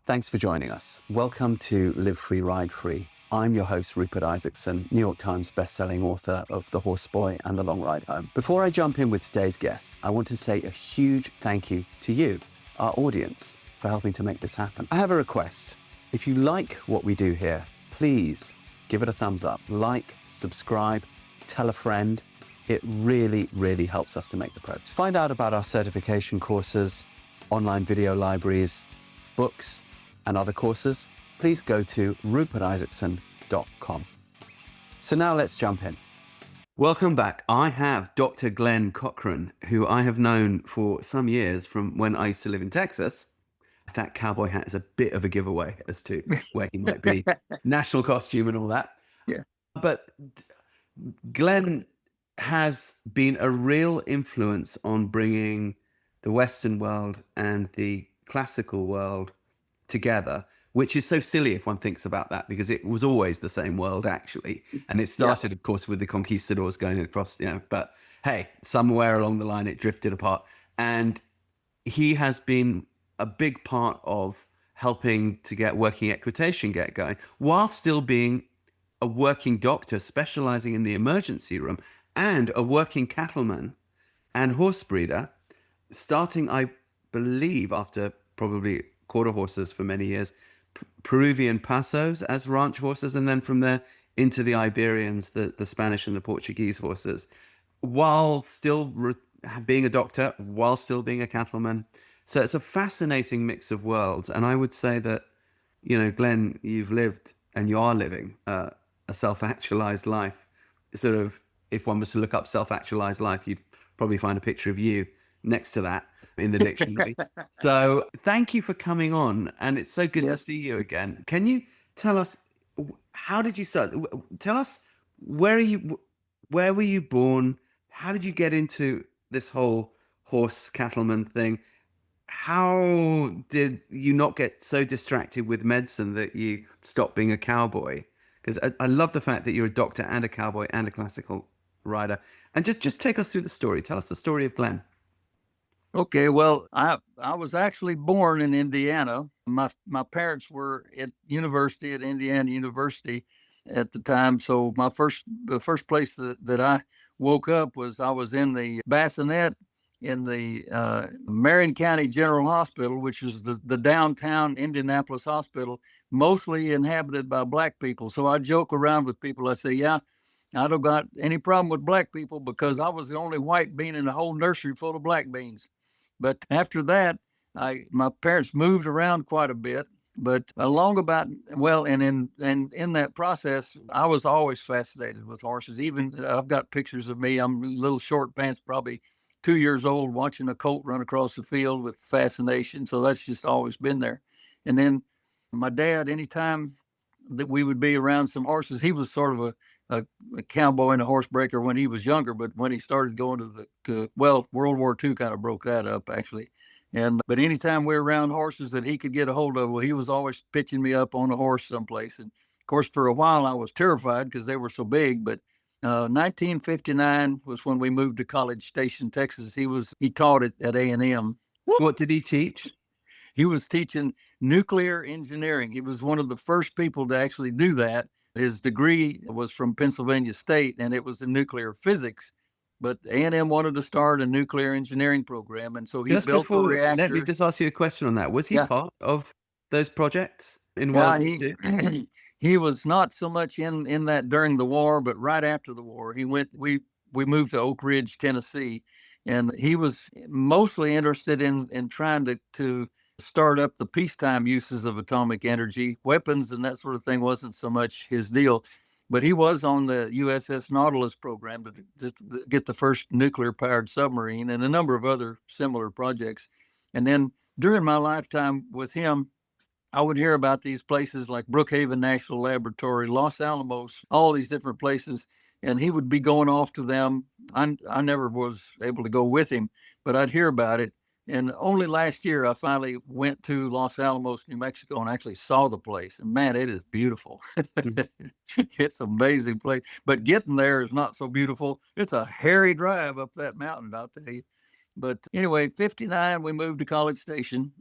Thanks for joining us. Welcome to Live Free, Ride Free. I'm your host, Rupert Isaacson, New York Times bestselling author of The Horse Boy and The Long Ride Home. Before I jump in with today's guest, I want to say a huge thank you to you, our audience, for helping to make this happen. I have a request. If you like what we do here, please give it a thumbs up, like, subscribe, tell a friend. It really, really helps us to make the progress. Find out about our certification courses, online video libraries, books, and other courses, please go to rupertisaacson.com. So now let's jump in. Welcome back. I have Dr. Glenn Cochran, who I have known for some years from when I used to live in Texas. That cowboy hat is a bit of a giveaway as to where he might be, national costume and all that. Yeah. But Glenn has been a real influence on bringing the Western world and the classical world together, which is so silly if one thinks about that, because it was always the same world actually. And it started, of course, with the conquistadors going across, but hey, somewhere along the line it drifted apart. And he has been a big part of helping to get working equitation get going, while still being a working doctor specializing in the emergency room and a working cattleman and horse breeder, starting, I believe, after probably quarter horses for many years, Peruvian pasos as ranch horses, and then from there into the Iberians, the Spanish and the Portuguese horses, while still being a doctor, while still being a cattleman. So it's a fascinating mix of worlds. And I would say that, Glenn, you've lived and you are living a self-actualized life. Sort of, if one was to look up self-actualized life, you'd probably find a picture of you next to that in the dictionary. So thank you for coming on, and it's so good to see you again. Can you tell us, how did you start? Tell us, where were you born? How did you get into this whole horse cattleman thing? How did you not get so distracted with medicine that you stopped being a cowboy? Because I love the fact that you're a doctor and a cowboy and a classical rider. And just take us through the story. Tell us the story of Glenn. Okay, well, I was actually born in Indiana. My parents were at Indiana University at the time. So the first place that I woke up I was in the bassinet in the Marion County General Hospital, which is the downtown Indianapolis hospital, mostly inhabited by Black people. So I joke around with people. I say, yeah, I don't got any problem with Black people, because I was the only white bean in the whole nursery full of black beans. But after that, my parents moved around quite a bit. But in that process, I was always fascinated with horses. Even I've got pictures of me. I'm little short pants, probably 2 years old, watching a colt run across the field with fascination. So that's just always been there. And then my dad, anytime that we would be around some horses, he was sort of a cowboy and a horsebreaker when he was younger, but when he started going to World War II kind of broke that up actually. But anytime we were around horses that he could get a hold of, well, he was always pitching me up on a horse someplace. And of course, for a while I was terrified because they were so big. But 1959 was when we moved to College Station, Texas. He taught at A&M. What did he teach? He was teaching nuclear engineering. He was one of the first people to actually do that. His degree was from Pennsylvania State, and it was in nuclear physics. But A&M wanted to start a nuclear engineering program, and so he built a reactor. Let me just ask you a question on that. Was he part of those projects in World War II? He was not so much in that during the war, but right after the war, we moved to Oak Ridge, Tennessee, and he was mostly interested in trying to start up the peacetime uses of atomic energy. Weapons and that sort of thing wasn't so much his deal, but he was on the USS Nautilus program to get the first nuclear-powered submarine and a number of other similar projects. And then during my lifetime with him, I would hear about these places like Brookhaven National Laboratory, Los Alamos, all these different places, and he would be going off to them. I never was able to go with him, but I'd hear about it. And only last year, I finally went to Los Alamos, New Mexico, and actually saw the place. And man, it is beautiful. It's an amazing place. But getting there is not so beautiful. It's a hairy drive up that mountain, I'll tell you. But anyway, 59, we moved to College Station.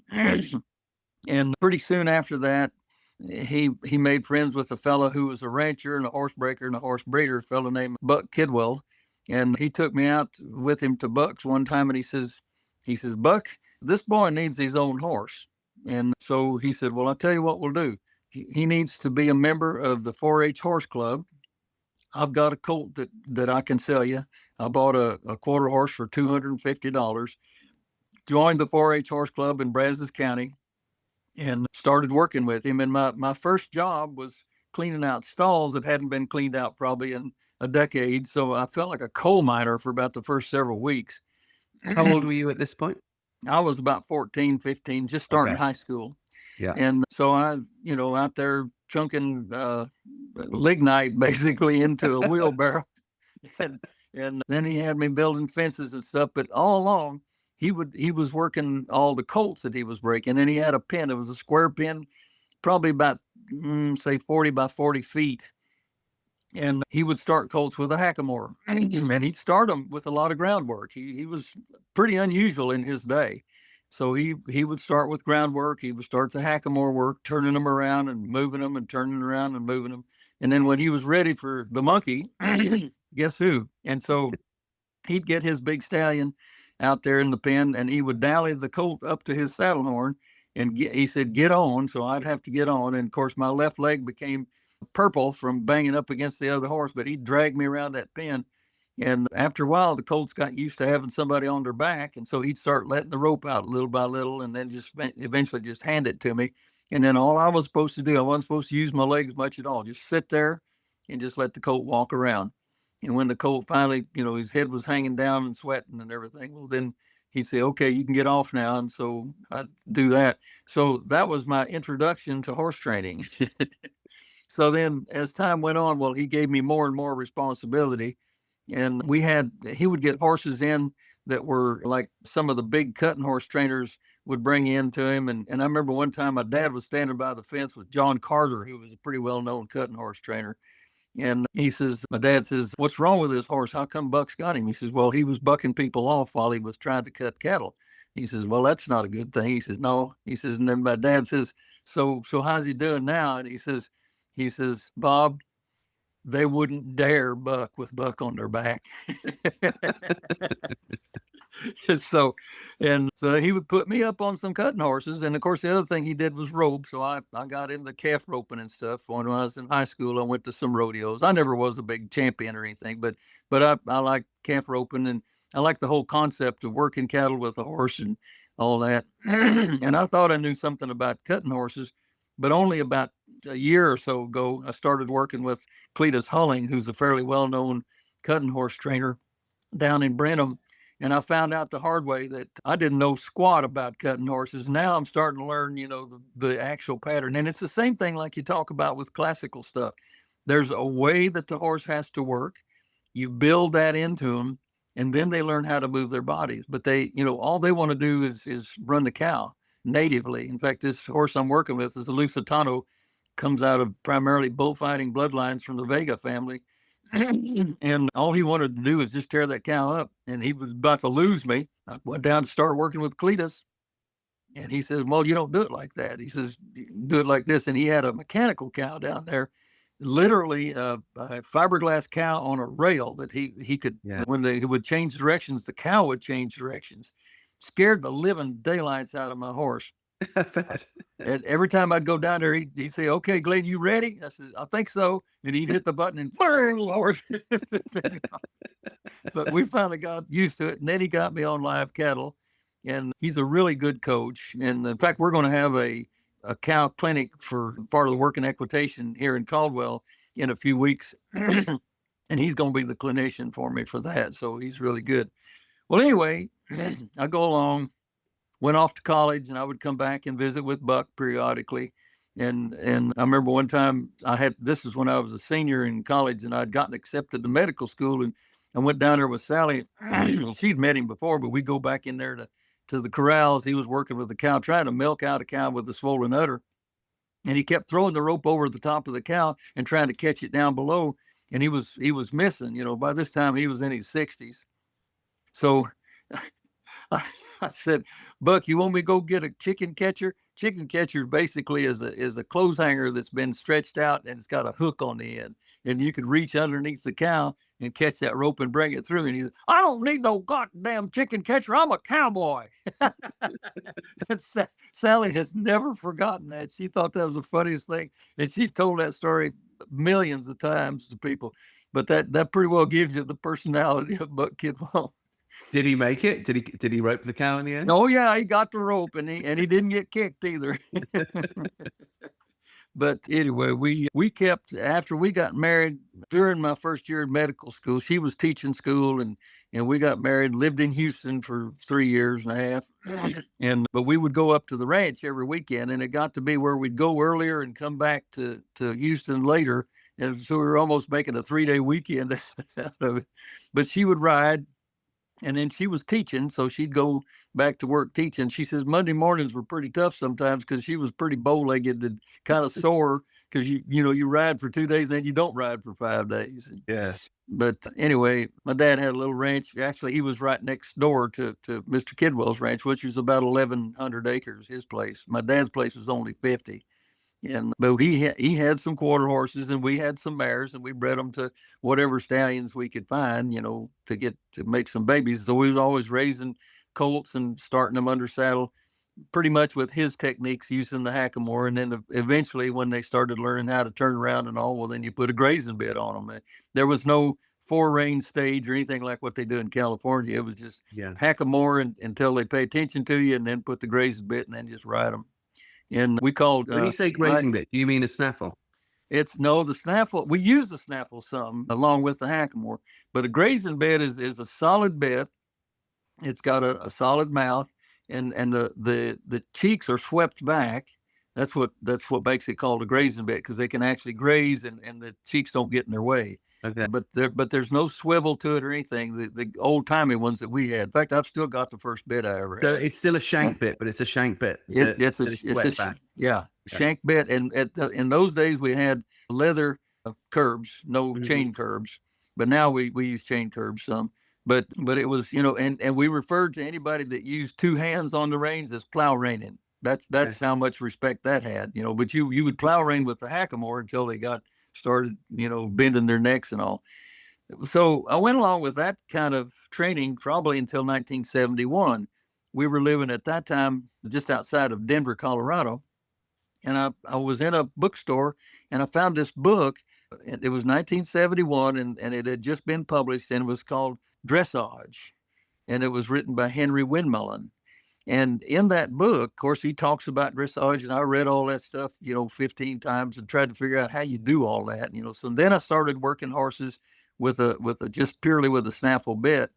And pretty soon after that, he made friends with a fellow who was a rancher and a horsebreaker and a horse breeder, a fellow named Buck Kidwell. And he took me out with him to Buck's one time, and he says, Buck, this boy needs his own horse. And so he said, well, I'll tell you what we'll do. He needs to be a member of the 4-H horse club. I've got a colt that I can sell you. I bought a quarter horse for $250. Joined the 4-H horse club in Brazos County and started working with him. And my first job was cleaning out stalls that hadn't been cleaned out probably in a decade. So I felt like a coal miner for about the first several weeks. How old were you at this point? I was about 14, 15, just starting high school. Yeah. And so I, out there chunking lignite basically into a wheelbarrow. And then he had me building fences and stuff. But all along, he was working all the colts that he was breaking. And he had a pen. It was a square pen, probably about, say, 40 by 40 feet. And he would start colts with a hackamore. And he'd start them with a lot of groundwork. He was pretty unusual in his day. So he would start with groundwork. He would start the hackamore work, turning them around and moving them and turning around and moving them. And then when he was ready for the monkey, guess who? And so he'd get his big stallion out there in the pen, and he would dally the colt up to his saddle horn. And he said, get on. So I'd have to get on. And of course, my left leg became purple from banging up against the other horse, but he'd drag me around that pen. And after a while, the colts got used to having somebody on their back. And so he'd start letting the rope out little by little, and then just eventually just hand it to me. And then all I was supposed to do, I wasn't supposed to use my legs much at all. Just sit there and just let the colt walk around. And when the colt finally, his head was hanging down and sweating and everything, well, then he'd say, okay, you can get off now. And so I'd do that. So that was my introduction to horse training. So then as time went on, well, he gave me more and more responsibility. And he would get horses in that were like some of the big cutting horse trainers would bring in to him. And I remember one time my dad was standing by the fence with John Carter, who was a pretty well-known cutting horse trainer. And my dad says, what's wrong with this horse? How come Buck's got him? He says, well, he was bucking people off while he was trying to cut cattle. He says, well, that's not a good thing. He says, no. He says, and then my dad says, so how's he doing now? And he says, Bob, they wouldn't dare buck with Buck on their back. So he would put me up on some cutting horses. And of course, the other thing he did was rope. So I got into calf roping and stuff. When I was in high school, I went to some rodeos. I never was a big champion or anything, but I like calf roping, and I like the whole concept of working cattle with a horse and all that. And I thought I knew something about cutting horses, but only about a year or so ago, I started working with Cletus Hulling, who's a fairly well-known cutting horse trainer down in Brenham. And I found out the hard way that I didn't know squat about cutting horses. Now I'm starting to learn, the actual pattern. And it's the same thing like you talk about with classical stuff. There's a way that the horse has to work. You build that into them, and then they learn how to move their bodies. But they, all they want to do is run the cow natively. In fact, this horse I'm working with is a Lusitano, comes out of primarily bullfighting bloodlines from the Vega family. And all he wanted to do is just tear that cow up. And he was about to lose me. I went down to start working with Cletus. And he says, well, you don't do it like that. He says, do it like this. And he had a mechanical cow down there, literally a fiberglass cow on a rail that he could, when he would change directions, the cow would change directions. Scared the living daylights out of my horse. And every time I'd go down there, he'd say, okay, Glenn, you ready? I said, I think so. And he'd hit the button and horse. But we finally got used to it. And then he got me on live cattle. And he's a really good coach. And in fact, we're going to have a cow clinic for part of the working equitation here in Caldwell in a few weeks. And he's going to be the clinician for me for that. So he's really good. Well, anyway, I go along. Went off to college, and I would come back and visit with Buck periodically. And I remember one time this is when I was a senior in college, and I'd gotten accepted to medical school, and I went down there with Sally. She'd met him before, but we go back in there to the corrals. He was working with the cow, trying to milk out a cow with a swollen udder. And he kept throwing the rope over the top of the cow and trying to catch it down below. And he was missing, by this time he was in his 60s. So I said, Buck, you want me to go get a chicken catcher? chicken catcher basically is a clothes hanger that's been stretched out and it's got a hook on the end, and you could reach underneath the cow and catch that rope and bring it through. And he's, I don't need no goddamn chicken catcher. I'm a cowboy. Sally has never forgotten that. She thought that was the funniest thing, and she's told that story millions of times to people. But that pretty well gives you the personality of Buck Kidwell. Did he make it? Did he rope the cow in the end? Oh yeah, he got the rope, and he didn't get kicked either. But anyway, we kept, after we got married during my first year in medical school. She was teaching school, and we got married, lived in Houston for 3 years and a half. But we would go up to the ranch every weekend, and it got to be where we'd go earlier and come back to Houston later. And so we were almost making a 3-day weekend out of it. But she would ride, and then she was teaching, so she'd go back to work teaching. She says Monday mornings were pretty tough sometimes because she was pretty bow-legged and kind of sore because you ride for 2 days and then you don't ride for 5 days. Yes. But anyway, my dad had a little ranch. Actually, he was right next door to Mr. Kidwell's ranch, which was about 1,100 acres, his place. My dad's place was only 50. But he had some quarter horses, and we had some mares, and we bred them to whatever stallions we could find, to make some babies. So we was always raising colts and starting them under saddle, pretty much with his techniques, using the hackamore. And then eventually, when they started learning how to turn around and all, well, then you put a grazing bit on them. There was no 4-rein stage or anything like what they do in California. It was just hackamore until they pay attention to you, and then put the grazing bit, and then just ride them. And we called. When you say grazing bit, do you mean a snaffle? The snaffle. We use the snaffle some along with the hackamore, but a grazing bit is a solid bit. It's got a solid mouth, and the cheeks are swept back. That's what makes it called a grazing bit, because they can actually graze and the cheeks don't get in their way. Okay. But there's no swivel to it or anything. The old timey ones that we had. In fact, I've still got the first bit I ever had. So it's still a shank bit, but it's a shank bit. It's a shank bit. And in those days we had leather curbs, no chain curbs. But now we use chain curbs some. But it was, and we referred to anybody that used 2 hands on the reins as plow reining. That's how much respect that had. But you would plow rein with the hackamore until they got started, bending their necks and all. So I went along with that kind of training probably until 1971. We were living at that time just outside of Denver, Colorado. And I was in a bookstore, and I found this book. It was 1971, and it had just been published, and it was called Dressage. And it was written by Henry Windmullen. And in that book, of course, he talks about dressage, and I read all that stuff, 15 times and tried to figure out how you do all that, So then I started working horses with just purely with a snaffle bit,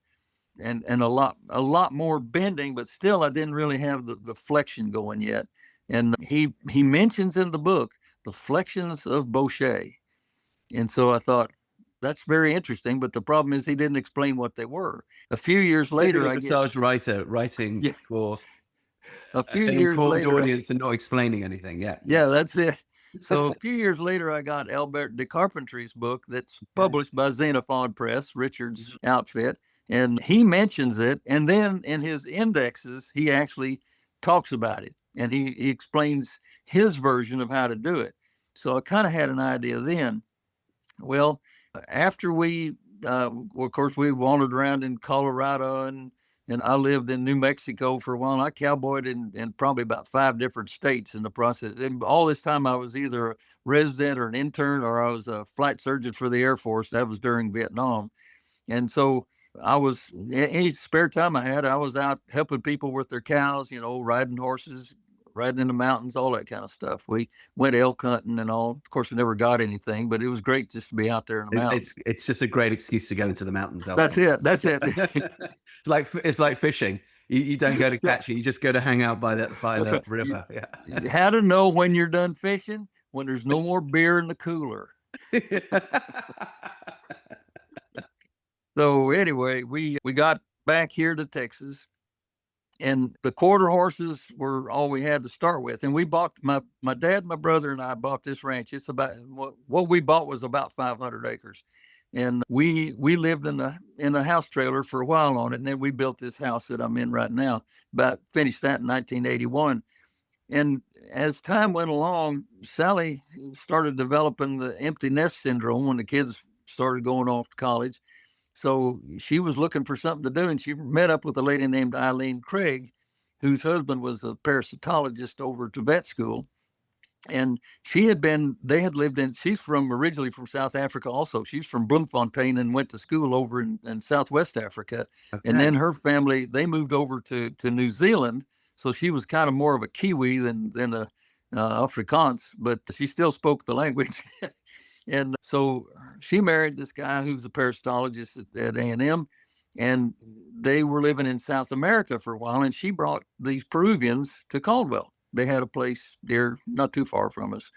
and a lot more bending, but still I didn't really have the flexion going yet. And he mentions in the book the flexions of Baucher. And so I thought, that's very interesting, but the problem is he didn't explain what they were. A few years later, writing for a few years later, audience and not explaining anything. Yeah, that's it. So a few years later, I got Albert de Carpentry's book that's published by Xenophon Press, Richard's outfit, and he mentions it. And then in his indexes, he actually talks about it, and he explains his version of how to do it. So I kind of had an idea then. Well, after of course, we wandered around in Colorado, and I lived in New Mexico for a while. I cowboyed in probably about 5 different states in the process. And all this time I was either a resident or an intern, or I was a flight surgeon for the Air Force. That was during Vietnam. And so I was, any spare time I had, I was out helping people with their cows, riding horses, riding in the mountains, all that kind of stuff. We went elk hunting and all. Of course, we never got anything, but it was great just to be out there in the mountains. It's just a great excuse to go into the mountains. That's it. It's like fishing. You don't go to catch it. You just go to hang out by the river. How to know when you're done fishing? When there's no more beer in the cooler. So anyway, we got back here to Texas. And the quarter horses were all we had to start with. And we bought, my dad, my brother, and I bought this ranch. It's about, what we bought was about 500 acres. And we lived in a house trailer for a while on it. And then we built this house that I'm in right now, finished that in 1981. And as time went along, Sally started developing the empty nest syndrome when the kids started going off to college. So she was looking for something to do, and she met up with a lady named Eileen Craig, whose husband was a parasitologist over at vet school. And they had lived she's originally from South Africa also. She's from Bloemfontein and went to school over in Southwest Africa. Okay. And then her family, they moved over to New Zealand. So she was kind of more of a Kiwi than a Afrikaans, but she still spoke the language. And so she married this guy who's a parasitologist at A&M, and they were living in South America for a while, and she brought these Peruvians to Caldwell. They had a place there not too far from us.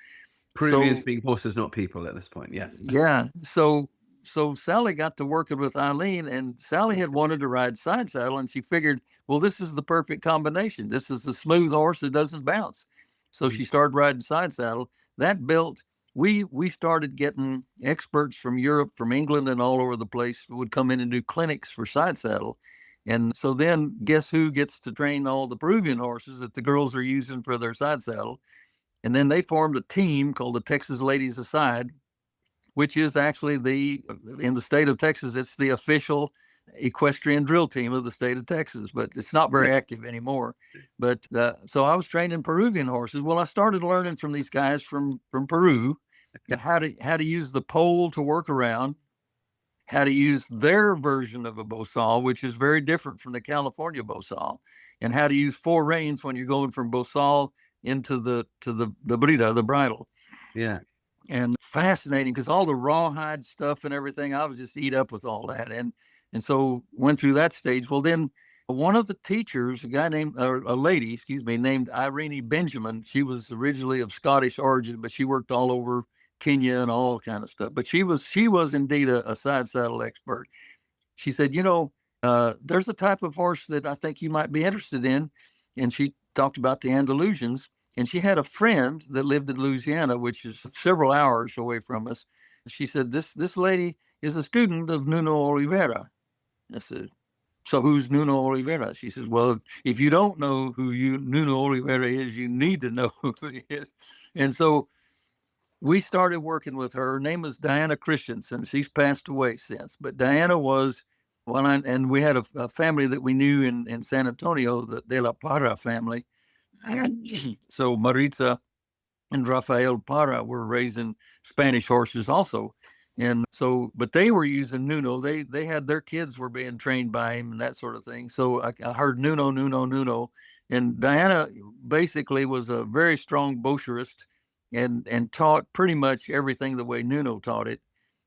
Peruvians being horses, not people at this point, yeah. Yeah. So Sally got to working with Eileen, and Sally had wanted to ride side saddle, and she figured, well, this is the perfect combination. This is a smooth horse that doesn't bounce. So she started riding side saddle. That built, we started getting experts from Europe, from England, and all over the place would come in and do clinics for side saddle. And so then guess who gets to train all the Peruvian horses that the girls are using for their side saddle? And then they formed a team called the Texas Ladies Aside, which is actually in the state of Texas, it's the official equestrian drill team of the state of Texas, but it's not very active anymore. But so I was training Peruvian horses. Well, I started learning from these guys from Peru how to use the pole to work around, how to use their version of a bosal, which is very different from the California bosal, and how to use 4 reins when you're going from bosal into the brida, the bridle. Yeah. And fascinating, because all the rawhide stuff and everything, I was just eat up with all that. And so went through that stage. Well, then one of the teachers, a lady, named Irene Benjamin, she was originally of Scottish origin, but she worked all over Kenya and all kind of stuff. But she was indeed a side saddle expert. She said, there's a type of horse that I think you might be interested in. And she talked about the Andalusians. And she had a friend that lived in Louisiana, which is several hours away from us. She said, this lady is a student of Nuno Oliveira. I said, so who's Nuno Oliveira? She says, well, if you don't know who Nuno Oliveira is, you need to know who he is. And so we started working with her. Her name was Diana Christensen. She's passed away since. But Diana was, and we had a family that we knew in San Antonio, the De La Parra family. So Maritza and Rafael Parra were raising Spanish horses also. And so, but they were using Nuno. They had their kids were being trained by him and that sort of thing. So I heard Nuno. And Diana basically was a very strong Baucherist and taught pretty much everything the way Nuno taught it.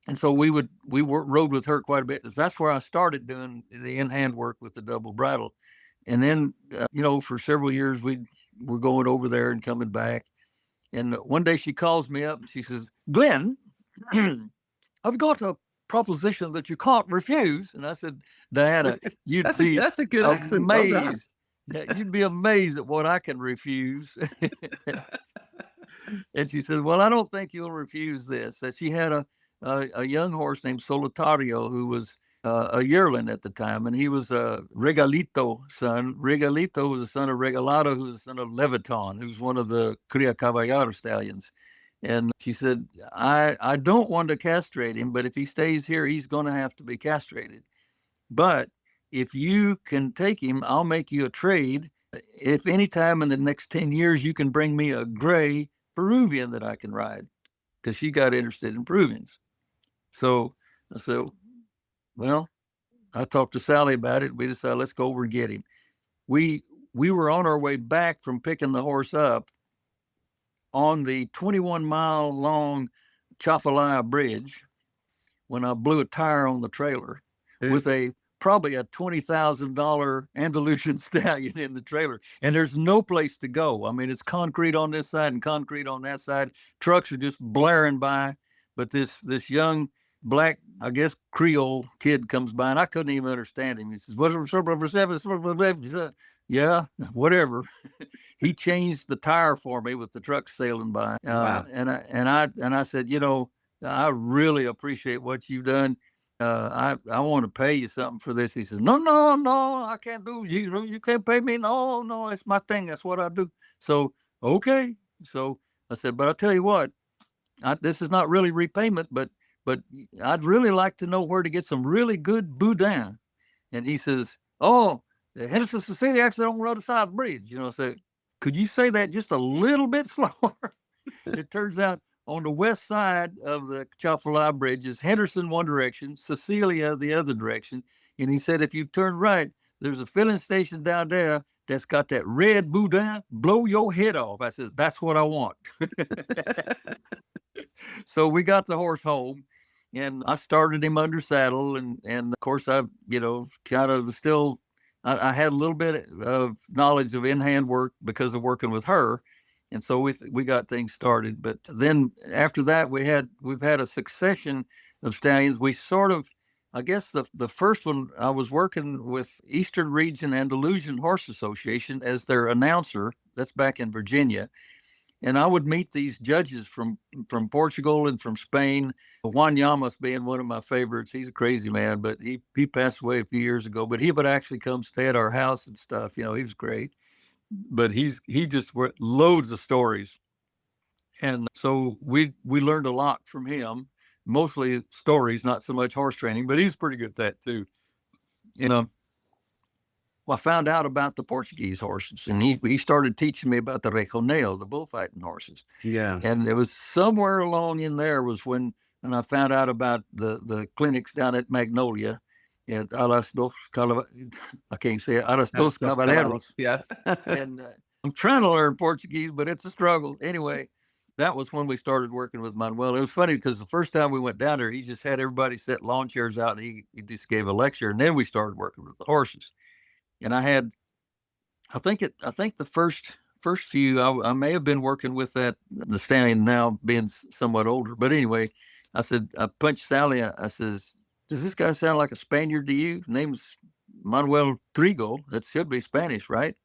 And so we rode with her quite a bit. That's where I started doing the in-hand work with the double bridle. And then, for several years, we're going over there and coming back. And one day she calls me up and she says, Glenn, I've got a proposition that you can't refuse. And I said, Diana, that's a good accent. Amazed. You'd be amazed at what I can refuse. And she said, well, I don't think you'll refuse this. That she had a young horse named Solitario who was a yearling at the time, and he was a Regalito son. Regalito was the son of Regalado, who was the son of Leviton, who's one of the Cria Caballero stallions. And she said, I don't want to castrate him, but if he stays here, he's going to have to be castrated. But if you can take him, I'll make you a trade. If any time in the next 10 years, you can bring me a gray Peruvian that I can ride, because she got interested in Peruvians. So I said, well, I talked to Sally about it. We decided, let's go over and get him. We were on our way back from picking the horse up on the 21-mile long Chafalaya Bridge when I blew a tire on the trailer with probably a $20,000 Andalusian stallion in the trailer. And there's no place to go. I mean, it's concrete on this side and concrete on that side. Trucks are just blaring by. But this young black, I guess, Creole kid comes by, and I couldn't even understand him. He says, yeah, whatever. He changed the tire for me with the truck sailing by. Wow. And I said, I really appreciate what you've done. I want to pay you something for this. He says, no, I can't do you. You can't pay me. No, it's my thing. That's what I do. So, okay. So I said, but I'll tell you what, this is not really repayment, but I'd really like to know where to get some really good boudin. And he says, oh, the Henderson Society accident on the other side of the bridge. You know, so could you say that just a little bit slower? It turns out on the west side of the Chapala Bridge is Henderson one direction, Cecilia the other direction. And he said, if you turn right, there's a filling station down there that's got that red boudin, blow your head off. I said, that's what I want. So we got the horse home, and I started him under saddle, and of course I, kind of still, I had a little bit of knowledge of in-hand work because of working with her, and so we got things started. But then after that, we've had a succession of stallions. We sort of, I guess the first one, I was working with Eastern Region Andalusian Horse Association as their announcer. That's back in Virginia. And I would meet these judges from Portugal and from Spain. Juan Llamas being one of my favorites. He's a crazy man, but he passed away a few years ago. But he would actually come stay at our house and stuff. He was great. But he just loads of stories. And so we learned a lot from him, mostly stories, not so much horse training, but he's pretty good at that too. Well, I found out about the Portuguese horses, and he started teaching me about the rejoneo, the bullfighting horses. Yeah. And it was somewhere along in there was when I found out about the clinics down at Magnolia at I can't say it, Alas dos Caballeros. Yes. And I'm trying to learn Portuguese, but it's a struggle. Anyway, that was when we started working with Manuel. It was funny because the first time we went down there, he just had everybody set lawn chairs out, and he just gave a lecture, and then we started working with the horses. And I think the first few, I may have been working with the stallion now being somewhat older, but anyway, I said, I punched Sally. I says, does this guy sound like a Spaniard to you? Name's Manuel Trigo. That should be Spanish, right?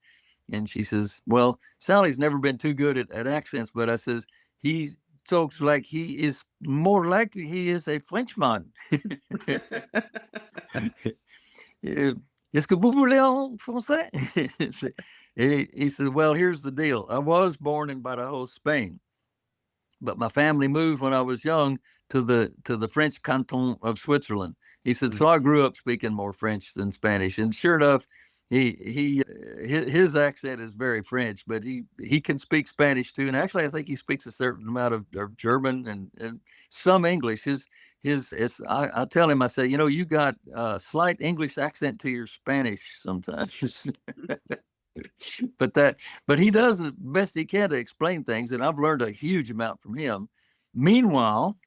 And she says, well, Sally's never been too good at accents, but I says, he talks like he is more likely he is a Frenchman. Est-ce que vous voulez en français? He said, well, here's the deal. I was born in Badajoz, Spain, but my family moved when I was young to the French canton of Switzerland. He said, so I grew up speaking more French than Spanish. And sure enough, his accent is very French, but he can speak Spanish too. And actually, I think he speaks a certain amount of German and some English. I tell him, I say, you got a slight English accent to your Spanish sometimes. but he does the best he can to explain things, and I've learned a huge amount from him. Meanwhile,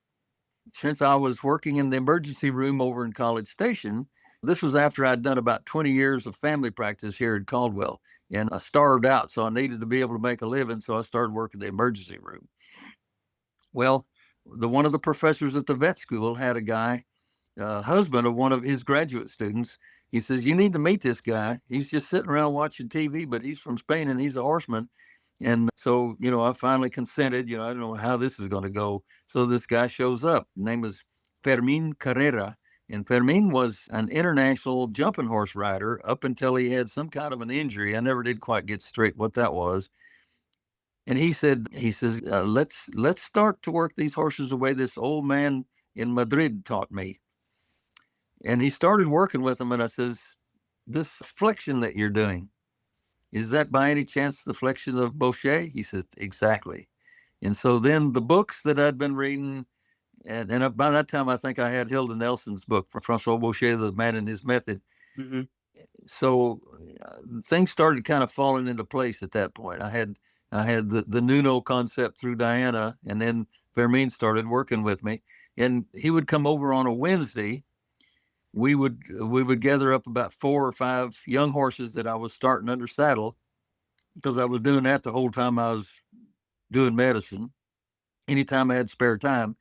since I was working in the emergency room over in College Station, this was after I'd done about 20 years of family practice here in Caldwell, and I starved out, so I needed to be able to make a living, so I started working the emergency room. Well, one of the professors at the vet school had a guy, husband of one of his graduate students. He says, you need to meet this guy. He's just sitting around watching TV, but he's from Spain and he's a horseman. And so, I finally consented. I don't know how this is going to go. So this guy shows up. His name is Fermin Carrera. And Fermin was an international jumping horse rider up until he had some kind of an injury. I never did quite get straight what that was. And he says, let's start to work these horses the way this old man in Madrid taught me. And he started working with them. And I says, this flexion that you're doing, is that by any chance the flexion of Baucher? He said, exactly. And so then the books that I'd been reading, and by that time, I think I had Hilda Nelson's book, Francois Baucher, The Man and His Method. Mm-hmm. So things started kind of falling into place at that point. I had the Nuno concept through Diana, and then Fermin started working with me. And he would come over on a Wednesday. We would gather up about 4 or 5 young horses that I was starting under saddle, because I was doing that the whole time I was doing medicine, anytime I had spare time.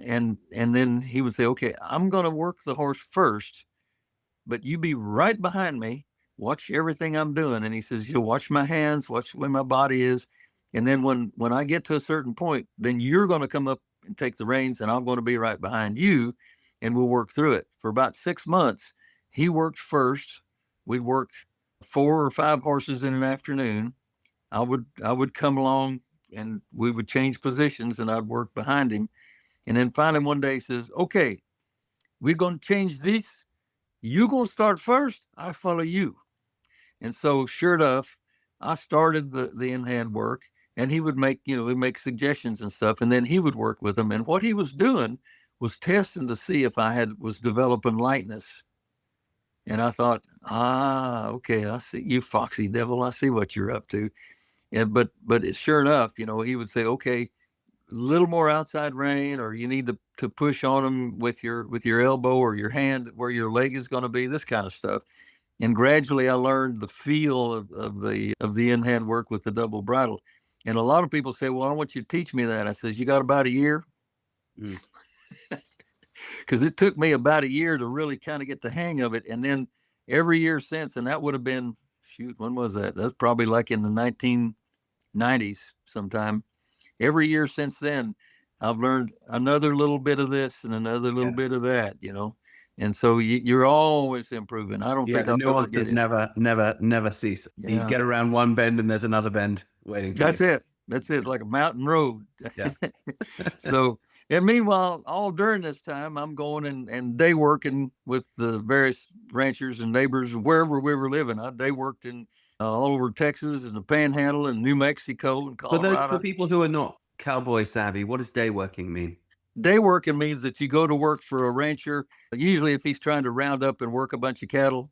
And then he would say, okay, I'm going to work the horse first, but you be right behind me, watch everything I'm doing. And he says, you watch my hands, watch where my body is. And then when I get to a certain point, then you're going to come up and take the reins, and I'm going to be right behind you, and we'll work through it. For about 6 months, he worked first. We'd work 4 or 5 horses in an afternoon. I would come along and we would change positions and I'd work behind him. And then finally one day he says, okay, we're going to change this. You going to start first. I follow you. And so sure enough, I started the in-hand work and he would we'd make suggestions and stuff. And then he would work with them. And what he was doing was testing to see if I was developing lightness. And I thought, okay, I see you, foxy devil. I see what you're up to. And but sure enough, he would say, okay, a little more outside rein, or you need to push on them with your elbow or your hand where your leg is going to be, this kind of stuff. And gradually I learned the feel of the in-hand work with the double bridle. And a lot of people say, well, I want you to teach me that. I says, you got about a year? Because it took me about a year to really kind of get the hang of it. And then every year since, and that would have been, when was that? That's probably like in the 1990s sometime. Every year since then, I've learned another little bit of this and another little bit of that, And so you're always improving. I don't think the nuances never cease. Yeah. You get around one bend and there's another bend waiting for you. That's it, like a mountain road. Yeah. So, and meanwhile, all during this time, I'm going and day working with the various ranchers and neighbors wherever we were living. I day worked in all over Texas and the Panhandle and New Mexico and Colorado. For people who are not cowboy savvy, what does day working mean? Day working means that you go to work for a rancher, usually if he's trying to round up and work a bunch of cattle,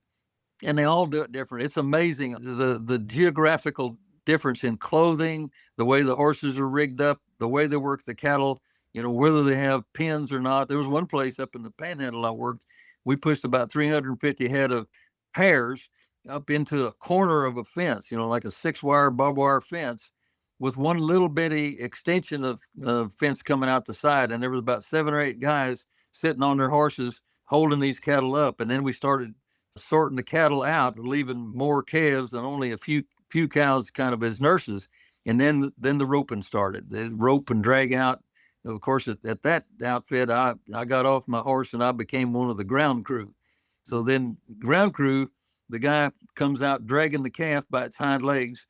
and they all do it different. It's amazing the geographical difference in clothing, the way the horses are rigged up, the way they work the cattle, whether they have pins or not. There was one place up in the Panhandle I worked, we pushed about 350 head of pairs up into a corner of a fence, like a 6-wire barbed wire fence with one little bitty extension of fence coming out the side. And there was about 7 or 8 guys sitting on their horses holding these cattle up. And then we started sorting the cattle out, leaving more calves and only a few cows kind of as nurses. And then the roping started. The rope and drag out. Of course, at that outfit, I got off my horse and I became one of the ground crew. So then ground crew, the guy comes out dragging the calf by its hind legs.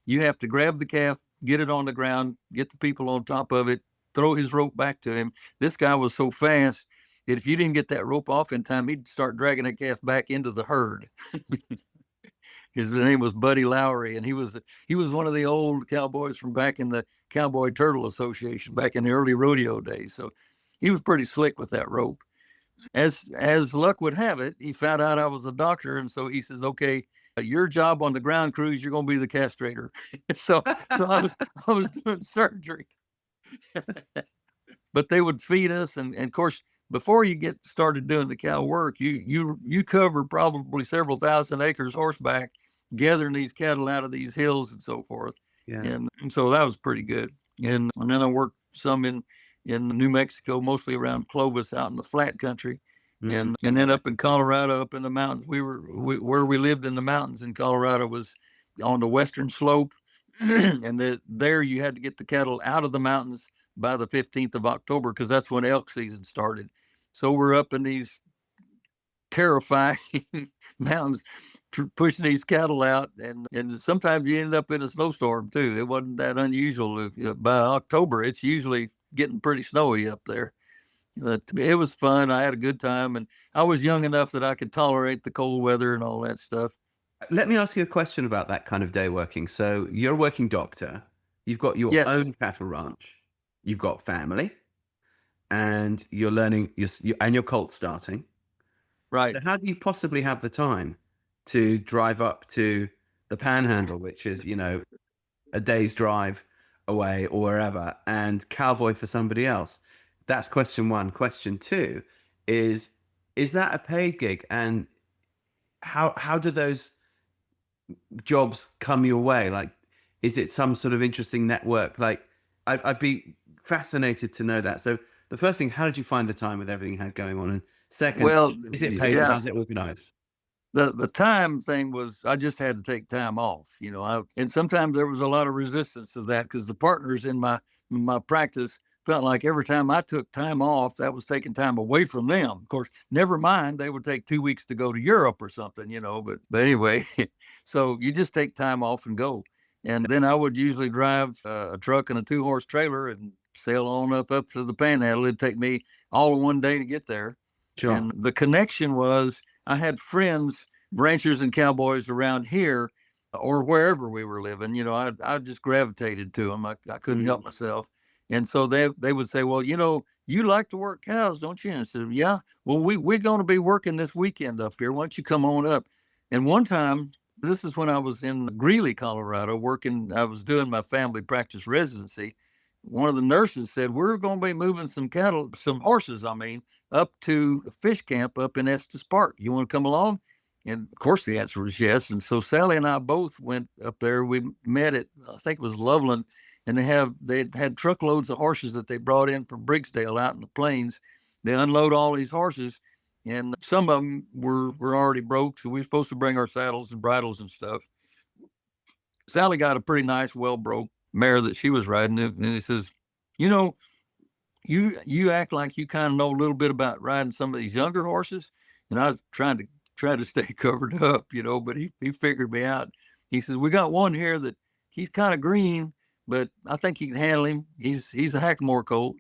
You have to grab the calf, get it on the ground, get the people on top of it, throw his rope back to him. This guy was so fast that if you didn't get that rope off in time, he'd start dragging that calf back into the herd. His name was Buddy Lowry, and he was one of the old cowboys from back in the Cowboy Turtle Association back in the early rodeo days. So he was pretty slick with that rope. As luck would have it, he found out I was a doctor, and so he says, "Okay, your job on the ground cruise, you're going to be the castrator." so I was doing surgery, but they would feed us, and of course, before you get started doing the cow work, you cover probably several thousand acres horseback, gathering these cattle out of these hills and so forth. Yeah. And so that was pretty good. And then I worked some in New Mexico, mostly around Clovis, out in the flat country. And then up in Colorado, up in the mountains, where we lived in the mountains in Colorado was on the western slope. And there you had to get the cattle out of the mountains by the 15th of October, because that's when elk season started. So we're up in these terrifying mountains pushing these cattle out, and sometimes you end up in a snowstorm too. It wasn't that unusual. By October, it's usually getting pretty snowy up there. But it was fun. I had a good time, and I was young enough that I could tolerate the cold weather and all that stuff. Let me ask you a question about that kind of day working. So you're a working doctor. You've got your own cattle ranch. You've got family. And you're learning, and your colt starting. Right. So how do you possibly have the time to drive up to the Panhandle, which is, a day's drive away or wherever, and cowboy for somebody else? That's question one. Question two is that a paid gig? And how do those jobs come your way? Like, is it some sort of interesting network? Like, I'd be fascinated to know that. So the first thing, how did you find the time with everything you had going on? And second, is it paid? How's it organized? The time thing was, I just had to take time off, and sometimes there was a lot of resistance to that, because the partners in my practice felt like every time I took time off, that was taking time away from them. Of course, never mind, they would take 2 weeks to go to Europe or something, but anyway, so you just take time off and go. And then I would usually drive a truck and a 2-horse trailer and sail on up to the Panhandle. It'd take me all in one day to get there. Sure. And the connection was I had friends, ranchers and cowboys around here or wherever we were living. I just gravitated to them. I couldn't help myself. And so they would say, well, you like to work cows, don't you? And I said, yeah. Well, we're going to be working this weekend up here. Why don't you come on up? And one time, this is when I was in Greeley, Colorado, I was doing my family practice residency. One of the nurses said, we're going to be moving some horses, up to a fish camp up in Estes Park. You want to come along? And of course the answer was yes. And so Sally and I both went up there. We met at, I think it was Loveland, and they had truckloads of horses that they brought in from Briggsdale out in the plains. They unload all these horses, and some of them were already broke. So we were supposed to bring our saddles and bridles and stuff. Sally got a pretty nice, well-broke mare that she was riding. And he says, you act like you kind of know a little bit about riding some of these younger horses. And I was trying to stay covered up, but he figured me out. He says, we got one here that he's kind of green, but I think you can handle him. He's a hackamore colt.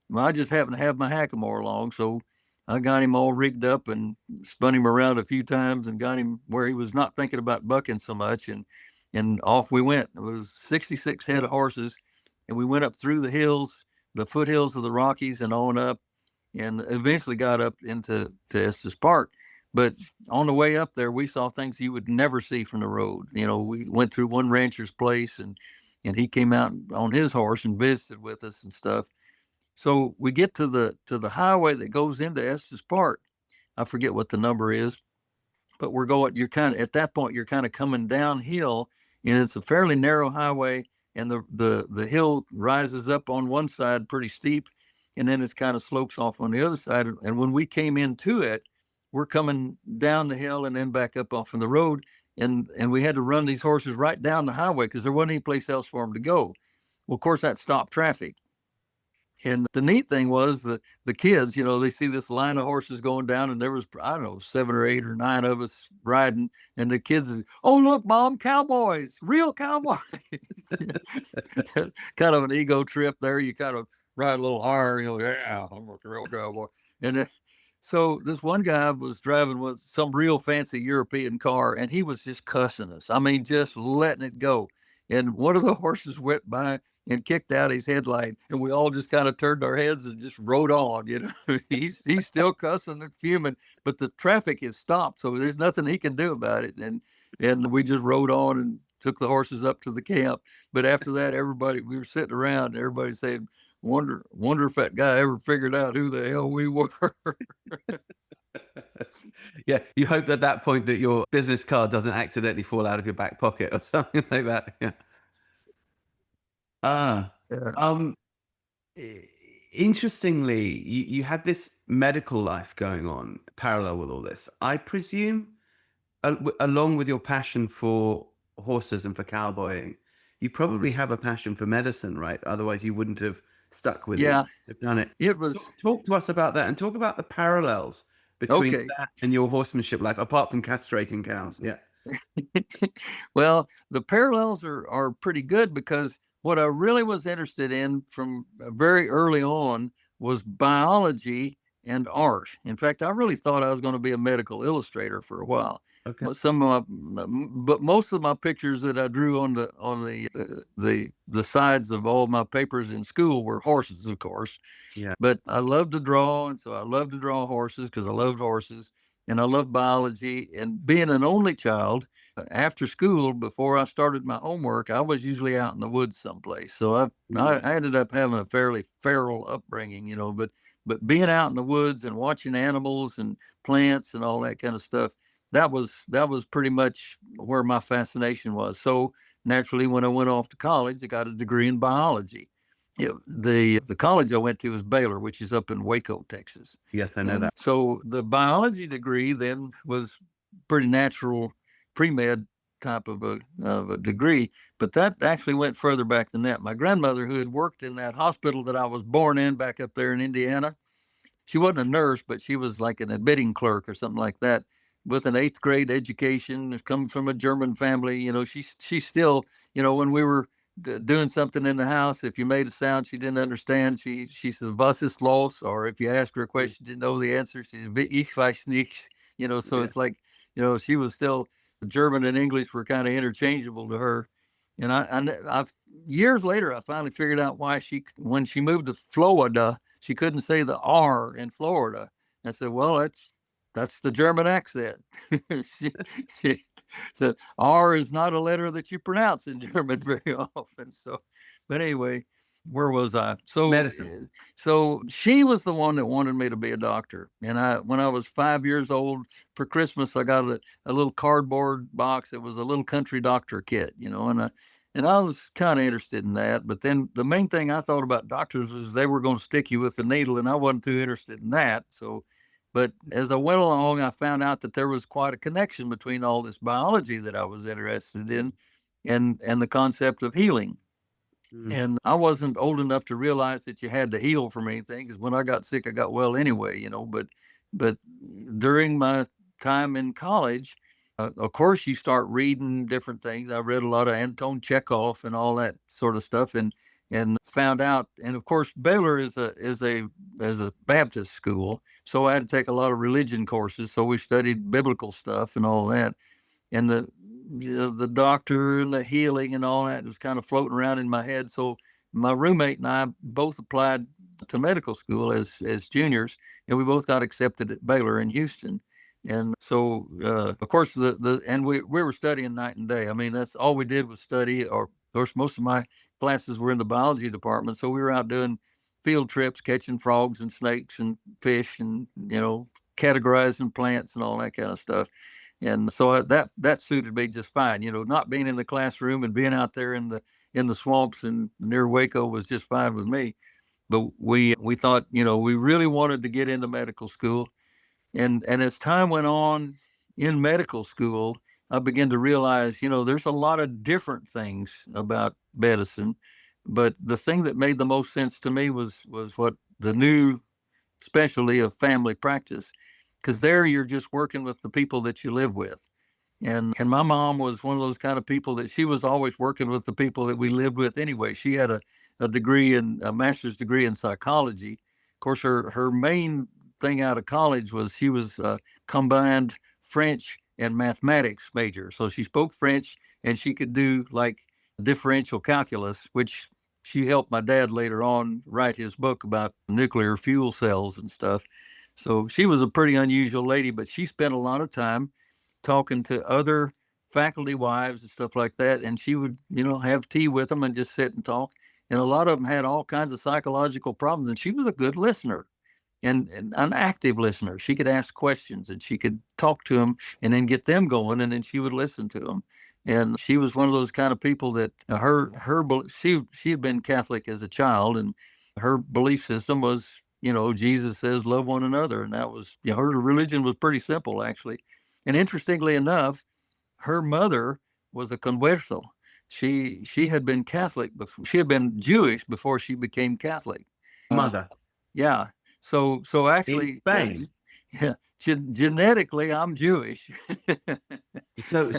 Well, I just happen to have my hackamore along, so I got him all rigged up and spun him around a few times and got him where he was not thinking about bucking so much. And off we went. It was 66 head of horses, and we went up through the hills, the foothills of the Rockies, and on up, and eventually got up into Estes Park. But on the way up there, we saw things you would never see from the road. We went through one rancher's place, and he came out on his horse and visited with us and stuff. So we get to the highway that goes into Estes Park. I forget what the number is, but at that point, you're kind of coming downhill, and it's a fairly narrow highway, and the hill rises up on one side pretty steep, and then it's kind of slopes off on the other side. And when we came into it, we're coming down the hill and then back up off on the road, and we had to run these horses right down the highway because there wasn't any place else for them to go. Well, of course, that stopped traffic. And the neat thing was the kids, they see this line of horses going down, and there was, I don't know, 7 or 8 or 9 of us riding, and the kids, oh, look, Mom, cowboys, real cowboys. Kind of an ego trip there. You kind of ride a little higher, yeah, I'm a real cowboy. And so this one guy was driving with some real fancy European car, and he was just cussing us. Just letting it go. And one of the horses went by and kicked out his headlight, and we all just kind of turned our heads and just rode on. He's still cussing and fuming, but the traffic is stopped, so there's nothing he can do about it. And we just rode on and took the horses up to the camp. But after that, we were sitting around, and everybody said, "Wonder if that guy ever figured out who the hell we were." Yeah, you hope at that point that your business card doesn't accidentally fall out of your back pocket or something like that. Yeah. Yeah. Interestingly, you had this medical life going on parallel with all this. I presume, along with your passion for horses and for cowboying, you probably have a passion for medicine, right? Otherwise, you wouldn't have stuck with it. Have done it. It was. Talk to us about that, and talk about the parallels between that and your horsemanship life, apart from castrating cows. Yeah. Well, the parallels are pretty good, because what I really was interested in from very early on was biology and art. In fact, I really thought I was going to be a medical illustrator for a while. Okay. But most of my pictures that I drew on the sides of all my papers in school were horses, of course. Yeah. But I loved to draw, and so I loved to draw horses because I loved horses, and I loved biology. And being an only child, after school, before I started my homework, I was usually out in the woods someplace. So I ended up having a fairly feral upbringing, but being out in the woods and watching animals and plants and all that kind of stuff, that was pretty much where my fascination was. So naturally, when I went off to college, I got a degree in biology. The college I went to was Baylor, which is up in Waco, Texas. Yes, I know that. So the biology degree then was pretty natural, pre-med type of a degree, but that actually went further back than that. My grandmother, who had worked in that hospital that I was born in back up there in Indiana, she wasn't a nurse, but she was like an admitting clerk or something like that. with an 8th grade education, coming from a German family. She still, when we were doing something in the house, if you made a sound she didn't understand, she says, "Was ist los?" Or if you ask her a question, she didn't know the answer, she says, "Ich weiß nicht." So it's like, she was still, German and English were kind of interchangeable to her. And I've years later, I finally figured out why when she moved to Florida, she couldn't say the R in Florida. I said, well, that's the German accent. she said, R is not a letter that you pronounce in German very often. So, but anyway, where was I? Medicine. So she was the one that wanted me to be a doctor. And when I was 5 years old, for Christmas, I got a little cardboard box. It was a little country doctor kit, and I was kind of interested in that. But then the main thing I thought about doctors was they were going to stick you with the needle, and I wasn't too interested in that. So, but as I went along, I found out that there was quite a connection between all this biology that I was interested in and the concept of healing. And I wasn't old enough to realize that you had to heal from anything, because when I got sick, I got well anyway, but during my time in college, of course, you start reading different things. I read a lot of Anton Chekhov and all that sort of stuff, and found out. And of course, Baylor is a Baptist school, so I had to take a lot of religion courses. So we studied biblical stuff and all that, and the doctor and the healing and all that was kind of floating around in my head. So my roommate and I both applied to medical school as juniors, and we both got accepted at Baylor in Houston. And so, of course, and we were studying night and day. I mean, that's all we did was study. Or, of course, most of my classes were in the biology department, so we were out doing field trips, catching frogs and snakes and fish, and categorizing plants and all that kind of stuff. And so that suited me just fine. Not being in the classroom and being out there in the swamps and near Waco was just fine with me. But we thought, we really wanted to get into medical school. And as time went on in medical school, I began to realize, there's a lot of different things about medicine, but the thing that made the most sense to me was what the new specialty of family practice, because there you're just working with the people that you live with. And my mom was one of those kind of people that she was always working with the people that we lived with anyway. She had a master's degree in psychology. Of course, her main thing out of college was she was a combined French and mathematics major. So she spoke French, and she could do like differential calculus, which she helped my dad later on write his book about nuclear fuel cells and stuff. So she was a pretty unusual lady, but she spent a lot of time talking to other faculty wives and stuff like that. And she would, have tea with them and just sit and talk. And a lot of them had all kinds of psychological problems. And she was a good listener and an active listener. She could ask questions and she could talk to them and then get them going. And then she would listen to them. And she was one of those kind of people that she had been Catholic as a child, and her belief system was, Jesus says, love one another. And that was, her religion was pretty simple, actually. And interestingly enough, her mother was a converso. She had been Catholic before. She had been Jewish before she became Catholic. Mother. Yeah. So actually, in Spain. Yeah, genetically, I'm Jewish. So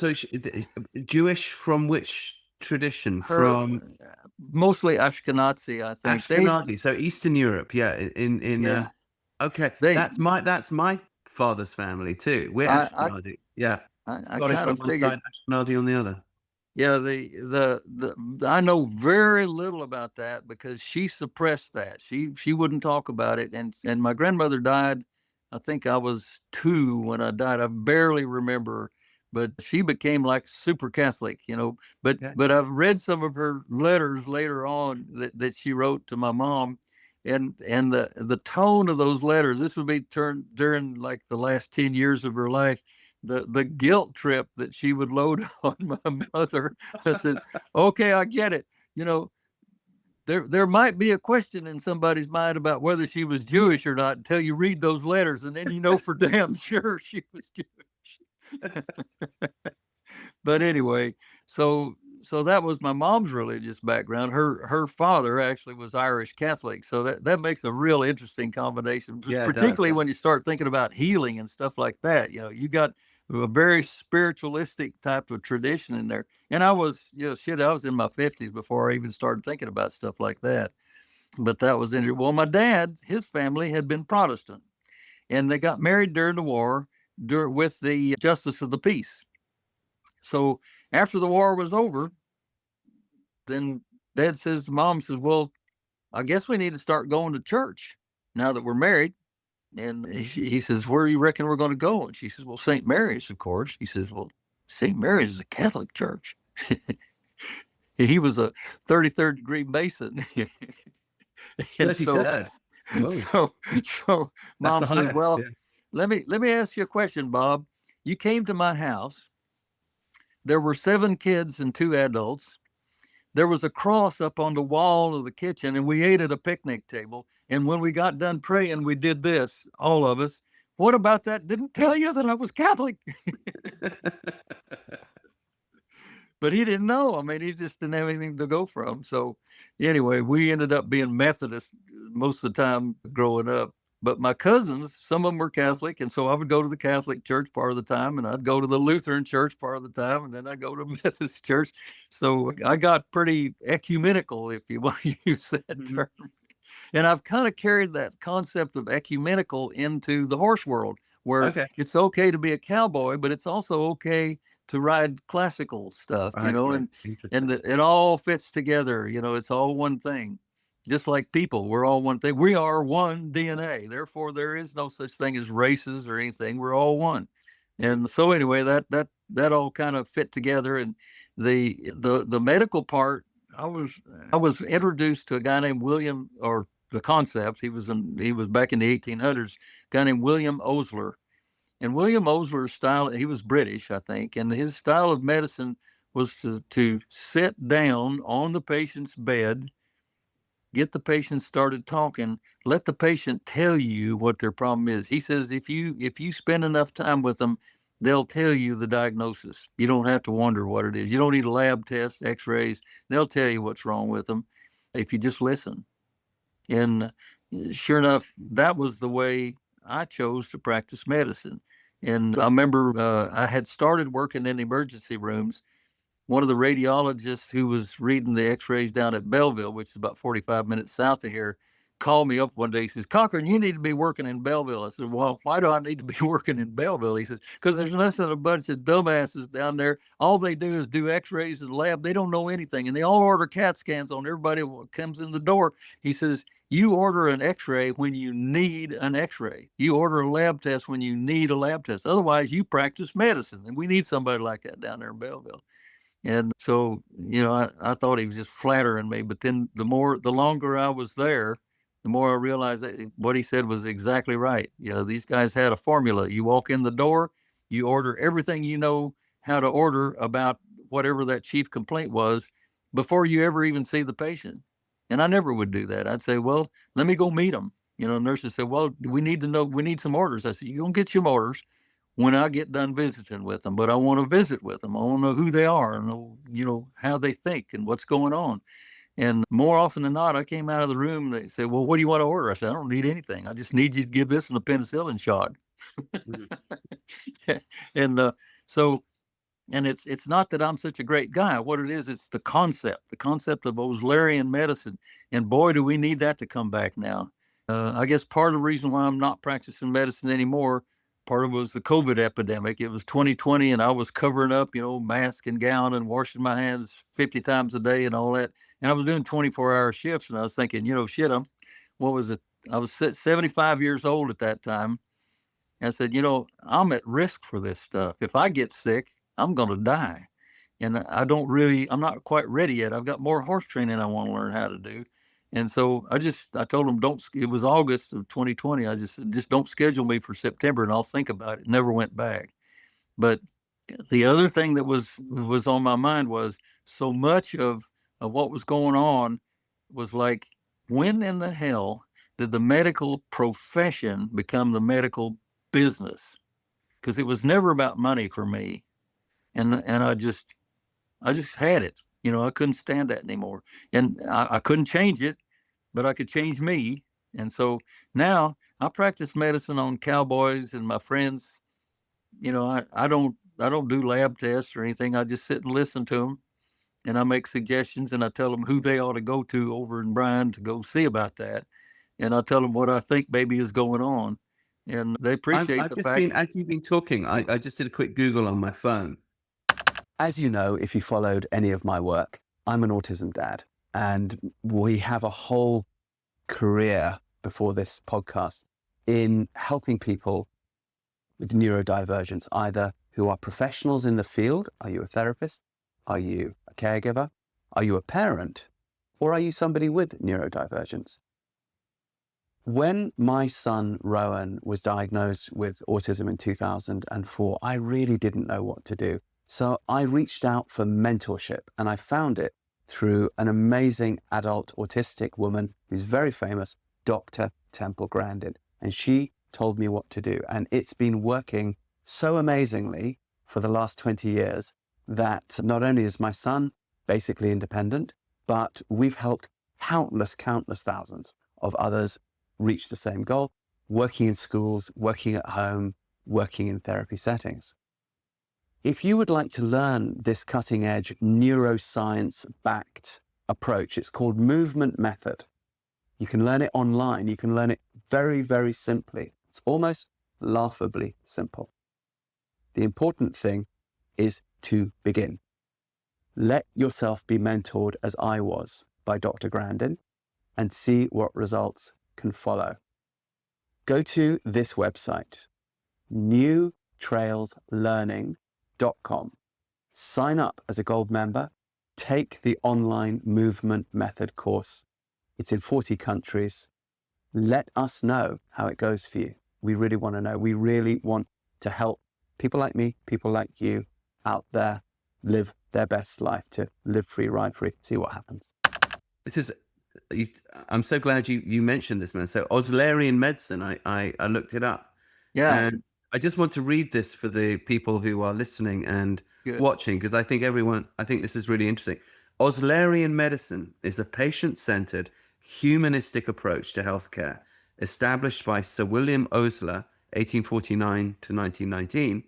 Jewish from which tradition? From mostly Ashkenazi, I think. Ashkenazi, so Eastern Europe. Yeah. Yeah. Okay, that's my father's family too. We're Ashkenazi. Yeah. I Scottish kind on of one figured. side, Ashkenazi on the other. Yeah, the I know very little about that because she suppressed that. She wouldn't talk about it, and my grandmother died. I think I was 2 when I died. I barely remember, but she became like super Catholic, But Okay. but I've read some of her letters later on that she wrote to my mom, and the tone of those letters. This would be turned during like the last 10 years of her life. The guilt trip that she would load on my mother. I said, okay, I get it. There might be a question in somebody's mind about whether she was Jewish or not until you read those letters, and then for damn sure she was Jewish. But anyway, so that was my mom's religious background. Her father actually was Irish Catholic, so that makes a real interesting combination, Yeah, particularly when you start thinking about healing and stuff like that. You got a very spiritualistic type of tradition in there. And I was, I was in my 50s before I even started thinking about stuff like that. But that was interesting. Well, my dad, his family had been Protestant, and they got married during the war with the Justice of the Peace. So after the war was over, then Mom says, well, I guess we need to start going to church now that we're married. And he says, where do you reckon we're going to go? And she says, well, St. Mary's, of course. He says, well, St. Mary's is a Catholic church. He was a 33rd degree Mason. And so Mom said, well, let me ask you a question, Bob. You came to my house. There were 7 kids and 2 adults. There was a cross up on the wall of the kitchen, and we ate at a picnic table. And when we got done praying, we did this, all of us. What about that? Didn't tell you that I was Catholic. But he didn't know. I mean, he just didn't have anything to go from. So anyway, we ended up being Methodist most of the time growing up. But my cousins, some of them were Catholic, and so I would go to the Catholic church part of the time, and I'd go to the Lutheran church part of the time, and then I'd go to Methodist church. So I got pretty ecumenical, if you want to use that term. And I've kind of carried that concept of ecumenical into the horse world, where it's okay to be a cowboy, but it's also okay to ride classical stuff, and it all fits together. It's all one thing. Just like people, we're all one thing. We are one DNA. Therefore, there is no such thing as races or anything. We're all one. And so anyway, that all kind of fit together. And the medical part, I was introduced to a guy named William, or the concept. He was back in the 1800s. A guy named William Osler. And William Osler's style, he was British, I think, and his style of medicine was to sit down on the patient's bed, get the patient started talking, let the patient tell you what their problem is. He says if you spend enough time with them, they'll tell you the diagnosis. You don't have to wonder what it is. You don't need a lab test, x-rays. They'll tell you what's wrong with them if you just listen. And sure enough, that was the way I chose to practice medicine. And I remember I had started working in emergency rooms. One of the radiologists who was reading the x-rays down at Belleville, which is about 45 minutes south of here, called me up one day. He says, Cochran, you need to be working in Belleville. I said, well, why do I need to be working in Belleville? He says, because there's less than a bunch of dumbasses down there. All they do is do x-rays in the lab. They don't know anything. And they all order CAT scans on everybody who comes in the door. He says, you order an x-ray when you need an x-ray. You order a lab test when you need a lab test. Otherwise, you practice medicine. And we need somebody like that down there in Belleville. And so, I thought he was just flattering me. But then the longer I was there, the more I realized that what he said was exactly right. These guys had a formula. You walk in the door, you order everything you know how to order about whatever that chief complaint was before you ever even see the patient. And I never would do that. I'd say, well, let me go meet them. Nurses said, well, we need some orders. I said, you're going to get some orders when I get done visiting with them, but I want to visit with them. I want to know who they are and know, how they think and what's going on. And more often than not, I came out of the room, they said, well, what do you want to order? I said, I don't need anything. I just need you to give this and a penicillin shot. And and it's not that I'm such a great guy. What it is, it's the concept of Oslerian medicine. And boy, do we need that to come back now. I guess part of the reason why I'm not practicing medicine anymore, part of it was the COVID epidemic. It was 2020 and I was covering up, mask and gown and washing my hands 50 times a day and all that. And I was doing 24-hour shifts and I was thinking, shit, I was 75 years old at that time. And I said, I'm at risk for this stuff. If I get sick, I'm going to die. And I'm not quite ready yet. I've got more horse training I want to learn how to do. And so I told them, it was August of 2020. I just don't schedule me for September and I'll think about it. Never went back. But the other thing that was on my mind was so much of what was going on was like, when in the hell did the medical profession become the medical business? Because it was never about money for me. And I just had it. I couldn't stand that anymore. And I couldn't change it, but I could change me. And so now I practice medicine on cowboys and my friends I don't do lab tests or anything. I just sit and listen to them, and I make suggestions, and I tell them who they ought to go to over in Bryan to go see about that, and I tell them what I think maybe is going on, and they appreciate I've the just fact. been, as you've been talking, I just did a quick Google on my phone. As you know, if you followed any of my work, I'm an autism dad, and we have a whole career before this podcast in helping people with neurodivergence, either who are professionals in the field. Are you a therapist? Are you a caregiver? Are you a parent? Or are you somebody with neurodivergence? When my son Rowan was diagnosed with autism in 2004, I really didn't know what to do. So I reached out for mentorship, and I found it through an amazing adult autistic woman who's very famous, Dr. Temple Grandin. And she told me what to do. And it's been working so amazingly for the last 20 years that not only is my son basically independent, but we've helped countless thousands of others reach the same goal, working in schools, working at home, working in therapy settings. If you would like to learn this cutting edge neuroscience-backed approach, it's called Movement Method. You can learn it online. You can learn it very, very simply. It's almost laughably simple. The important thing is to begin. Let yourself be mentored as I was by Dr. Grandin and see what results can follow. Go to this website, newtrailslearning.com. Sign up as a gold member. Take the online Movement Method course. It's in 40 countries. Let us know how it goes for you. We really want to know. We really want to help people like me, people like you out there live their best life, to live free, ride free, see what happens. I'm so glad you mentioned this, man. So Oslerian medicine, I looked it up. Yeah. And I just want to read this for the people who are listening and watching, because I think this is really interesting. Oslerian medicine is a patient-centered, humanistic approach to healthcare established by Sir William Osler, 1849 to 1919,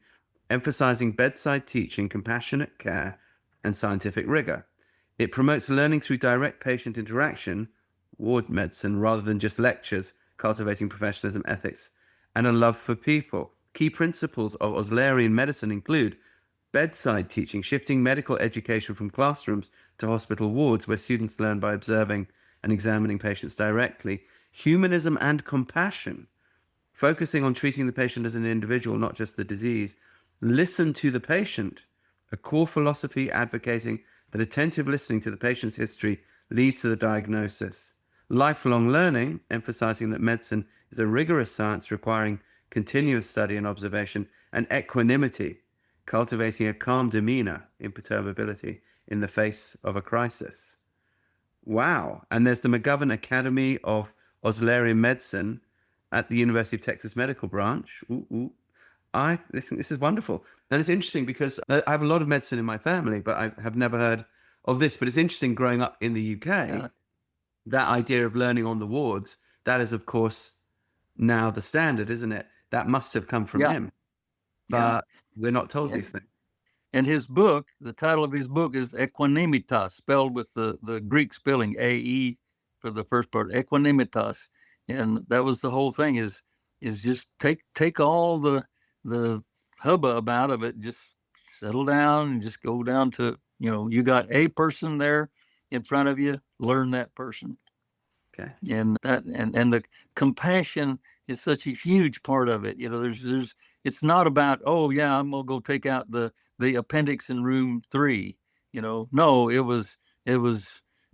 emphasizing bedside teaching, compassionate care, and scientific rigor. It promotes learning through direct patient interaction, ward medicine, rather than just lectures, cultivating professionalism, ethics, and a love for people. Key principles of Oslerian medicine include bedside teaching, shifting medical education from classrooms to hospital wards, where students learn by observing and examining patients directly. Humanism and compassion, focusing on treating the patient as an individual, not just the disease. Listen to the patient, a core philosophy advocating that attentive listening to the patient's history leads to the diagnosis. Lifelong learning, emphasizing that medicine is a rigorous science requiring continuous study and observation. And equanimity, cultivating a calm demeanor, imperturbability in the face of a crisis. Wow. And there's the McGovern Academy of Oslerian Medicine at the University of Texas Medical Branch. I think this is wonderful. And it's interesting because I have a lot of medicine in my family, but I have never heard of this. But it's interesting growing up in the UK, that idea of learning on the wards, that is, of course, now the standard, isn't it? That must have come from him. But we're not told these things. And his book, the title of his book is Equanimitas, spelled with the Greek spelling, A-E for the first part, Equanimitas. And that was the whole thing, is just take all the hubbub out of it, just settle down and just go down to, you got a person there in front of you, learn that person. Okay. And that and the compassion is such a huge part of it. There's it's not about, oh yeah, I'm gonna go take out the appendix in room 3. No, it was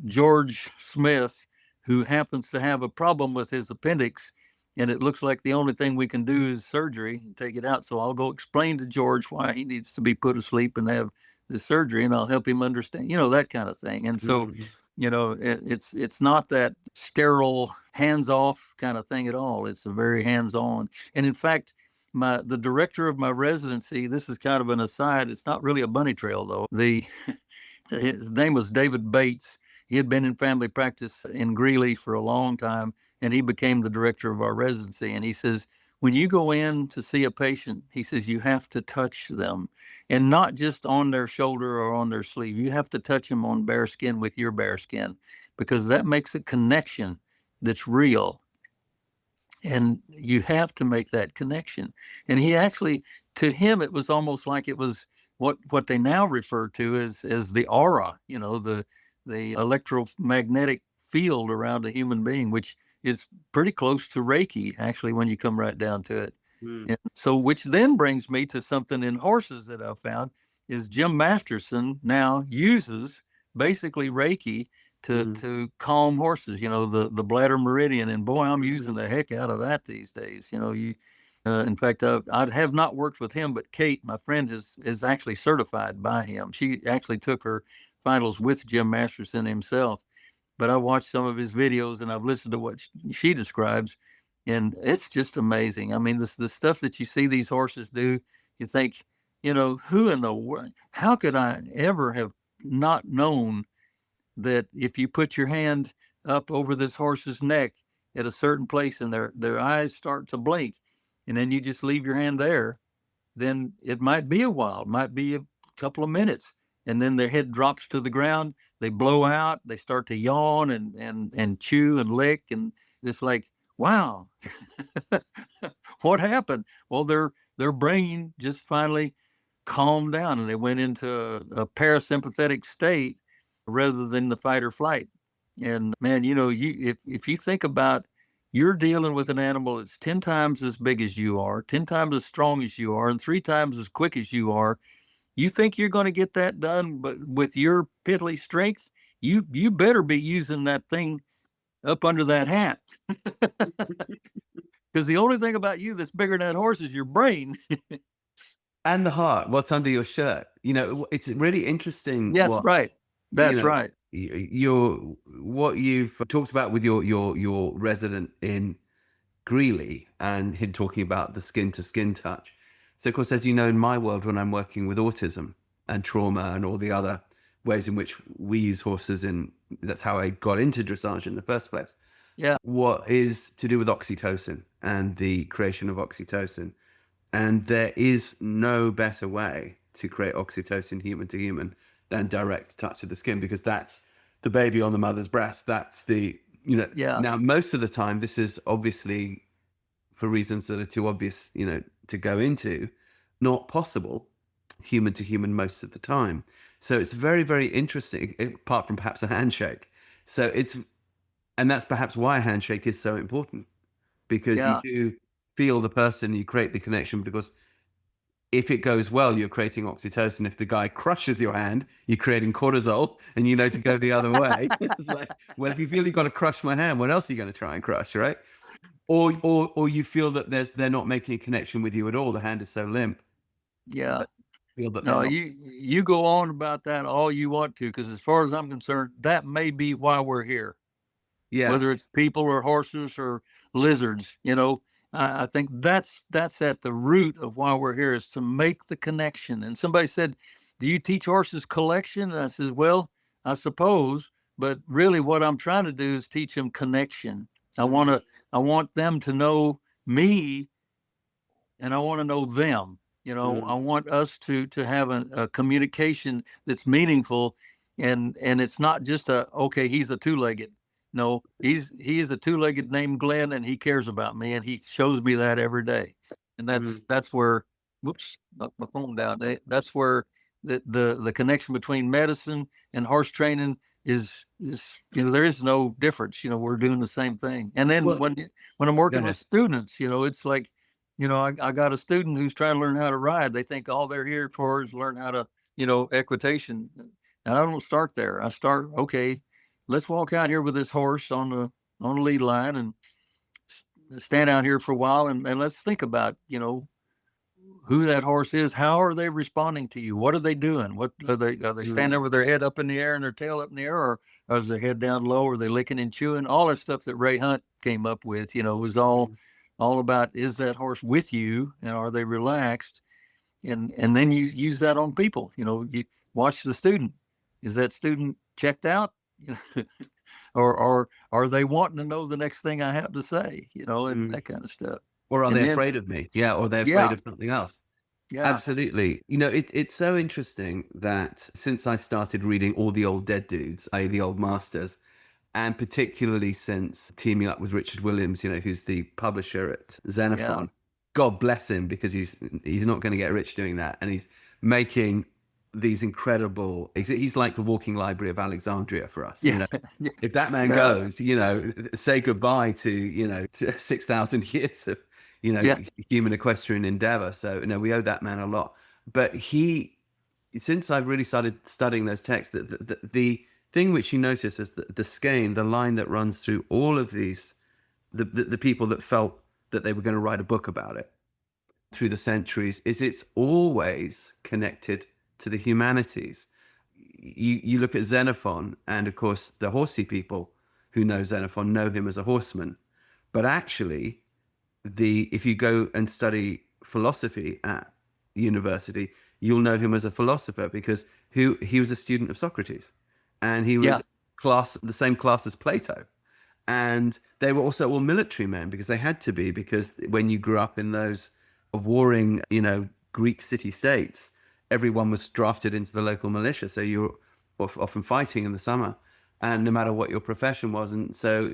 George Smith, who happens to have a problem with his appendix, and it looks like the only thing we can do is surgery and take it out. So I'll go explain to George why he needs to be put asleep and have the surgery, and I'll help him understand, that kind of thing. And so it's not that sterile hands-off kind of thing at all. It's a very hands-on. And in fact, the director of my residency, this is kind of an aside, it's not really a bunny trail though. His name was David Bates. He had been in family practice in Greeley for a long time, and he became the director of our residency. And he says, when you go in to see a patient, he says you have to touch them, and not just on their shoulder or on their sleeve. You have to touch them on bare skin with your bare skin, because that makes a connection that's real. And you have to make that connection. And he actually, to him, it was almost like it was what they now refer to as the aura, the electromagnetic field around a human being, which is pretty close to Reiki, actually, when you come right down to it. And so, which then brings me to something in horses that I've found is Jim Masterson now uses basically Reiki to calm horses, the bladder meridian. And boy, I'm using the heck out of that these days. In fact, I have not worked with him, but Kate, my friend, is actually certified by him. She actually took her finals with Jim Masterson himself. But I watched some of his videos and I've listened to what she describes, and it's just amazing. I mean, the stuff that you see these horses do, you think, who in the world, how could I ever have not known that if you put your hand up over this horse's neck at a certain place and their eyes start to blink, and then you just leave your hand there, then it might be a while, might be a couple of minutes, and then their head drops to the ground, they blow out, they start to yawn and chew and lick, and it's like, wow, what happened? Well, their brain just finally calmed down and they went into a parasympathetic state rather than the fight or flight. And man, if you think about, you're dealing with an animal that's 10 times as big as you are, 10 times as strong as you are, and 3 times as quick as you are. You think you're going to get that done, but with your piddly strength, you better be using that thing up under that hat. Because the only thing about you that's bigger than that horse is your brain. And the heart, what's under your shirt. It's really interesting. Yes, right. That's right. What you've talked about with your resident in Greeley and him talking about the skin to skin touch. So of course, as you know, in my world, when I'm working with autism and trauma and all the other ways in which we use horses, that's how I got into dressage in the first place. Yeah. What is to do with oxytocin and the creation of oxytocin. And there is no better way to create oxytocin human to human than direct touch of the skin, because that's the baby on the mother's breast. That's Now, most of the time, this is obviously, for reasons that are too obvious, to go into, not possible human to human most of the time. So it's very, very interesting, apart from perhaps a handshake. And that's perhaps why a handshake is so important, because you do feel the person, you create the connection, because if it goes well, you're creating oxytocin. If the guy crushes your hand, you're creating cortisol, and to go the other way. It's like, well, if you feel you've got to crush my hand, what else are you going to try and crush, right? Or you feel that they're not making a connection with you at all. The hand is so limp. Yeah. Feel that No, you go on about that all you want to, because as far as I'm concerned, that may be why we're here. Yeah. Whether it's people or horses or lizards, I think that's at the root of why we're here, is to make the connection. And somebody said, do you teach horses collection? And I said, well, I suppose, but really what I'm trying to do is teach them connection. I want them to know me, and I want to know them. I want us to have a communication that's meaningful, and it's not just okay, he's a two-legged. No, he is a two-legged named Glenn, and he cares about me, and he shows me that every day. And that's where, whoops, knocked my phone down. That's where the connection between medicine and horse training is there is no difference. We're doing the same thing. And then when I'm working with students, it's like, I got a student who's trying to learn how to ride. They think all they're here for is learn how to, equitation. And I don't start there. I start, okay, let's walk out here with this horse on the lead line and stand out here for a while, and let's think about, who that horse is. How are they responding to you? What are they doing? What are they standing there with their head up in the air and their tail up in the air, or is their head down low? Are they licking and chewing? All that stuff that Ray Hunt came up with, was all about, is that horse with you, and are they relaxed? And then you use that on people. You watch the student. Is that student checked out? Or are they wanting to know the next thing I have to say? And that kind of stuff. Or are And they then, afraid of me? Yeah, or they're afraid yeah, of something else. yeah, Absolutely. It's so interesting that since I started reading all the old dead dudes, i.e. the old masters, and particularly since teaming up with Richard Williams, who's the publisher at yeah, Xenophon, God bless him, because he's not going to get rich doing that. And he's making these incredible, he's like the walking library of Alexandria for us. yeah, yeah, If that man yeah, goes, say goodbye to 6,000 years of, yeah, human equestrian endeavor. So, we owe that man a lot. But since I've really started studying those texts, the thing which you notice is the skein, the line that runs through all of these, the people that felt that they were going to write a book about it through the centuries, is it's always connected to the humanities. You look at Xenophon, and of course the horsey people who know Xenophon know him as a horseman, but actually if you go and study philosophy at university, you'll know him as a philosopher, because he was a student of Socrates, and he yeah, was the same class as Plato. And they were also all military men, because they had to be, because when you grew up in those warring, Greek city states, everyone was drafted into the local militia. So you were often fighting in the summer, and no matter what your profession was. And so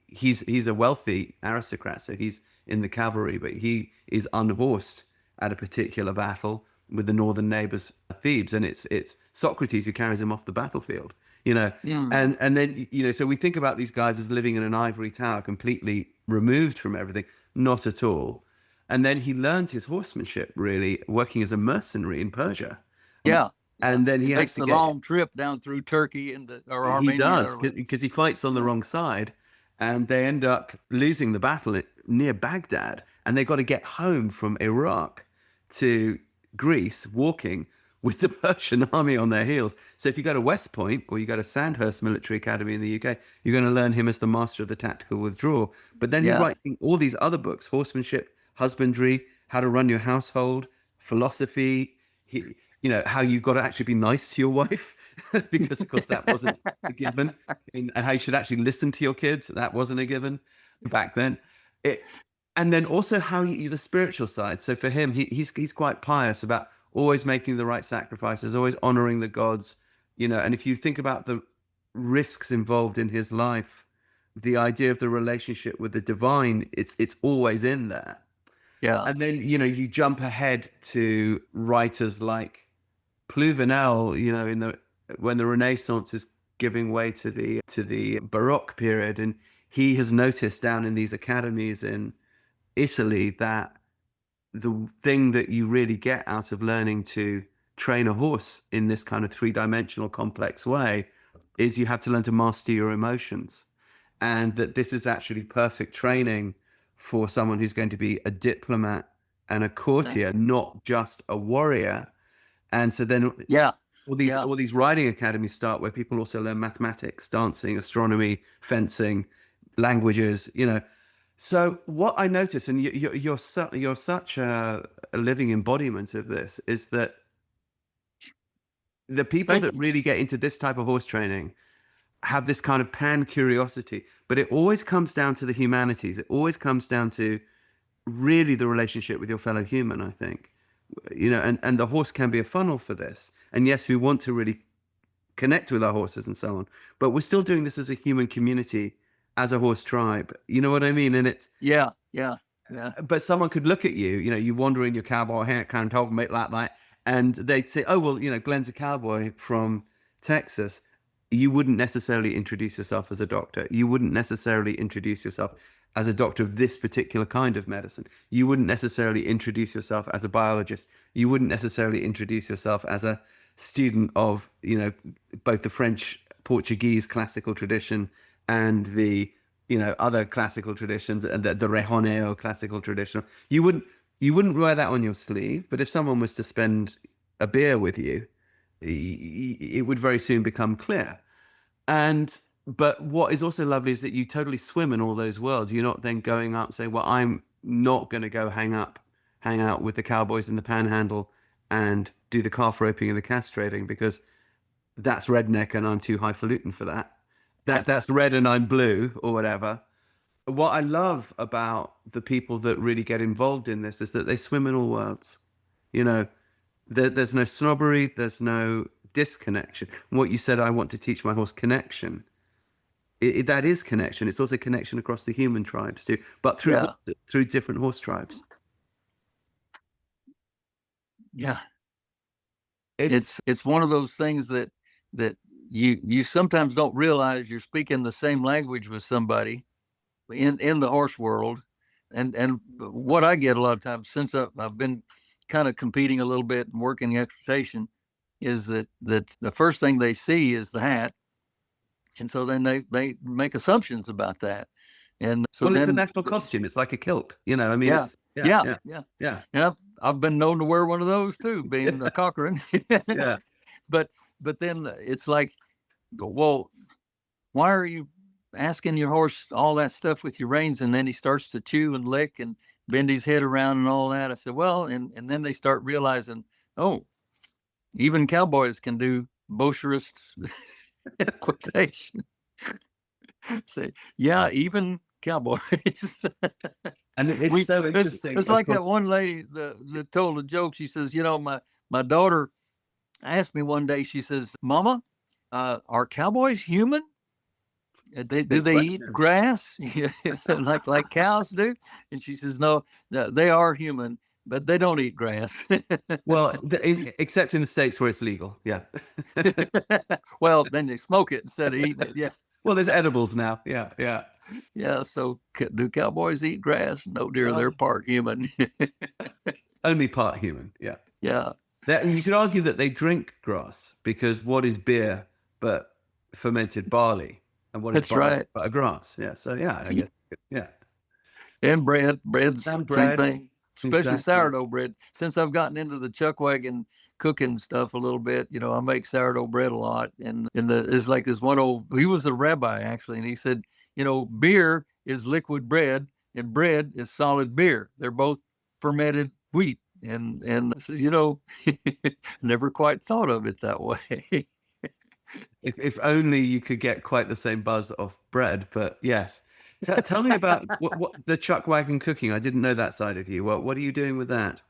he's a wealthy aristocrat, so he's in the cavalry, but he is unhorsed at a particular battle with the northern neighbors, Thebes, and it's Socrates who carries him off the battlefield. mm, And then so we think about these guys as living in an ivory tower, completely removed from everything. Not at all. And then he learns his horsemanship, really working as a mercenary in Persia. yeah, yeah. And then He he has makes to the get long trip down through Turkey or he Armenia, does, or because he fights on the wrong side, and they end up losing the battle near Baghdad, and they got to get home from Iraq to Greece walking with the Persian army on their heels. So if you go to West Point or you go to Sandhurst Military Academy in the UK, you're going to learn him as the master of the tactical withdrawal. But then he's yeah, writing all these other books: horsemanship, husbandry, how to run your household, philosophy. How you've got to actually be nice to your wife, because of course that wasn't a given, and how you should actually listen to your kids. That wasn't a given back then. It, and then also how the spiritual side. So for him, he's quite pious about always making the right sacrifices, always honoring the gods. And if you think about the risks involved in his life, the idea of the relationship with the divine, it's always in there. yeah, And then you jump ahead to writers like Pluvinel, when the Renaissance is giving way to the Baroque period, and he has noticed down in these academies in Italy that the thing that you really get out of learning to train a horse in this kind of three-dimensional complex way is you have to learn to master your emotions, and that this is actually perfect training for someone who's going to be a diplomat and a courtier, not just a warrior. And so then yeah, all these yeah. all these riding academies start, where people also learn mathematics, dancing, astronomy, fencing, languages. So what I notice, and you're such a living embodiment of this, is that the people Thank that you. really get into this type of horse training have this kind of pan curiosity, but it always comes down to the humanities. It always comes down to really the relationship with your fellow human, I think. And the horse can be a funnel for this. And yes, we want to really connect with our horses and so on, but we're still doing this as a human community, as a horse tribe. You know what I mean? And Yeah, yeah, yeah, but someone could look at you wander in your cowboy hat, kind of talking about like that, and they'd say, oh, well, Glenn's a cowboy from Texas. You wouldn't necessarily introduce yourself as a doctor. You wouldn't necessarily introduce yourself as a doctor of this particular kind of medicine. You wouldn't necessarily introduce yourself as a biologist. You wouldn't necessarily introduce yourself as a student of, both the French, Portuguese classical tradition and the, other classical traditions, and the rejoneo classical tradition. You wouldn't wear that on your sleeve, but if someone was to spend a beer with you, it would very soon become clear. But what is also lovely is that you totally swim in all those worlds. You're not then going up saying, well, I'm not going to go hang out with the cowboys in the panhandle and do the calf roping and the castrating, because that's redneck and I'm too highfalutin for that. That's red and I'm blue, or whatever. what I love about the people that really get involved in this is that they swim in all worlds. You know, there's no snobbery, there's no disconnection. What you said, I want to teach my horse connection. That is connection. It's also connection across the human tribes too, but Yeah, through different horse tribes. yeah. It's It's one of those things that you sometimes don't realize you're speaking the same language with somebody in the horse world. And what I get a lot of times, since I've been kind of competing a little bit and working equitation, is that the first thing they see is the hat, and so then they make assumptions about that. And so well, it's a then, national costume. It's like a kilt. You know, I mean, yeah, it's yeah, yeah, yeah. yeah, And I've been known to wear one of those too, being a Cochran. yeah. but but then it's like, well, why are you asking your horse all that stuff with your reins? And then he starts to chew and lick and bend his head around and all that. I said, well, and then they start realizing, oh, even cowboys can do Baucherist equitation. Say, yeah, even cowboys. And it's so interesting. It's Of like course, that one lady that told a joke. She says, you know, my daughter asked me one day, she says, Mama, are cowboys human? Do big they eat question. grass like cows do? And she says, no, they are human, but they don't eat grass. Well, except in the States where it's legal. Yeah. Well, then they smoke it instead of eating it. Yeah. Well, there's edibles now. Yeah, yeah. Yeah. So do cowboys eat grass? No, dear, they're part human. Only part human. Yeah. Yeah. And you could argue that they drink grass because what is beer but fermented barley, and what is That's barley right. but a grass? Yeah. So yeah, I guess yeah. And bread's And same bread, thing, especially exactly. sourdough bread. Since I've gotten into the chuck wagon cooking stuff a little bit, you know, I make sourdough bread a lot. And it's like this one he was a rabbi actually, and he said, you know, beer is liquid bread and bread is solid beer. They're both fermented wheat. And I said, you know, never quite thought of it that way. If only you could get quite the same buzz off bread, but yes. Tell me about what the chuck wagon cooking. I didn't know that side of you. What are you doing with that?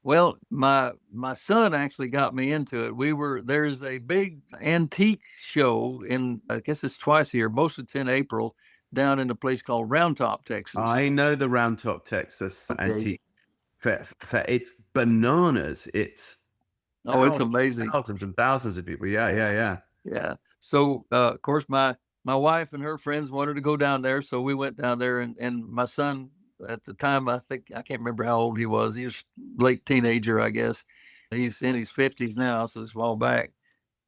Well, my son actually got me into it. There's a big antique show in, I guess it's twice a year. Most of it's in April, down in a place called Round Top, Texas. I know the Round Top Texas Okay. antique. It's bananas. It's Oh, it's amazing. thousands and thousands of people. Yeah, yeah, yeah. Yeah. So of course my wife and her friends wanted to go down there, so we went down there, and my son at the time, I think, I can't remember how old he was. He was late teenager, I guess. He's in his 50s now, so it's a while back.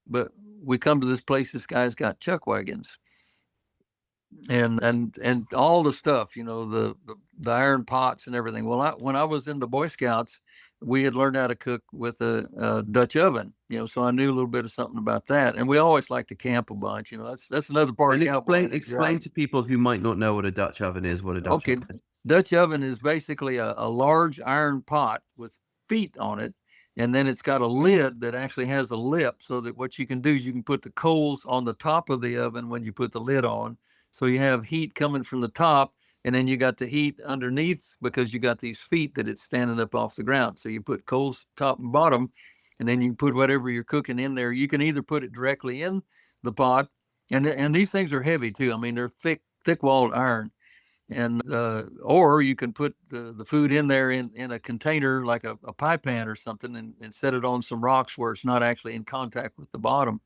But we come to this place, this guy's got chuck wagons and all the stuff, you know, the iron pots and everything. Well, when I was in the Boy Scouts, we had learned how to cook with a Dutch oven, you know, so I knew a little bit of something about that. And we always like to camp a bunch, you know. That's another part And of cowboy. explain to people who might not know what a Dutch oven is, what a Dutch Okay, oven is. Dutch oven is basically a large iron pot with feet on it, and then it's got a lid that actually has a lip, so that what you can do is you can put the coals on the top of the oven when you put the lid on, so you have heat coming from the top, and then you got the heat underneath because you got these feet that it's standing up off the ground. So you put coals top and bottom, and then you can put whatever you're cooking in there. You can either put it directly in the pot, and these things are heavy too. I mean, they're thick walled iron, and or you can put the food in there in a container like a pie pan or something, and set it on some rocks where it's not actually in contact with the bottom.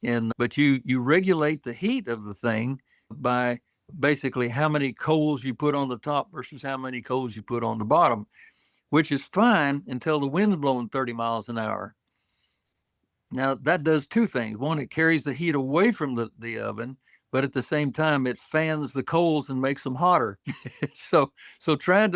And but you regulate the heat of the thing by basically how many coals you put on the top versus how many coals you put on the bottom, which is fine until the wind's blowing 30 miles an hour. Now that does two things. One, it carries the heat away from the oven, but at the same time, it fans the coals and makes them hotter. So trying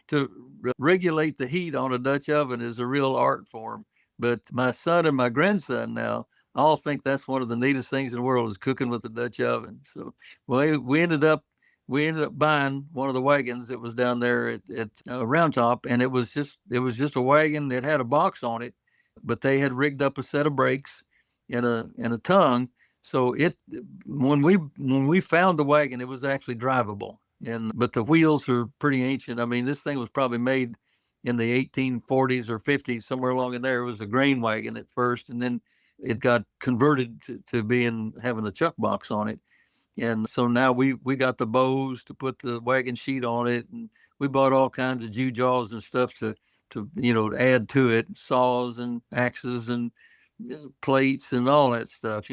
to regulate the heat on a Dutch oven is a real art form. But my son and my grandson now all think that's one of the neatest things in the world is cooking with a Dutch oven. So we ended up buying one of the wagons that was down there at Round Top, and it was just a wagon that had a box on it, but they had rigged up a set of brakes and a tongue. So when we found the wagon, it was actually drivable. but the wheels are pretty ancient. I mean, this thing was probably made in the 1840s or 50s, somewhere along in there. It was a grain wagon at first, and then it got converted to being having a chuck box on it. And so now we got the bows to put the wagon sheet on it, and we bought all kinds of jew jaws and stuff to add to it, saws and axes and plates and all that stuff,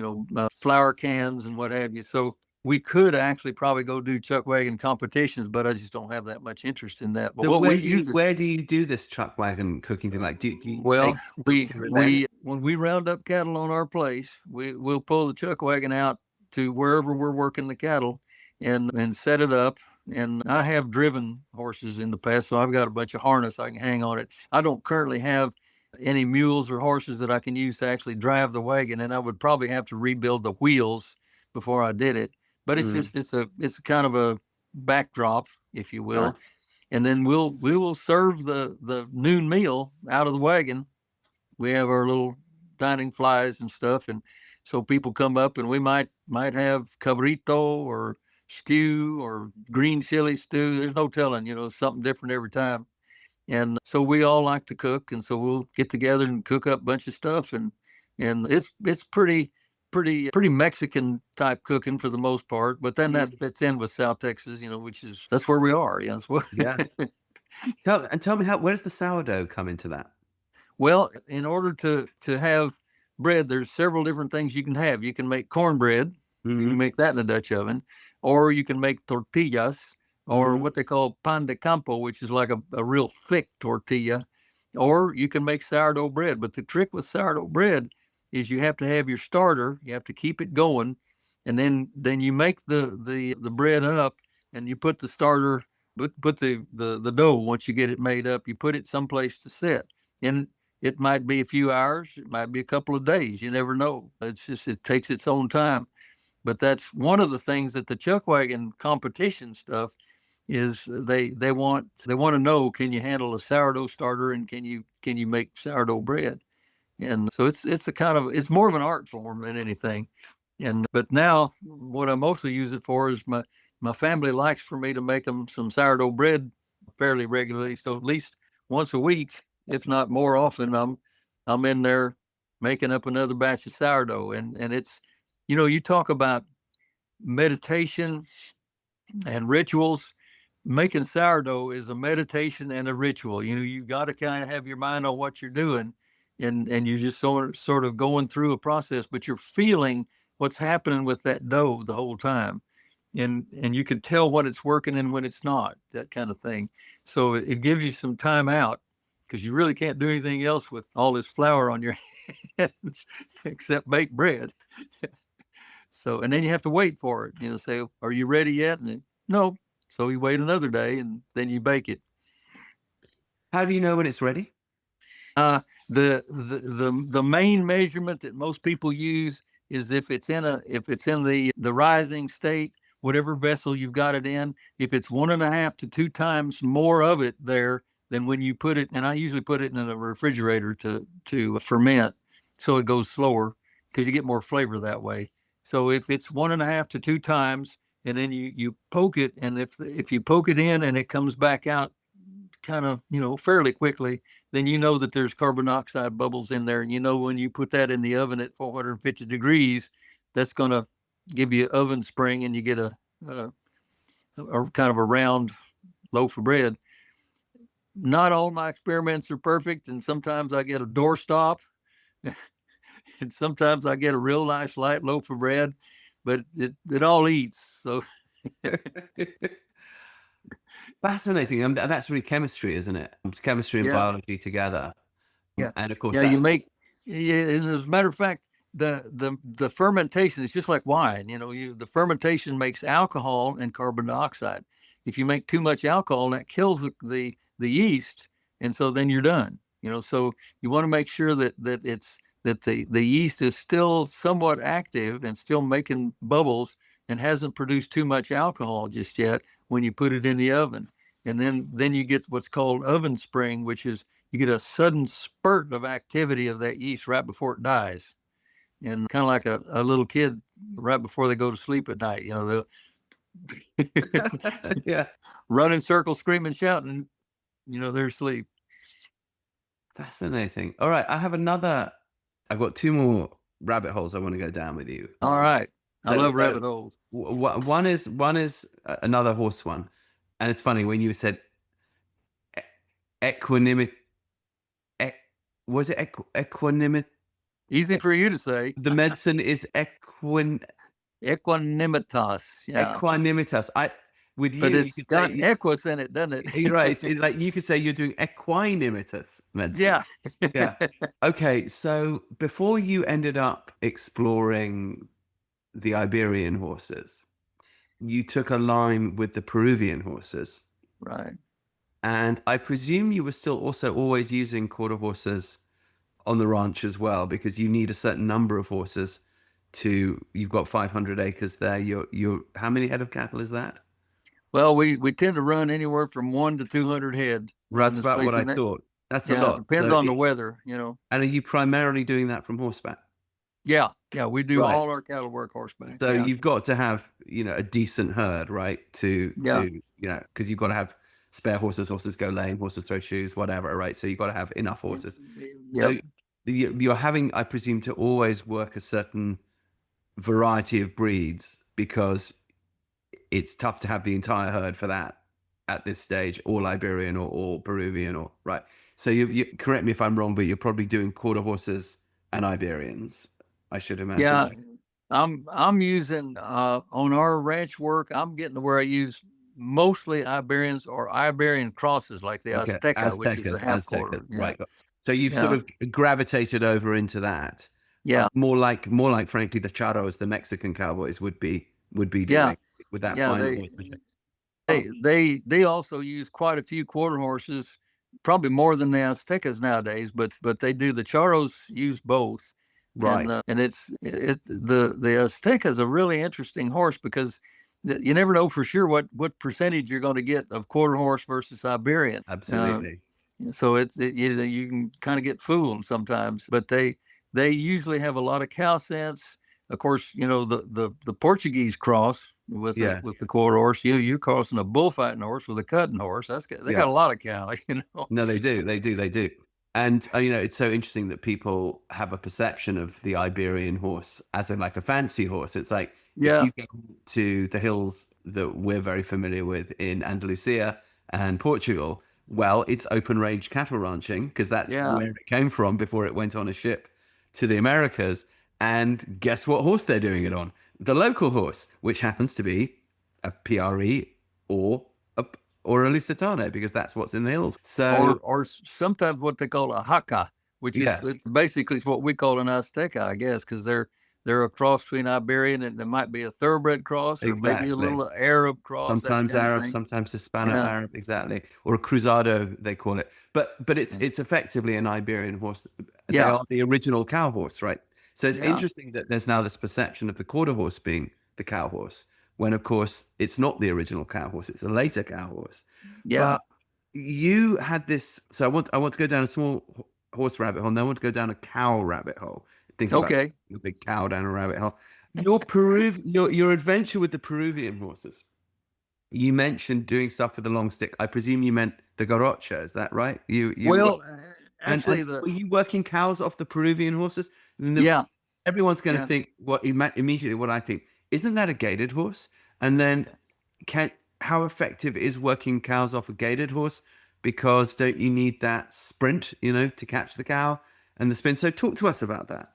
flour cans and what have you. So we could actually probably go do chuck wagon competitions, but I just don't have that much interest in that. But So where do you do this chuck wagon cooking thing? Like, do you well, when we round up cattle on our place, we'll pull the chuck wagon out to wherever we're working the cattle and set it up. And I have driven horses in the past, so I've got a bunch of harness I can hang on it. I don't currently have any mules or horses that I can use to actually drive the wagon, and I would probably have to rebuild the wheels before I did it. But it's just it's a kind of a backdrop, if you will. Nice. And then we will serve the noon meal out of the wagon. We have our little dining flies and stuff, and so people come up, and we might have cabrito or stew or green chili stew. There's no telling, something different every time. And so we all like to cook, and so we'll get together and cook up a bunch of stuff, and it's pretty Mexican type cooking for the most part. But then that fits in with South Texas, that's where we are. That's what. Yeah. Tell me where does the sourdough come into that? Well, in order to have bread, there's several different things you can have. You can make cornbread. You can make that in a Dutch oven, or you can make tortillas, or what they call pan de campo, which is like a real thick tortilla, or you can make sourdough bread. But the trick with sourdough bread is you have to have your starter, you have to keep it going, and then you make the bread up, and you put the starter, put the dough, once you get it made up, you put it someplace to sit. And it might be a few hours, it might be a couple of days, you never know. It takes its own time. But that's one of the things that the chuck wagon competition stuff is they want to know, can you handle a sourdough starter, and can you make sourdough bread? And so it's more of an art form than anything. But now what I mostly use it for is my family likes for me to make them some sourdough bread fairly regularly. So at least once a week, if not more often, I'm in there making up another batch of sourdough. And it's, you talk about meditation and rituals. Making sourdough is a meditation and a ritual. You got to kind of have your mind on what you're doing, and you're just sort of going through a process, but you're feeling what's happening with that dough the whole time. And you can tell when it's working and when it's not, that kind of thing. So it gives you some time out, because you really can't do anything else with all this flour on your hands except bake bread. So, and then you have to wait for it, say, are you ready yet? And then, no. So you wait another day, and then you bake it. How do you know when it's ready? The main measurement that most people use is if it's in the rising state, whatever vessel you've got it in, if it's 1.5 to 2 times more of it there than when you put it, and I usually put it in a refrigerator to ferment, so it goes slower, because you get more flavor that way. So if it's 1.5 to 2 times, and then you poke it, and if you poke it in and it comes back out kind of, fairly quickly, then you know that there's carbon dioxide bubbles in there. And when you put that in the oven at 450 degrees, that's going to give you oven spring, and you get a kind of a round loaf of bread. Not all my experiments are perfect, and sometimes I get a doorstop, and sometimes I get a real nice light loaf of bread, but it all eats. So Fascinating. That's really chemistry, isn't it? It's chemistry and biology together. Yeah. And of course, you make. Yeah, and as a matter of fact, the fermentation is just like wine. The fermentation makes alcohol and carbon dioxide. If you make too much alcohol, that kills the yeast, and so then you're done. So you want to make sure that the yeast is still somewhat active and still making bubbles, and hasn't produced too much alcohol just yet when you put it in the oven. And then you get what's called oven spring, which is you get a sudden spurt of activity of that yeast right before it dies. And kind of like a little kid right before they go to sleep at night, Yeah. Run in circles, screaming, shouting, they're asleep. Fascinating. All right, I've got two more rabbit holes I want to go down with you. All right. I So, love rabbit holes. one is another horse one, and it's funny when you said equanimity. Was it equanimity? Easy for you to say. The medicine is Equanimitas. Yeah. equanimitas. With you, But you it's could got say, equus in it, doesn't it? you're right. It's like you could say you're doing equanimitas medicine. Yeah. Yeah. Okay, so before you ended up exploring the Iberian horses, you took a line with the Peruvian horses. Right. And I presume you were still also always using quarter horses on the ranch as well, because you need a certain number of horses you've got 500 acres there. How many head of cattle is that? Well, we tend to run anywhere from 1 to 200 head. That's about what I thought. That's a lot. Depends So on the weather, And are you primarily doing that from horseback? Yeah, we do Right. all our cattle work horseback. So yeah. you've got to have, a decent herd, right? Because you've got to have spare horses. Horses go lame. Horses throw shoes, whatever, right? So you've got to have enough horses. Yep. So you're having, I presume, to always work a certain variety of breeds, because it's tough to have the entire herd for that at this stage, all Iberian or all Peruvian, or right. So you correct me if I'm wrong, but you're probably doing quarter horses and Iberians, I should imagine. Yeah, I'm using on our ranch work. I'm getting to where I use mostly Iberians or Iberian crosses, like the Azteca, which is a half quarter. Yeah. Right. So you've sort of gravitated over into that. Yeah. More like, frankly, the charros, the Mexican cowboys would be doing with that final horsemanship. They also use quite a few quarter horses, probably more than the Aztecas nowadays, but they do. The charros use both. Right. And the Azteca is a really interesting horse, because you never know for sure what percentage you're going to get of quarter horse versus Iberian. Absolutely. So you can kind of get fooled sometimes, but they usually have a lot of cow sense. Of course, the Portuguese cross with the quarter horse. You're crossing a bullfighting horse with a cutting horse. They got a lot of cow. No, they do. And it's so interesting that people have a perception of the Iberian horse as like a fancy horse. It's like, if you go to the hills that we're very familiar with in Andalusia and Portugal, well, it's open range cattle ranching, because that's where it came from before it went on a ship to the Americas. And guess what horse they're doing it on? The local horse, which happens to be a PRE or a Lusitano, because that's what's in the hills. So, or sometimes what they call a haka, which is basically what we call an Azteca, I guess, because they're a cross between Iberian, and there might be a thoroughbed cross, or maybe a little Arab cross. Sometimes Arab, sometimes Hispano-Arab, exactly, or a cruzado, they call it. But it's effectively an Iberian horse. They are the original cow horse, right? So it's interesting that there's now this perception of the quarter horse being the cow horse, when of course it's not the original cow horse; it's a later cow horse. Yeah. But you had this. So I want to go down a small horse rabbit hole, and then I want to go down a cow rabbit hole. Think about a big cow down a rabbit hole. Your adventure with the Peruvian horses. You mentioned doing stuff with the long stick. I presume you meant the garrocha. Is that right? Actually, were you working cows off the Peruvian horses? Everyone's going to think immediately what I think. Isn't that a gaited horse? And then how effective is working cows off a gaited horse? Because don't you need that sprint, to catch the cow and the spin? So talk to us about that.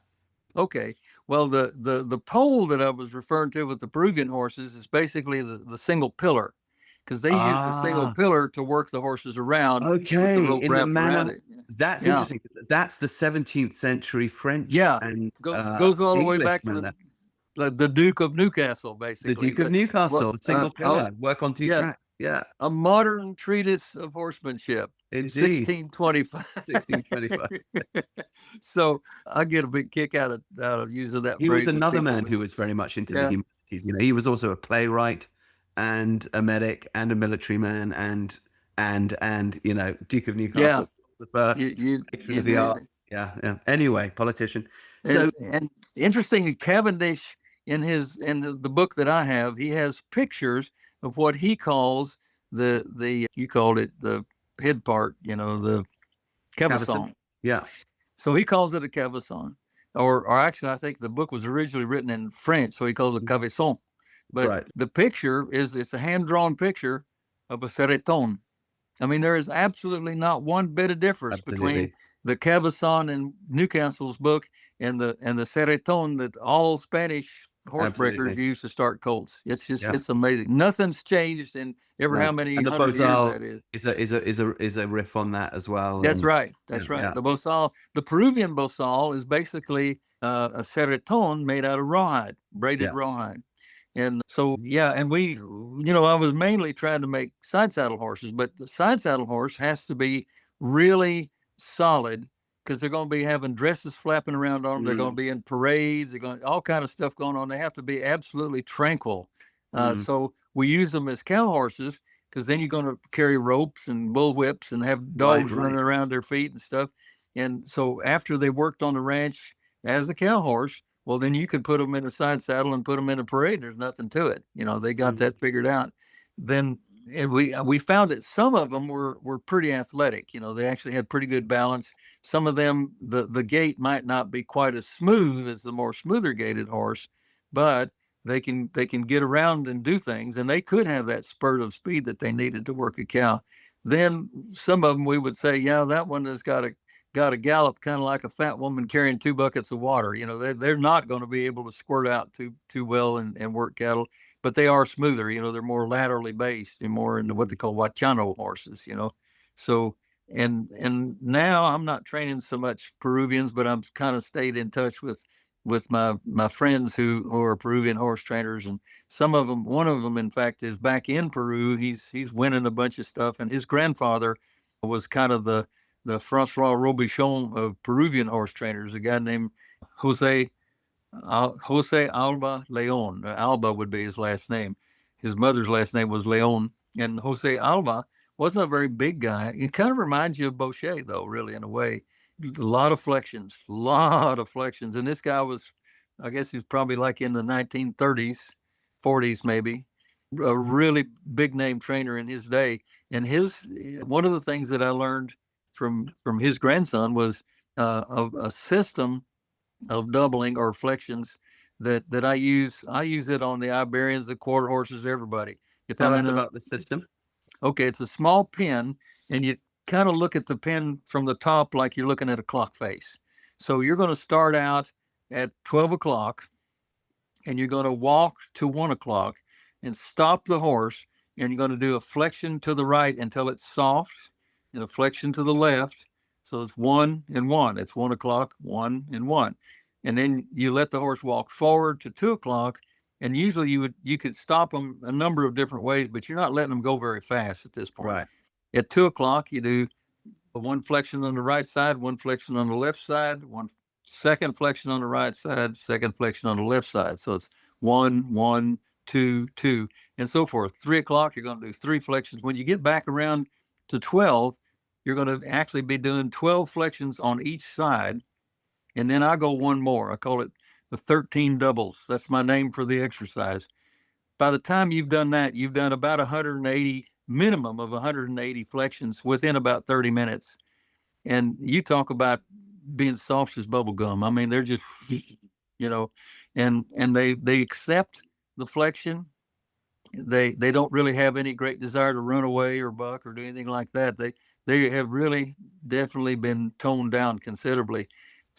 Okay. Well, the pole that I was referring to with the Peruvian horses is basically the single pillar, because they use the single pillar to work the horses around. Okay, with the rope wrapped around it. That's interesting. That's the 17th century French. Yeah, and goes all the way back to the Duke of Newcastle, basically. The Duke of Newcastle, single pillar, work on two tracks. Yeah. A modern treatise of horsemanship. Indeed. 1625. So I get a big kick out of using that. He was another man who was very much into the humanities. He was also a playwright and a medic and a military man and Duke of Newcastle. Patron of the arts. Yeah. Anyway, politician. So and interestingly, Cavendish in the book that I have, he has pictures of what he calls the you called it the head part, the cavesson. Yeah. So he calls it a cavesson, or actually, I think the book was originally written in French, so he calls it cavesson. But Right. the picture it's a hand drawn picture of a serreton. I mean, there is absolutely not one bit of difference between the cavesson in Newcastle's book and the serreton that all Spanish horse breakers use to start colts. It's just it's amazing. Nothing's changed in how many hundred years that is. Is a riff on that as well. That's right. That's right. Yeah. The bosal, the Peruvian bosal, is basically a serreton made out of rawhide, braided rawhide. And so, and we, I was mainly trying to make side saddle horses, but the side saddle horse has to be really solid because they're going to be having dresses flapping around on them. They're going to be in parades. They're going all kind of stuff going on. They have to be absolutely tranquil. So we use them as cow horses because then you're going to carry ropes and bull whips and have dogs running around their feet and stuff. And so after they worked on the ranch as a cow horse, well, then you could put them in a side saddle and put them in a parade. There's nothing to it. They got that figured out. Then we found that some of them were pretty athletic. They actually had pretty good balance. Some of them, the gait might not be quite as smooth as the more smoother gaited horse, but they can get around and do things, and they could have that spurt of speed that they needed to work a cow. Then some of them we would say, that one has got a gallop kind of like a fat woman carrying 2 buckets of water. They're not going to be able to squirt out too well and work cattle, but they are smoother. They're more laterally based and more into what they call huachano horses. So and now I'm not training so much Peruvians, but I'm kind of stayed in touch with my friends who are Peruvian horse trainers, and one of them in fact is back in Peru. He's winning a bunch of stuff, and his grandfather was kind of the Francois Robichon of Peruvian horse trainers, a guy named Jose Alba Leon. Alba would be his last name. His mother's last name was Leon, and Jose Alba wasn't a very big guy. It kind of reminds you of Baucher, though, really, in a way. A lot of flexions. And this guy was, I guess he was probably like in the 1930s, 40s maybe, a really big name trainer in his day. And one of the things that I learned from his grandson was a system of doubling or flexions that I use. I use it on the Iberians, the quarter horses, everybody. Tell us about the system. Okay, it's a small pin, and you kind of look at the pin from the top like you're looking at a clock face. So you're going to start out at 12 o'clock, and you're going to walk to 1 o'clock and stop the horse, and you're going to do a flexion to the right until it's soft, and a flexion to the left. So it's 1 and 1. It's 1 o'clock, 1 and 1. And then you let the horse walk forward to 2 o'clock. And usually you could stop them a number of different ways, but you're not letting them go very fast at this point. Right. At 2 o'clock, you do 1 flexion on the right side, 1 flexion on the left side, 1 second flexion on the right side, second flexion on the left side. So it's 1, 1, 2, 2, and so forth. 3 o'clock, you're going to do 3 flexions. When you get back around to 12, you're going to actually be doing 12 flexions on each side. And then I go one more. I call it the 13 doubles. That's my name for the exercise. By the time you've done that, you've done about 180, minimum of 180 flexions within about 30 minutes. And you talk about being soft as bubble gum. I mean, they're just, and they accept the flexion. They don't really have any great desire to run away or buck or do anything like that. They have really definitely been toned down considerably.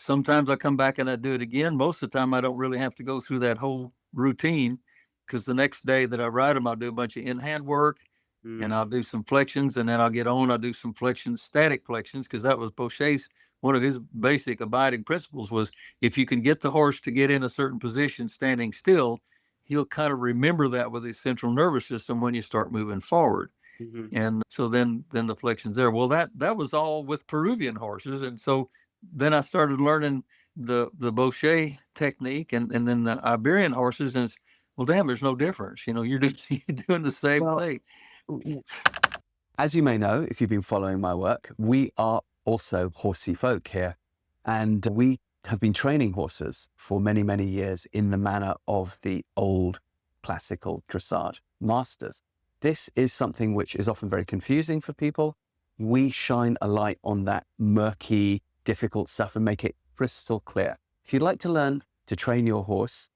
Sometimes I come back and I do it again. Most of the time, I don't really have to go through that whole routine because the next day that I ride them, I'll do a bunch of in-hand work and I'll do some flexions, and then I'll get on. I'll do some flexions, static flexions, because that was Baucher's, one of his basic abiding principles was if you can get the horse to get in a certain position standing still, he'll kind of remember that with his central nervous system when you start moving forward. Mm-hmm. And so then the flexions there. Well, that was all with Peruvian horses. And so then I started learning the Baucher technique and then the Iberian horses, and it's, well, damn, there's no difference. You're doing the same thing. As you may know, if you've been following my work, we are also horsey folk here. And we have been training horses for many, many years in the manner of the old classical dressage masters. This is something which is often very confusing for people. We shine a light on that murky, difficult stuff and make it crystal clear. If you'd like to learn to train your horse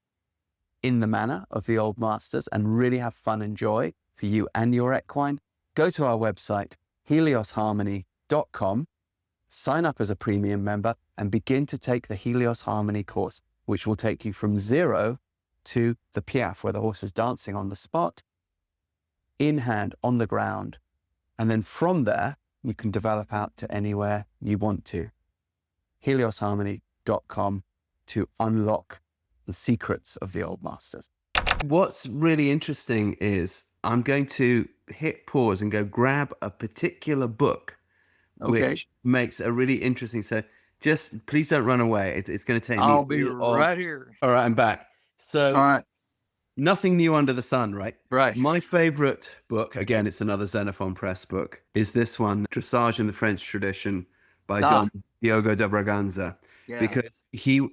in the manner of the old masters and really have fun and joy for you and your equine, go to our website, heliosharmony.com, sign up as a premium member and begin to take the Helios Harmony course, which will take you from 0 to the piaffe, where the horse is dancing on the spot, in hand, on the ground. And then from there, you can develop out to anywhere you want to. heliosharmony.com to unlock the secrets of the old masters. What's really interesting is I'm going to hit pause and go grab a particular book, which makes a really interesting. So just please don't run away. It's going to take me. I'll be right here. All right, I'm back. So All right. Nothing new under the sun, right? Right. My favorite book, again, it's another Xenophon Press book, is this one, Dressage in the French Tradition by Don Diogo de Braganza. Yeah. Because he,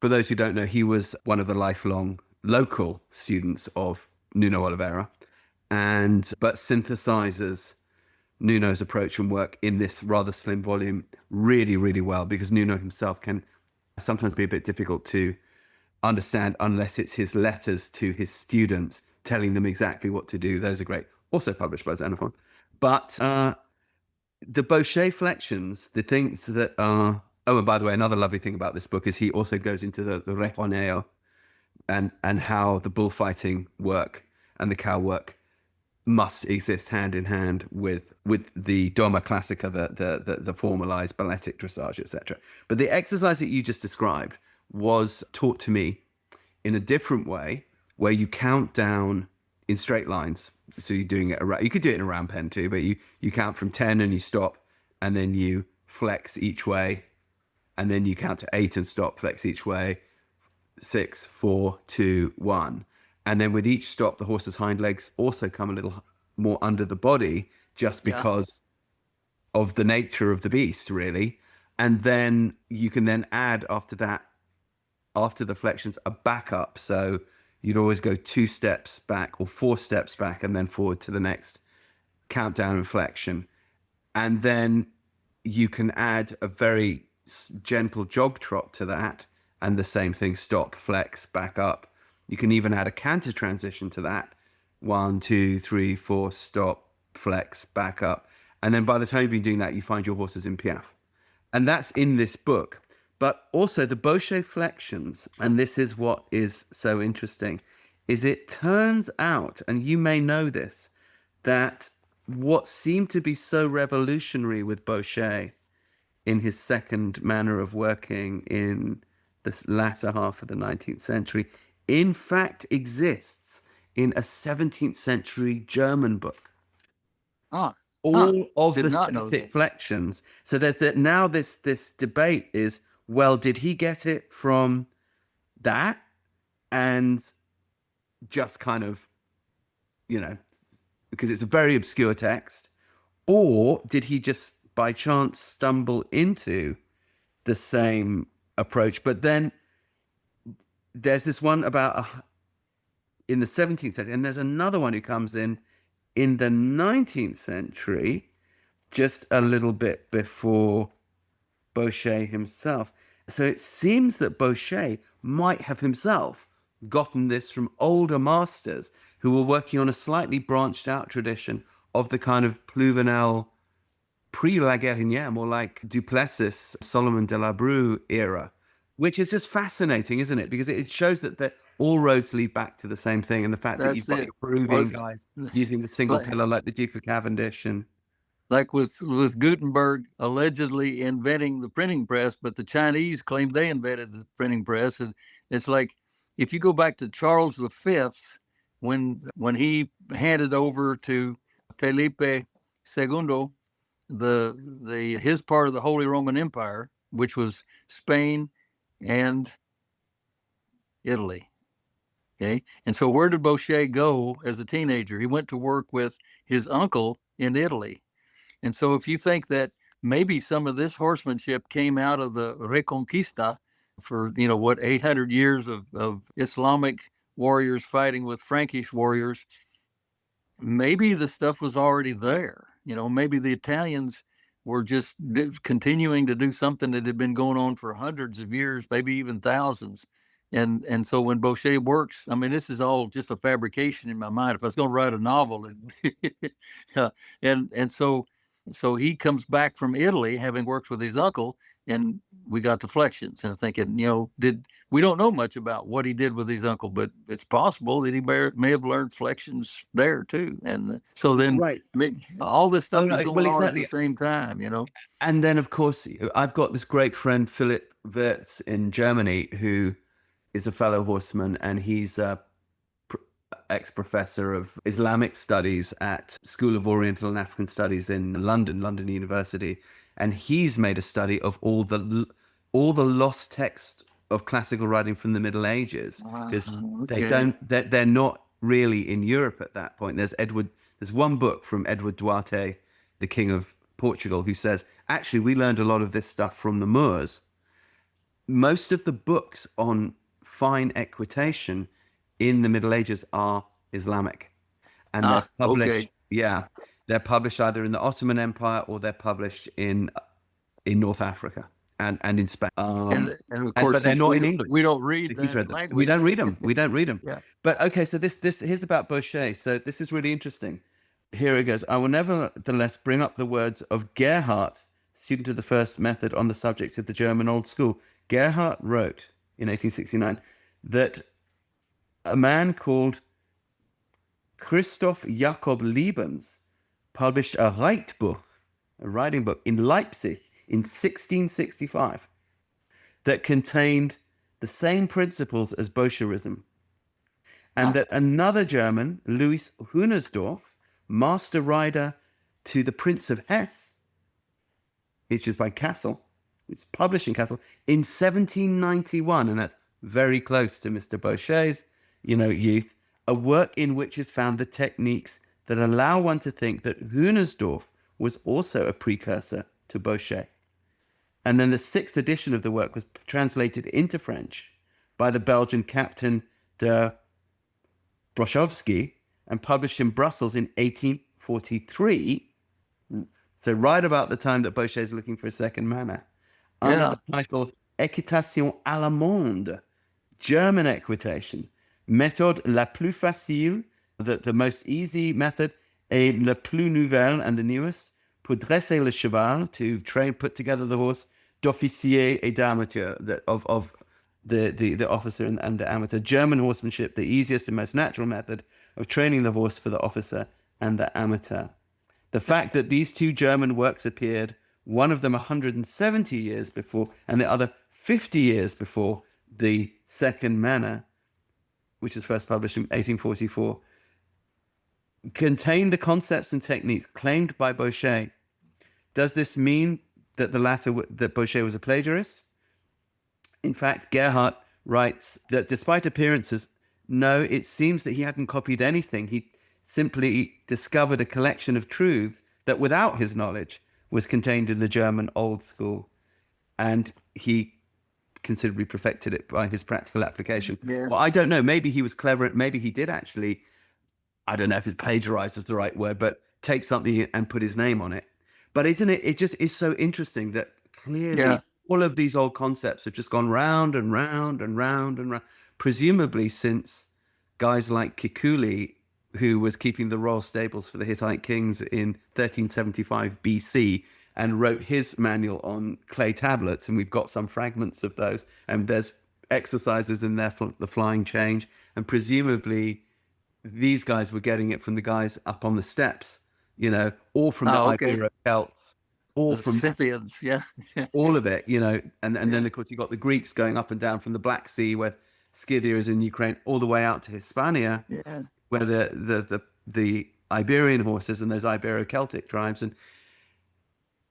for those who don't know, he was one of the lifelong local students of Nuno Oliveira, but synthesizes Nuno's approach and work in this rather slim volume really, really well, because Nuno himself can sometimes be a bit difficult to understand unless it's his letters to his students telling them exactly what to do. Those are great. Also published by Xenophon. But the Baucher flexions, the things that are... Oh, and by the way, another lovely thing about this book is he also goes into the rejoneo and how the bullfighting work and the cow work must exist hand in hand with the doma classica, the formalized balletic dressage, etc. But the exercise that you just described was taught to me in a different way, where you count down in straight lines. So you're doing it around, you could do it in a round pen too, but you count from 10 and you stop, and then you flex each way, and then you count to 8 and stop, flex each way, 6, 4, 2, 1. And then with each stop, the horse's hind legs also come a little more under the body, just because of the nature of the beast, really. And then you can then add after that, after the flexions, a backup. So you'd always go 2 steps back or 4 steps back and then forward to the next countdown and flexion. And then you can add a very gentle jog trot to that, and the same thing, stop, flex, back up. You can even add a canter transition to that. 1, 2, 3, 4, stop, flex, back up. And then by the time you've been doing that, you find your horses in piaffe. And that's in this book. But also the Baucher flexions, and this is what is so interesting, is it turns out, and you may know this, that what seemed to be so revolutionary with Baucher in his second manner of working in the latter half of the 19th century, in fact exists in a 17th century German book. All of the static flexions. So there's that now this debate is, well, did he get it from that and just kind of, because it's a very obscure text, or did he just by chance stumble into the same approach? But then there's this one about in the 17th century, and there's another one who comes in the 19th century, just a little bit before Baucher himself. So it seems that Baucher might have himself gotten this from older masters who were working on a slightly branched out tradition of the kind of Pluvinel pre-La Guerinière, more like Duplessis, Solomon de la Brue era, which is just fascinating, isn't it? Because it shows that all roads lead back to the same thing, and the fact that you've got your proving guys using the single pillar like the Duke of Cavendish, and like with Gutenberg allegedly inventing the printing press, but the Chinese claim they invented the printing press. And it's like, if you go back to Charles V, when he handed over to Felipe II his part of the Holy Roman Empire, which was Spain and Italy. Okay. And so where did Baucher go as a teenager? He went to work with his uncle in Italy. And so if you think that maybe some of this horsemanship came out of the Reconquista for, you know, what, 800 years of Islamic warriors fighting with Frankish warriors. Maybe the stuff was already there. You know, maybe the Italians were just continuing to do something that had been going on for hundreds of years, maybe even thousands. And so when Baucher works, I mean, this is all just a fabrication in my mind. If I was going to write a novel, and so he comes back from Italy, having worked with his uncle, and we got the flexions. And I'm thinking, you know, we don't know much about what he did with his uncle, but it's possible that he may have learned flexions there too. And so then, Right. I mean, all this stuff Oh, no, is going well, on at exactly. the same time, you know. And then, of course, I've got this great friend, Philip Wirtz in Germany, who is a fellow horseman, and he's a ex-professor of Islamic studies at School of Oriental and African Studies in London University. And he's made a study of all the lost text of classical writing from the Middle Ages, because they're not really in Europe at that point. There's one book from Edward Duarte, the King of Portugal, who says, actually, we learned a lot of this stuff from the Moors. Most of the books on fine equitation in the Middle Ages are Islamic, and they're published. Yeah, they're published either in the Ottoman Empire or they're published in North Africa and in Spain. And of course, but they're not in English. We don't read He's that read them. language. We don't read them. We don't read them. Yeah. But okay, so this here's about Baucher. So this is really interesting. Here it goes. I will nevertheless bring up the words of Gerhardt, student of the first method, on the subject of the German old school. Gerhardt wrote in 1869 that a man called Christoph Jakob Liebens published a writing book in Leipzig in 1665 that contained the same principles as Baucherism, and that another German, Louis Hunersdorf, master rider to the Prince of Hesse, which is by Kassel, it's published in Kassel in 1791, and that's very close to Mr. Baucher's, youth, a work in which is found the techniques that allow one to think that Hunersdorf was also a precursor to Baucher. And then the 6th edition of the work was translated into French by the Belgian Captain de Brochowski and published in Brussels in 1843. So right about the time that Baucher is looking for a second manor. Under the title Equitation à la monde, German equitation, méthode la plus facile, the most easy method, et la plus nouvelle, and the newest, pour dresser le cheval, to train, put together the horse, d'officier et d'amateur, of the officer and the amateur. German horsemanship, the easiest and most natural method of training the horse for the officer and the amateur. The fact that these two German works appeared, one of them 170 years before, and the other 50 years before the second manor, which was first published in 1844, contained the concepts and techniques claimed by Baucher. Does this mean that that Baucher was a plagiarist? In fact, Gerhardt writes that despite appearances, no, it seems that he hadn't copied anything. He simply discovered a collection of truths that, without his knowledge, was contained in the German old school, and he considerably perfected it by his practical application. Yeah. Well, I don't know. Maybe he was clever. Maybe he did actually, I don't know if it's plagiarized is the right word, but take something and put his name on it. But isn't it? It just is so interesting that clearly all of these old concepts have just gone round and round and round and round, presumably since guys like Kikuli, who was keeping the royal stables for the Hittite kings in 1375 BC, and wrote his manual on clay tablets, and we've got some fragments of those, and there's exercises in there for the flying change, and presumably these guys were getting it from the guys up on the steps, or from the Iberian Celts, or from Scythians, all of it, and then of course you got the Greeks going up and down from the Black Sea, where Scythia is in Ukraine, all the way out to Hispania, where the Iberian horses and those Ibero-Celtic tribes. And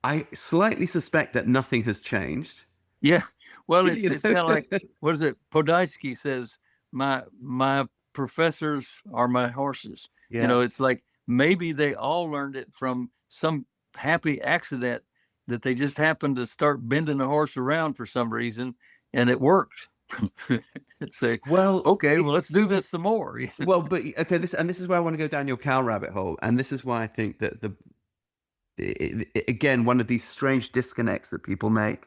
I slightly suspect that nothing has changed. Yeah. Well, it's kind of like, what is it? Podolsky says, my professors are my horses. Yeah. It's like maybe they all learned it from some happy accident that they just happened to start bending the horse around for some reason. and it worked. Say, Well, okay, well, let's do this some more. well, but okay, this is where I want to go down your cow rabbit hole, and this is why I think that again, one of these strange disconnects that people make,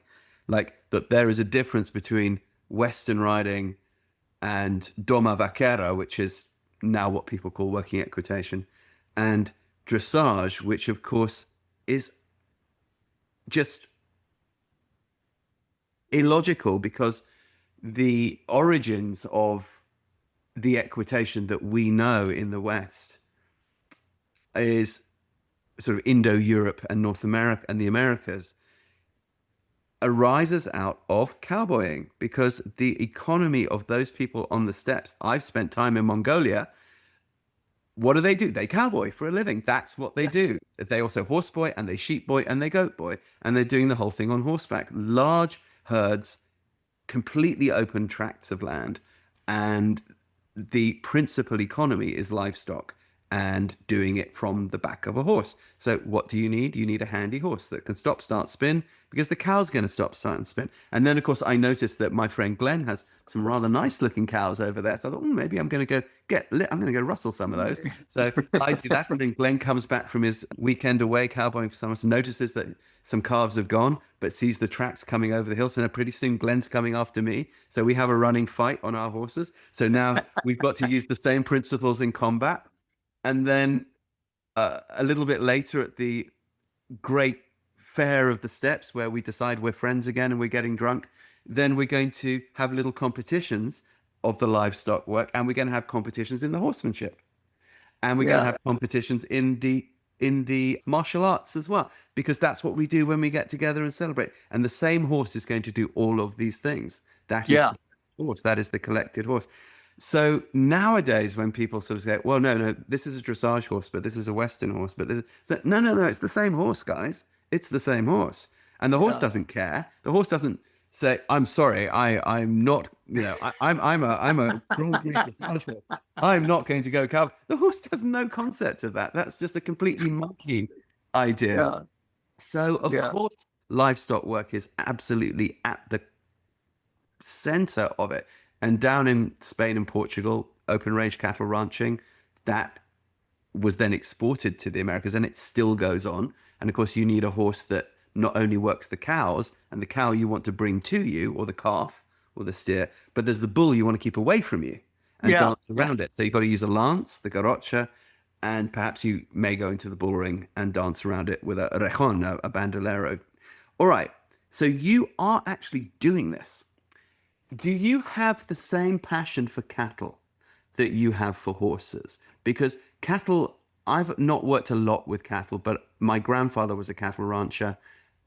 like that there is a difference between Western riding and doma vaquera, which is now what people call working equitation, and dressage, which of course is just illogical because the origins of the equitation that we know in the West is sort of Indo-Europe and North America and the Americas arises out of cowboying, because the economy of those people on the steppes. I've spent time in Mongolia. What do? They cowboy for a living. That's what they do. They also horseboy and they sheepboy and they goatboy, and they're doing the whole thing on horseback. Large herds, completely open tracts of land, and the principal economy is livestock and doing it from the back of a horse. So what do you need? You need a handy horse that can stop, start, spin, because the cow's going to stop, start, and spin. And then, of course, I noticed that my friend Glenn has some rather nice-looking cows over there. So I thought, maybe I'm going to go rustle some of those. So I do that, and then Glenn comes back from his weekend away cowboying for someone, notices that some calves have gone, but sees the tracks coming over the hill. So now pretty soon Glenn's coming after me. So we have a running fight on our horses. So now we've got to use the same principles in combat. And then a little bit later at the great fair of the steppes, where we decide we're friends again and we're getting drunk, then we're going to have little competitions of the livestock work, and we're going to have competitions in the horsemanship, and we're going to have competitions in the martial arts as well, because that's what we do when we get together and celebrate. And the same horse is going to do all of these things. That is the horse. That is the collected horse. So nowadays, when people sort of say, well, no, this is a dressage horse, but this is a Western horse, but this is... No, it's the same horse, guys. It's the same horse. And the horse doesn't care. The horse doesn't say, I'm sorry, I'm not, I'm a Grand Prix dressage horse. I'm not going to go cowboy. The horse has no concept of that. That's just a completely monkey idea. Yeah. So, of course, livestock work is absolutely at the center of it. And down in Spain and Portugal, open range cattle ranching, that was then exported to the Americas, and it still goes on. And of course, you need a horse that not only works the cows and the cow you want to bring to you, or the calf or the steer, but there's the bull you want to keep away from you and dance around it. So you've got to use a lance, the garrocha, and perhaps you may go into the bull ring and dance around it with a rejon, a bandolero. All right. So you are actually doing this. Do you have the same passion for cattle that you have for horses? Because cattle, I've not worked a lot with cattle, but my grandfather was a cattle rancher,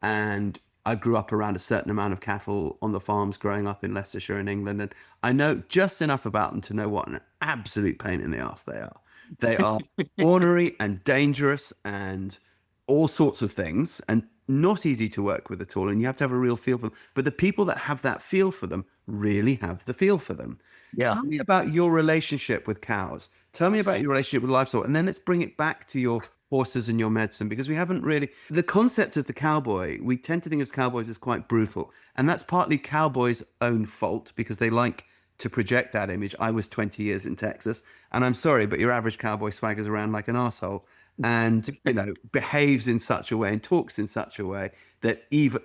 and I grew up around a certain amount of cattle on the farms growing up in Leicestershire in England. And I know just enough about them to know what an absolute pain in the ass they are. They are ornery and dangerous and all sorts of things, and not easy to work with at all. And you have to have a real feel for them. But the people that have that feel for them really have the feel for them. Yeah. Tell me about your relationship with cows. Tell me about your relationship with livestock. And then let's bring it back to your horses and your medicine, because we haven't really... The concept of the cowboy, we tend to think of cowboys as quite brutal. And that's partly cowboys' own fault, because they like to project that image. I was 20 years in Texas, and I'm sorry, but your average cowboy swaggers around like an asshole and, behaves in such a way and talks in such a way that even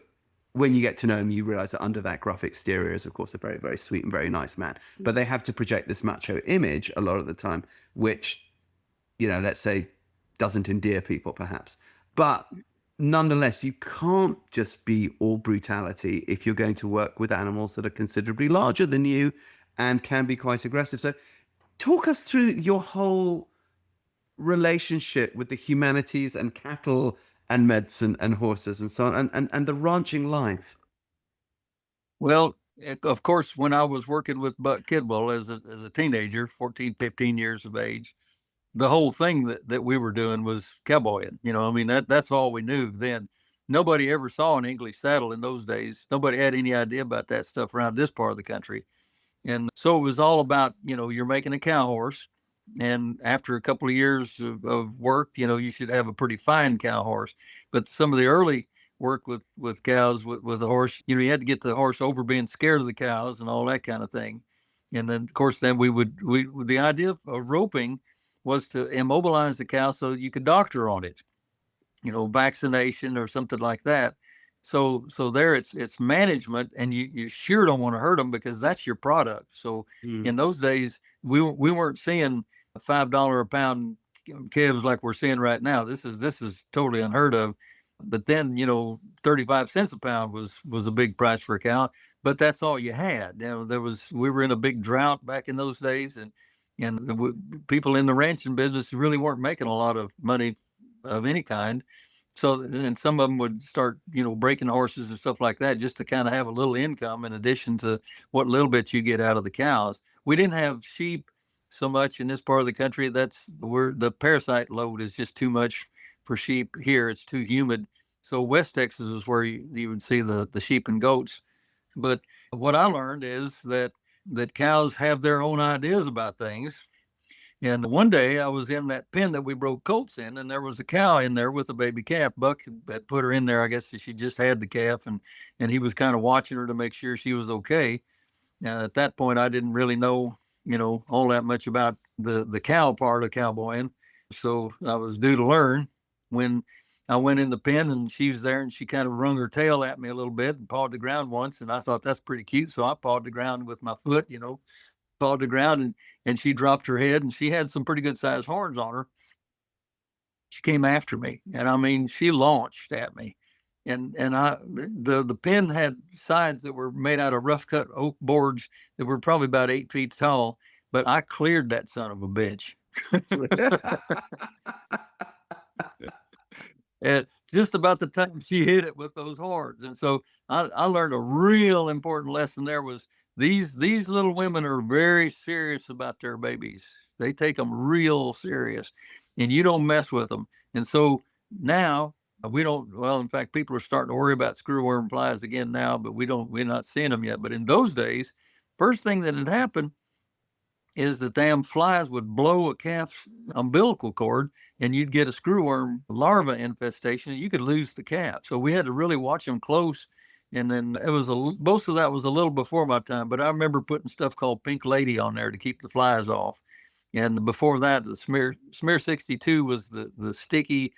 when you get to know him, you realize that under that gruff exterior is, of course, a very, very sweet and very nice man. But they have to project this macho image a lot of the time, which, let's say, doesn't endear people, perhaps. But nonetheless, you can't just be all brutality if you're going to work with animals that are considerably larger than you and can be quite aggressive. So talk us through your whole relationship with the humanities and cattle and medicine and horses and so on, and the ranching life. Well, of course, when I was working with Buck Kidwell as a teenager, 14, 15 years of age, the whole thing that we were doing was cowboying. That's all we knew then. Nobody ever saw an English saddle in those days. Nobody had any idea about that stuff around this part of the country. And so it was all about, you're making a cow horse. And after a couple of years of work, you should have a pretty fine cow horse. But some of the early work with cows with a horse. You had to get the horse over being scared of the cows and all that kind of thing. And then, of course, then the idea of roping was to immobilize the cow so you could doctor on it, vaccination or something like that. So there it's management, and you sure don't want to hurt them because that's your product. So in those days, we weren't seeing $5 a pound calves like we're seeing right now. This is totally unheard of. But then 35 cents a pound was a big price for a cow. But that's all you had. We were in a big drought back in those days, and people in the ranching business really weren't making a lot of money of any kind. So, and some of them would start, breaking horses and stuff like that just to kind of have a little income in addition to what little bit you get out of the cows. We didn't have sheep so much in this part of the country. That's where the parasite load is just too much for sheep here. It's too humid. So West Texas is where you would see the sheep and goats. But what I learned is that cows have their own ideas about things. And one day I was in that pen that we broke colts in, and there was a cow in there with a baby calf. Buck had put her in there. I guess she just had the calf, and he was kind of watching her to make sure she was okay. At that point, I didn't really know, all that much about the cow part of cowboying. So I was due to learn when I went in the pen, and she was there, and she kind of wrung her tail at me a little bit and pawed the ground once. And I thought that's pretty cute. So I pawed the ground with my foot, pawed the ground, and she dropped her head, and she had some pretty good sized horns on her. She came after me, and I mean, she launched at me. And the pen had sides that were made out of rough cut oak boards that were probably about 8 feet tall, but I cleared that son of a bitch. And just about the time she hit it with those horns. And so I learned a real important lesson there was these little women are very serious about their babies. They take them real serious, and you don't mess with them. And so now we don't, well, in fact, people are starting to worry about screwworm flies again now, but we're not seeing them yet. But in those days, first thing that had happened is the damn flies would blow a calf's umbilical cord, and you'd get a screwworm larva infestation, and you could lose the calf. So we had to really watch them close. And then most of that was a little before my time, but I remember putting stuff called Pink Lady on there to keep the flies off. And before that, the Smear 62 was the sticky,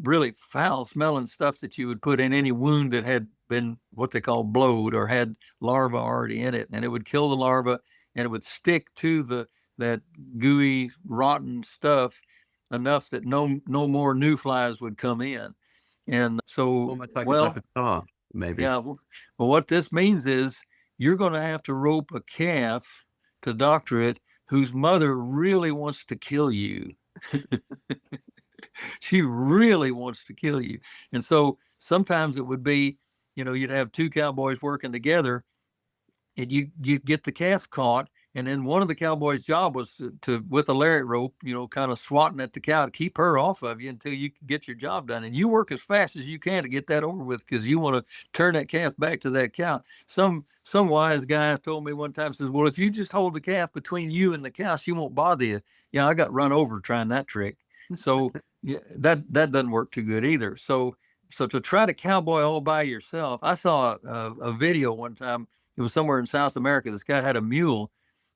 really foul smelling stuff that you would put in any wound that had been what they call blowed or had larva already in it. And it would kill the larva, and it would stick to that gooey, rotten stuff enough that no more new flies would come in. And so, almost like a type of tar, maybe. Yeah. Well, what this means is you're going to have to rope a calf to doctor it whose mother really wants to kill you. She really wants to kill you. And so sometimes it would be, you'd have two cowboys working together, and you get the calf caught. And then one of the cowboys' job was to with a lariat rope, kind of swatting at the cow to keep her off of you until you can get your job done. And you work as fast as you can to get that over with, because you want to turn that calf back to that cow. Some wise guy told me one time, says, well, if you just hold the calf between you and the cow, she won't bother you. Yeah, I got run over trying that trick. So yeah, that doesn't work too good either. So to try to cowboy all by yourself, I saw a video one time. It was somewhere in South America. This guy had a mule,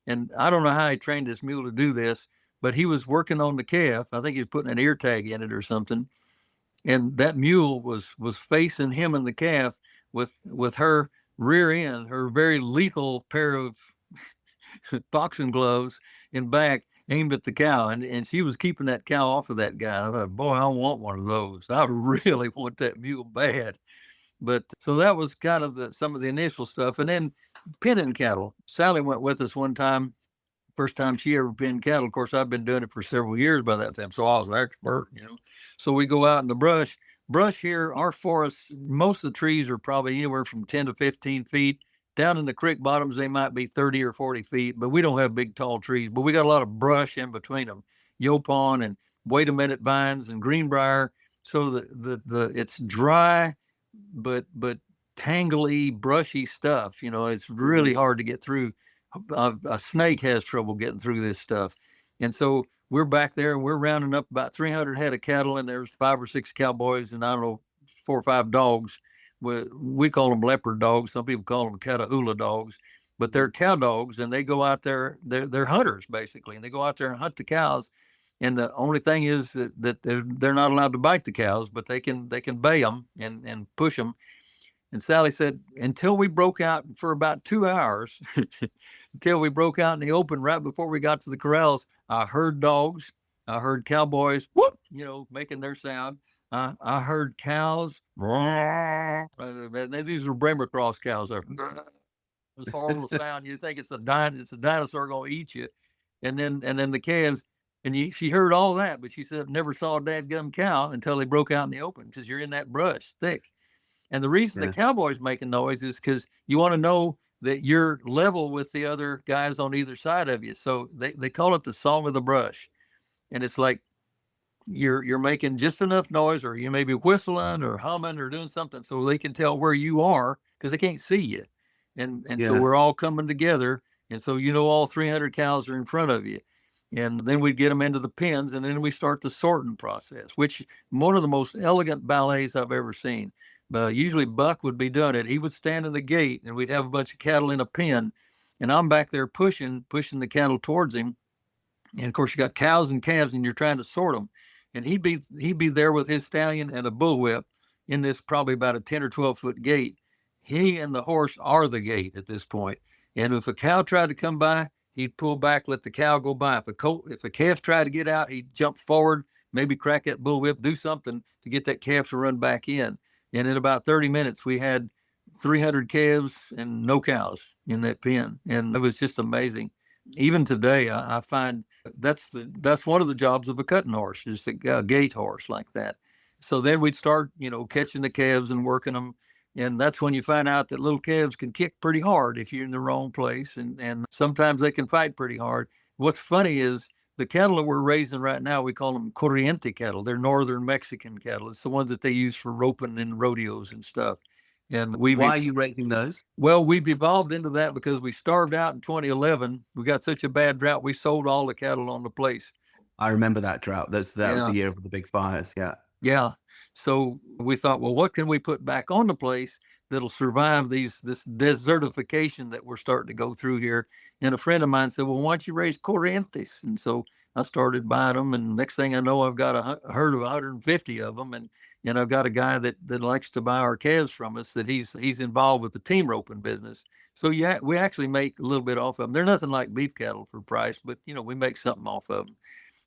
and I don't know how he trained this mule to do this, but he was working on the calf. I think he was putting an ear tag in it or something. And that mule was facing him and the calf with her rear end, her very lethal pair of boxing gloves in back, aimed at the cow. And she was keeping that cow off of that guy. I thought, boy, I want one of those. I really want that mule bad. But so that was kind of some of the initial stuff. And then pinning cattle. Sally went with us one time, first time she ever pinned cattle. Of course, I've been doing it for several years by that time, so I was an expert, So we go out in the brush. Brush here, our forests, most of the trees are probably anywhere from 10 to 15 feet. Down in the creek bottoms, they might be 30 or 40 feet, but we don't have big, tall trees. But we got a lot of brush in between them, yopon and wait a minute vines and greenbrier. So it's dry, but tangly, brushy stuff. It's really hard to get through. A snake has trouble getting through this stuff. And so we're back there, and we're rounding up about 300 head of cattle, and there's 5 or 6 cowboys and I don't know, 4 or 5 dogs. We call them leopard dogs. Some people call them Catahoula dogs, but they're cow dogs, and they go out there. They're hunters basically, and they go out there and hunt the cows. And the only thing is that they're not allowed to bite the cows, but they can bay them and push them. And Sally said, until we broke out for about 2 hours, until we broke out in the open right before we got to the corrals, I heard dogs. I heard cowboys, whoop, making their sound. I heard cows. These were Bremer Cross cows. This horrible sound. You think it's a dinosaur going to eat you. And then the calves, and she heard all that, but she said never saw a dadgum cow until they broke out in the open, because you're in that brush thick. And the reason the cowboys making noise is because you want to know that you're level with the other guys on either side of you. So they call it the song of the brush. And it's like you're making just enough noise, or you may be whistling or humming or doing something so they can tell where you are, because they can't see you. And so we're all coming together. And so all 300 cows are in front of you. And then we get them into the pens, and then we start the sorting process, which one of the most elegant ballets I've ever seen. Usually Buck would be doing it. He would stand in the gate, and we'd have a bunch of cattle in a pen, and I'm back there pushing the cattle towards him. And of course you got cows and calves, and you're trying to sort them. And he'd be there with his stallion and a bullwhip in this probably about a 10 or 12 foot gate. He and the horse are the gate at this point. And if a cow tried to come by, he'd pull back, let the cow go by. If a calf tried to get out, he'd jump forward, maybe crack that bullwhip, do something to get that calf to run back in. And in about 30 minutes, we had 300 calves and no cows in that pen. And it was just amazing. Even today, I find that's one of the jobs of a cutting horse, is a gate horse like that. So then we'd start, catching the calves and working them. And that's when you find out that little calves can kick pretty hard if you're in the wrong place. And sometimes they can fight pretty hard. What's funny is the cattle that we're raising right now, we call them corriente cattle. They're northern Mexican cattle. It's the ones that they use for roping and rodeos and stuff. And why are you raising those? Well, we've evolved into that because we starved out in 2011. We got such a bad drought, we sold all the cattle on the place. I remember that drought. That was the year of the big fires. Yeah. Yeah. So we thought, well, what can we put back on the place that'll survive this desertification that we're starting to go through here? And a friend of mine said, well, why don't you raise corrientes? And so I started buying them, and next thing I know, I've got a herd of 150 of them, and I've got a guy that likes to buy our calves from us, that he's involved with the team roping business. So we actually make a little bit off of them. They're nothing like beef cattle for price, but we make something off of them.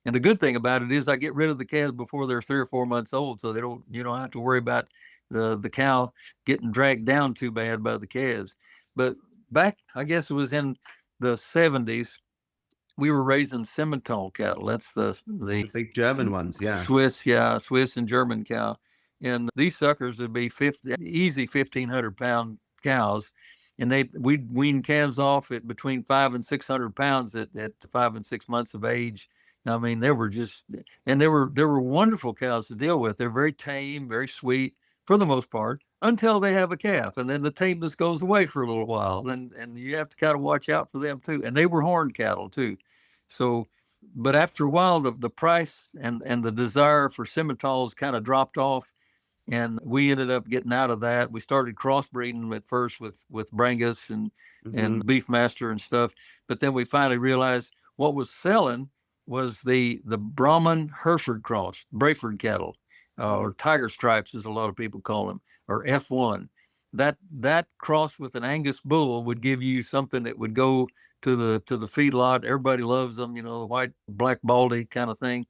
And the good thing about it is I get rid of the calves before they're 3 or 4 months old, so you don't have to worry about the cow getting dragged down too bad by the calves. But back, I guess it was in the 70s, we were raising Simmental cattle. That's the big German ones, yeah. Swiss and German cow. And these suckers would be easy 1,500 pound cows. And we'd wean calves off at between 500 and 600 pounds at 5 and 6 months of age. I mean, they were wonderful cows to deal with. They're very tame, very sweet for the most part, until they have a calf, and then the tameness goes away for a little while, and you have to kind of watch out for them too. And they were horned cattle too. So, but after a while, the price and the desire for Simmentals kind of dropped off, and we ended up getting out of that. We started crossbreeding at first with Brangus and Beefmaster and stuff, but then we finally realized what was selling was the Brahman Hereford cross, Brayford cattle, or Tiger Stripes, as a lot of people call them, or F1. That cross with an Angus bull would give you something that would go to the feedlot. Everybody loves them, the white, black, baldy kind of thing.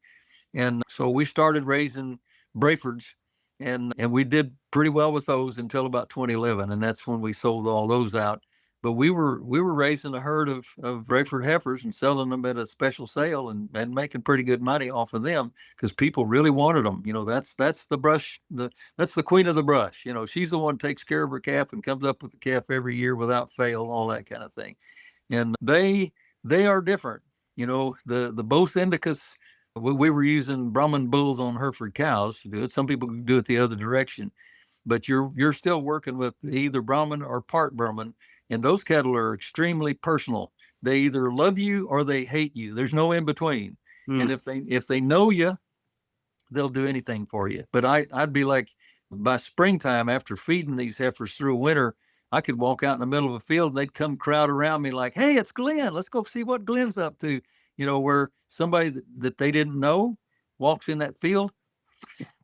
And so we started raising Brayfords, and we did pretty well with those until about 2011, and that's when we sold all those out. But we were raising a herd of Brayford heifers and selling them at a special sale and making pretty good money off of them, because people really wanted them. That's the brush. That's the queen of the brush. She's the one who takes care of her calf and comes up with the calf every year without fail, all that kind of thing. And they are different. The Bos Indicus, we were using Brahman bulls on Hereford cows to do it. Some people do it the other direction, but you're still working with either Brahman or part Brahman. And those cattle are extremely personal. They either love you or they hate you. There's no in between. And if they know you, they'll do anything for you. But I'd be like By springtime, after feeding these heifers through winter, I could walk out in the middle of a field and they'd come crowd around me like, hey, it's Glenn. Let's go see what Glenn's up to. Where somebody that they didn't know walks in that field,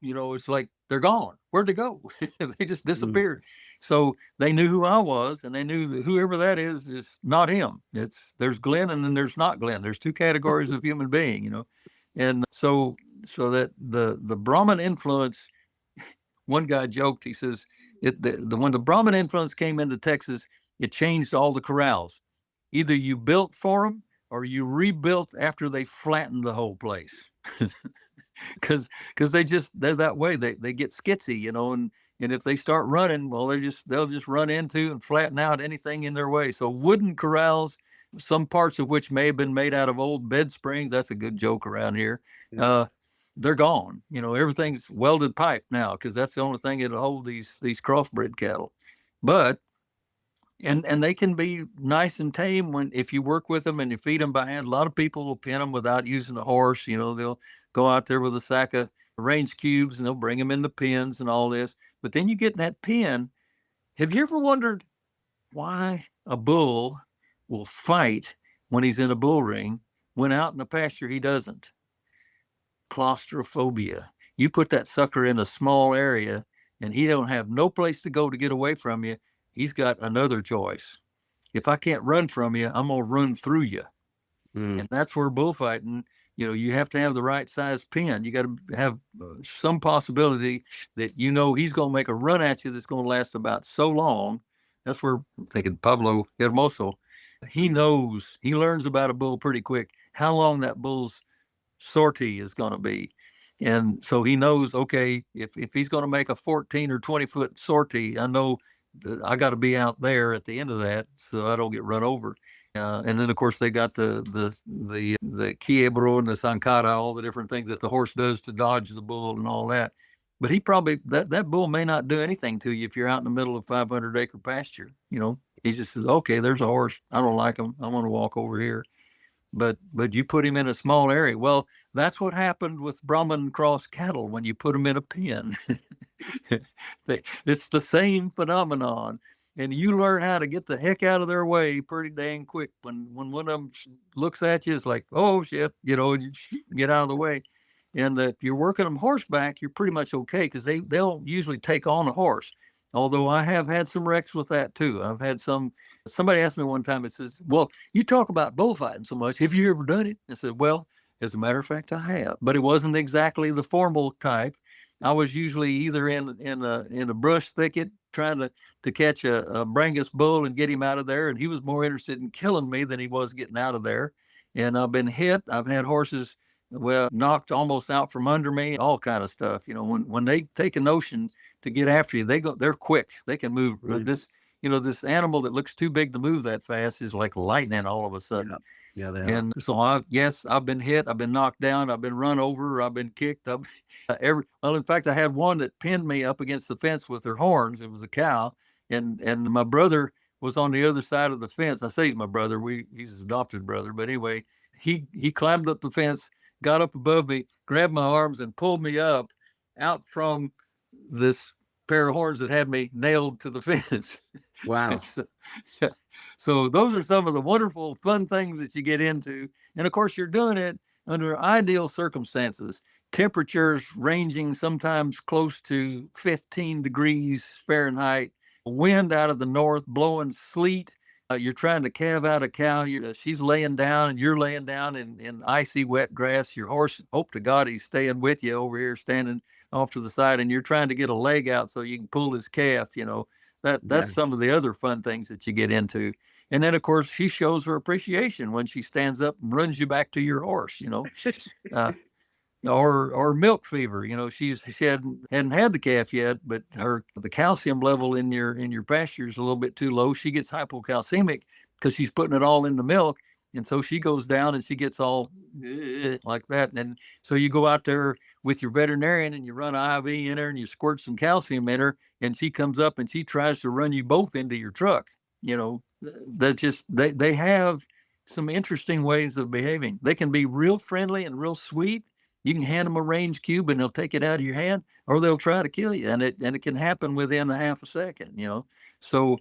it's like they're gone. Where'd they go? They just disappeared. So they knew who I was, and they knew that whoever that is not him. There's Glenn and then there's not Glenn. There's two categories of human being, and so that the Brahmin influence. One guy joked, he says, when the Brahmin influence came into Texas, it changed all the corrals. Either you built for them or you rebuilt after they flattened the whole place. Because they're that way. They get skitsy, and if they start running, well, they'll just run into and flatten out anything in their way. So wooden corrals, some parts of which may have been made out of old bed springs, that's a good joke around here. Yeah. They're gone. Everything's welded pipe now because that's the only thing that'll hold these crossbred cattle. But and they can be nice and tame if you work with them and you feed them by hand. A lot of people will pin them without using a horse. They'll go out there with a sack of range cubes and they'll bring them in the pens and all this. But then you get in that pen. Have you ever wondered why a bull will fight when he's in a bull ring when out in the pasture he doesn't? Claustrophobia. You put that sucker in a small area and he don't have no place to go to get away from you. He's got another choice. If I can't run from you, I'm going to run through you. And that's where bullfighting, you have to have the right size pen. You got to have some possibility that he's going to make a run at you that's going to last about so long. That's where I'm thinking Pablo Hermoso, he learns about a bull pretty quick, how long that bull's sortie is going to be. And so he knows, okay, if he's going to make a 14 or 20 foot sortie, I know I got to be out there at the end of that so I don't get run over. And then of course they got the quiebro and the zancada, all the different things that the horse does to dodge the bull and all that. But he probably that bull may not do anything to you if you're out in the middle of 500 acre pasture. He just says, okay, there's a horse. I don't like him. I'm going to walk over here. But you put him in a small area. Well, that's what happened with Brahman cross cattle when you put them in a pen. It's the same phenomenon. And you learn how to get the heck out of their way pretty dang quick. When one of them looks at you, it's like, oh, shit, and you get out of the way. And if you're working them horseback, you're pretty much okay because they'll usually take on a horse. Although I have had some wrecks with that too. I've had somebody asked me one time, it says, well, you talk about bullfighting so much. Have you ever done it? I said, well, as a matter of fact, I have, but it wasn't exactly the formal type. I was usually either in a brush thicket trying to catch a Brangus bull and get him out of there. And he was more interested in killing me than he was getting out of there. And I've been hit. I've had horses, knocked almost out from under me, all kind of stuff. When they take a notion to get after you, they're quick. They can move. Right. This animal that looks too big to move that fast is like lightning all of a sudden. Yeah, they are. And so I've been hit, I've been knocked down, I've been run over, I've been kicked up. In fact, I had one that pinned me up against the fence with her horns. It was a cow, and my brother was on the other side of the fence. I say he's my brother. He's his adopted brother, but anyway, he climbed up the fence, got up above me, grabbed my arms, and pulled me up out from this pair of horns that had me nailed to the fence. Wow. So those are some of the wonderful, fun things that you get into. And of course, you're doing it under ideal circumstances. Temperatures ranging sometimes close to 15 degrees Fahrenheit, wind out of the north, blowing sleet. You're trying to calve out a cow. She's laying down and you're laying down in icy, wet grass. Your horse, hope to God he's staying with you over here, standing off to the side, and you're trying to get a leg out so you can pull his calf. That's some of the other fun things that you get into. And then, of course, she shows her appreciation when she stands up and runs you back to your horse, or milk fever. She hadn't had the calf yet, but the calcium level in your pasture is a little bit too low. She gets hypocalcemic because she's putting it all in the milk. And so she goes down and she gets all like that. And so you go out there with your veterinarian and you run an IV in her and you squirt some calcium in her, and she comes up and she tries to run you both into your truck. They have some interesting ways of behaving. They can be real friendly and real sweet, You can hand them a range cube and they'll take it out of your hand, or they'll try to kill you. And it can happen within a half a second, you know? So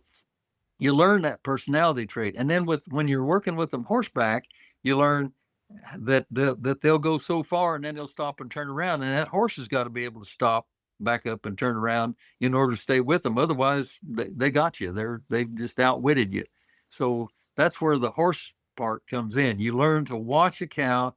you learn that personality trait. And then when you're working with them horseback, you learn that they'll go so far and then they'll stop and turn around. And that horse has got to be able to stop, back up, and turn around in order to stay with them. Otherwise, they got you. They've just outwitted you. So that's where the horse part comes in. You learn to watch a cow.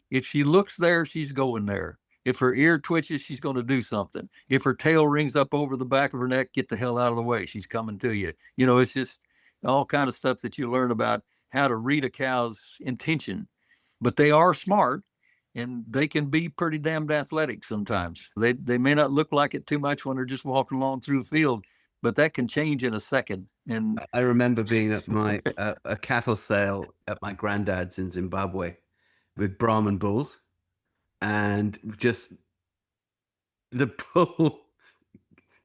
If she looks there, she's going there. If her ear twitches, she's going to do something. If her tail rings up over the back of her neck, get the hell out of the way. She's coming to you. You know, it's just all kind of stuff that you learn about how to read a cow's intention. But they are smart, and they can be pretty damned athletic sometimes. They may not look like it too much when they're just walking along through a field, but that can change in a second. And I remember being at my a cattle sale at my granddad's in Zimbabwe with Brahman bulls, and just the bull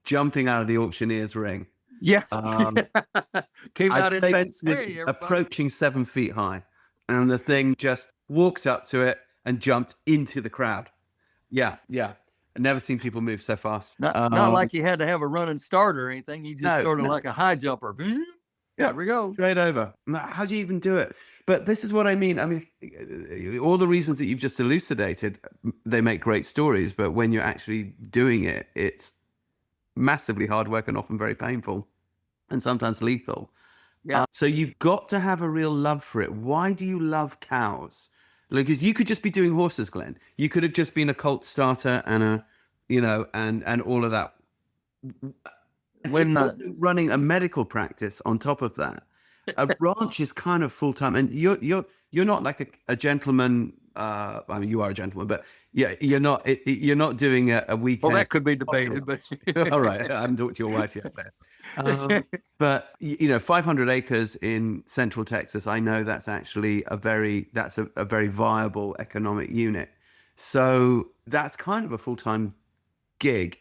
jumping out of the auctioneer's ring. yeah, came I'd out say and fence was hey, everybody. approaching 7 feet high, and the thing just walked up to it and jumped into the crowd. Yeah. I've never seen people move so fast. Not like you had to have a running start or anything. You just sort of like a high jumper. Yeah, there we go. Straight over. How do you even do it? But this is what I mean. I mean, all the reasons that you've just elucidated, they make great stories. But when you're actually doing it, it's massively hard work and often very painful and sometimes lethal. Yeah. So you've got to have a real love for it. Why do you love cows? Because you could just be doing horses, Glenn. You could have just been a colt starter and and all of that. When running a medical practice on top of that, a ranch is kind of full time, and you're not like a gentleman. I mean, you are a gentleman, but yeah, you're not doing a weekend. Well, that could be debated, but all right, I haven't talked to your wife yet. But 500 acres in Central Texas, I know that's actually a very viable economic unit. So that's kind of a full-time gig.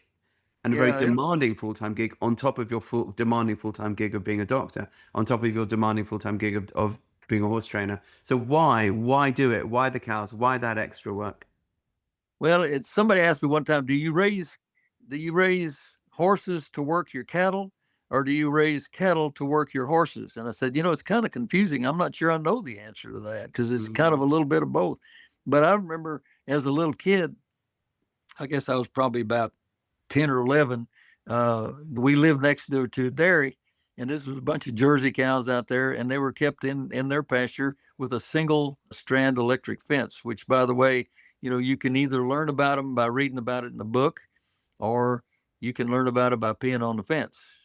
And a very demanding full-time gig on top of your demanding full-time gig of being a doctor, on top of your demanding full-time gig of being a horse trainer. So why do it? Why the cows? Why that extra work? Well, somebody asked me one time, do you raise horses to work your cattle, or do you raise cattle to work your horses? And I said, it's kind of confusing. I'm not sure I know the answer to that, because it's kind of a little bit of both. But I remember as a little kid, I guess I was probably about 10 or 11, we lived next door to a dairy, and this was a bunch of Jersey cows out there, and they were kept in their pasture with a single strand electric fence, which, by the way, you can either learn about them by reading about it in the book, or you can learn about it by peeing on the fence.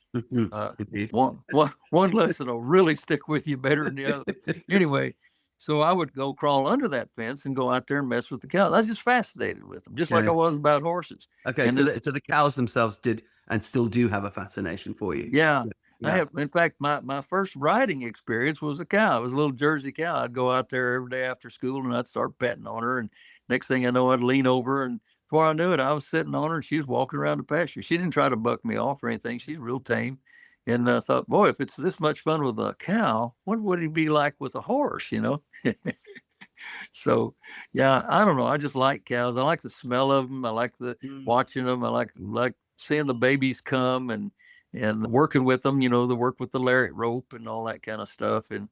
One lesson will really stick with you better than the other. Anyway, so I would go crawl under that fence and go out there and mess with the cows. I was just fascinated with them, just like I was about horses. Okay, so the cows themselves did and still do have a fascination for you. Yeah. I have. In fact, my first riding experience was a cow. It was a little Jersey cow. I'd go out there every day after school and I'd start petting on her. And next thing I know, I'd lean over, and before I knew it, I was sitting on her and she was walking around the pasture. She didn't try to buck me off or anything. She's real tame. And I thought, boy, if it's this much fun with a cow, what would it be like with a horse, So, yeah, I don't know. I just like cows. I like the smell of them. I like watching them. I like seeing the babies come and working with them, the work with the lariat rope and all that kind of stuff. And,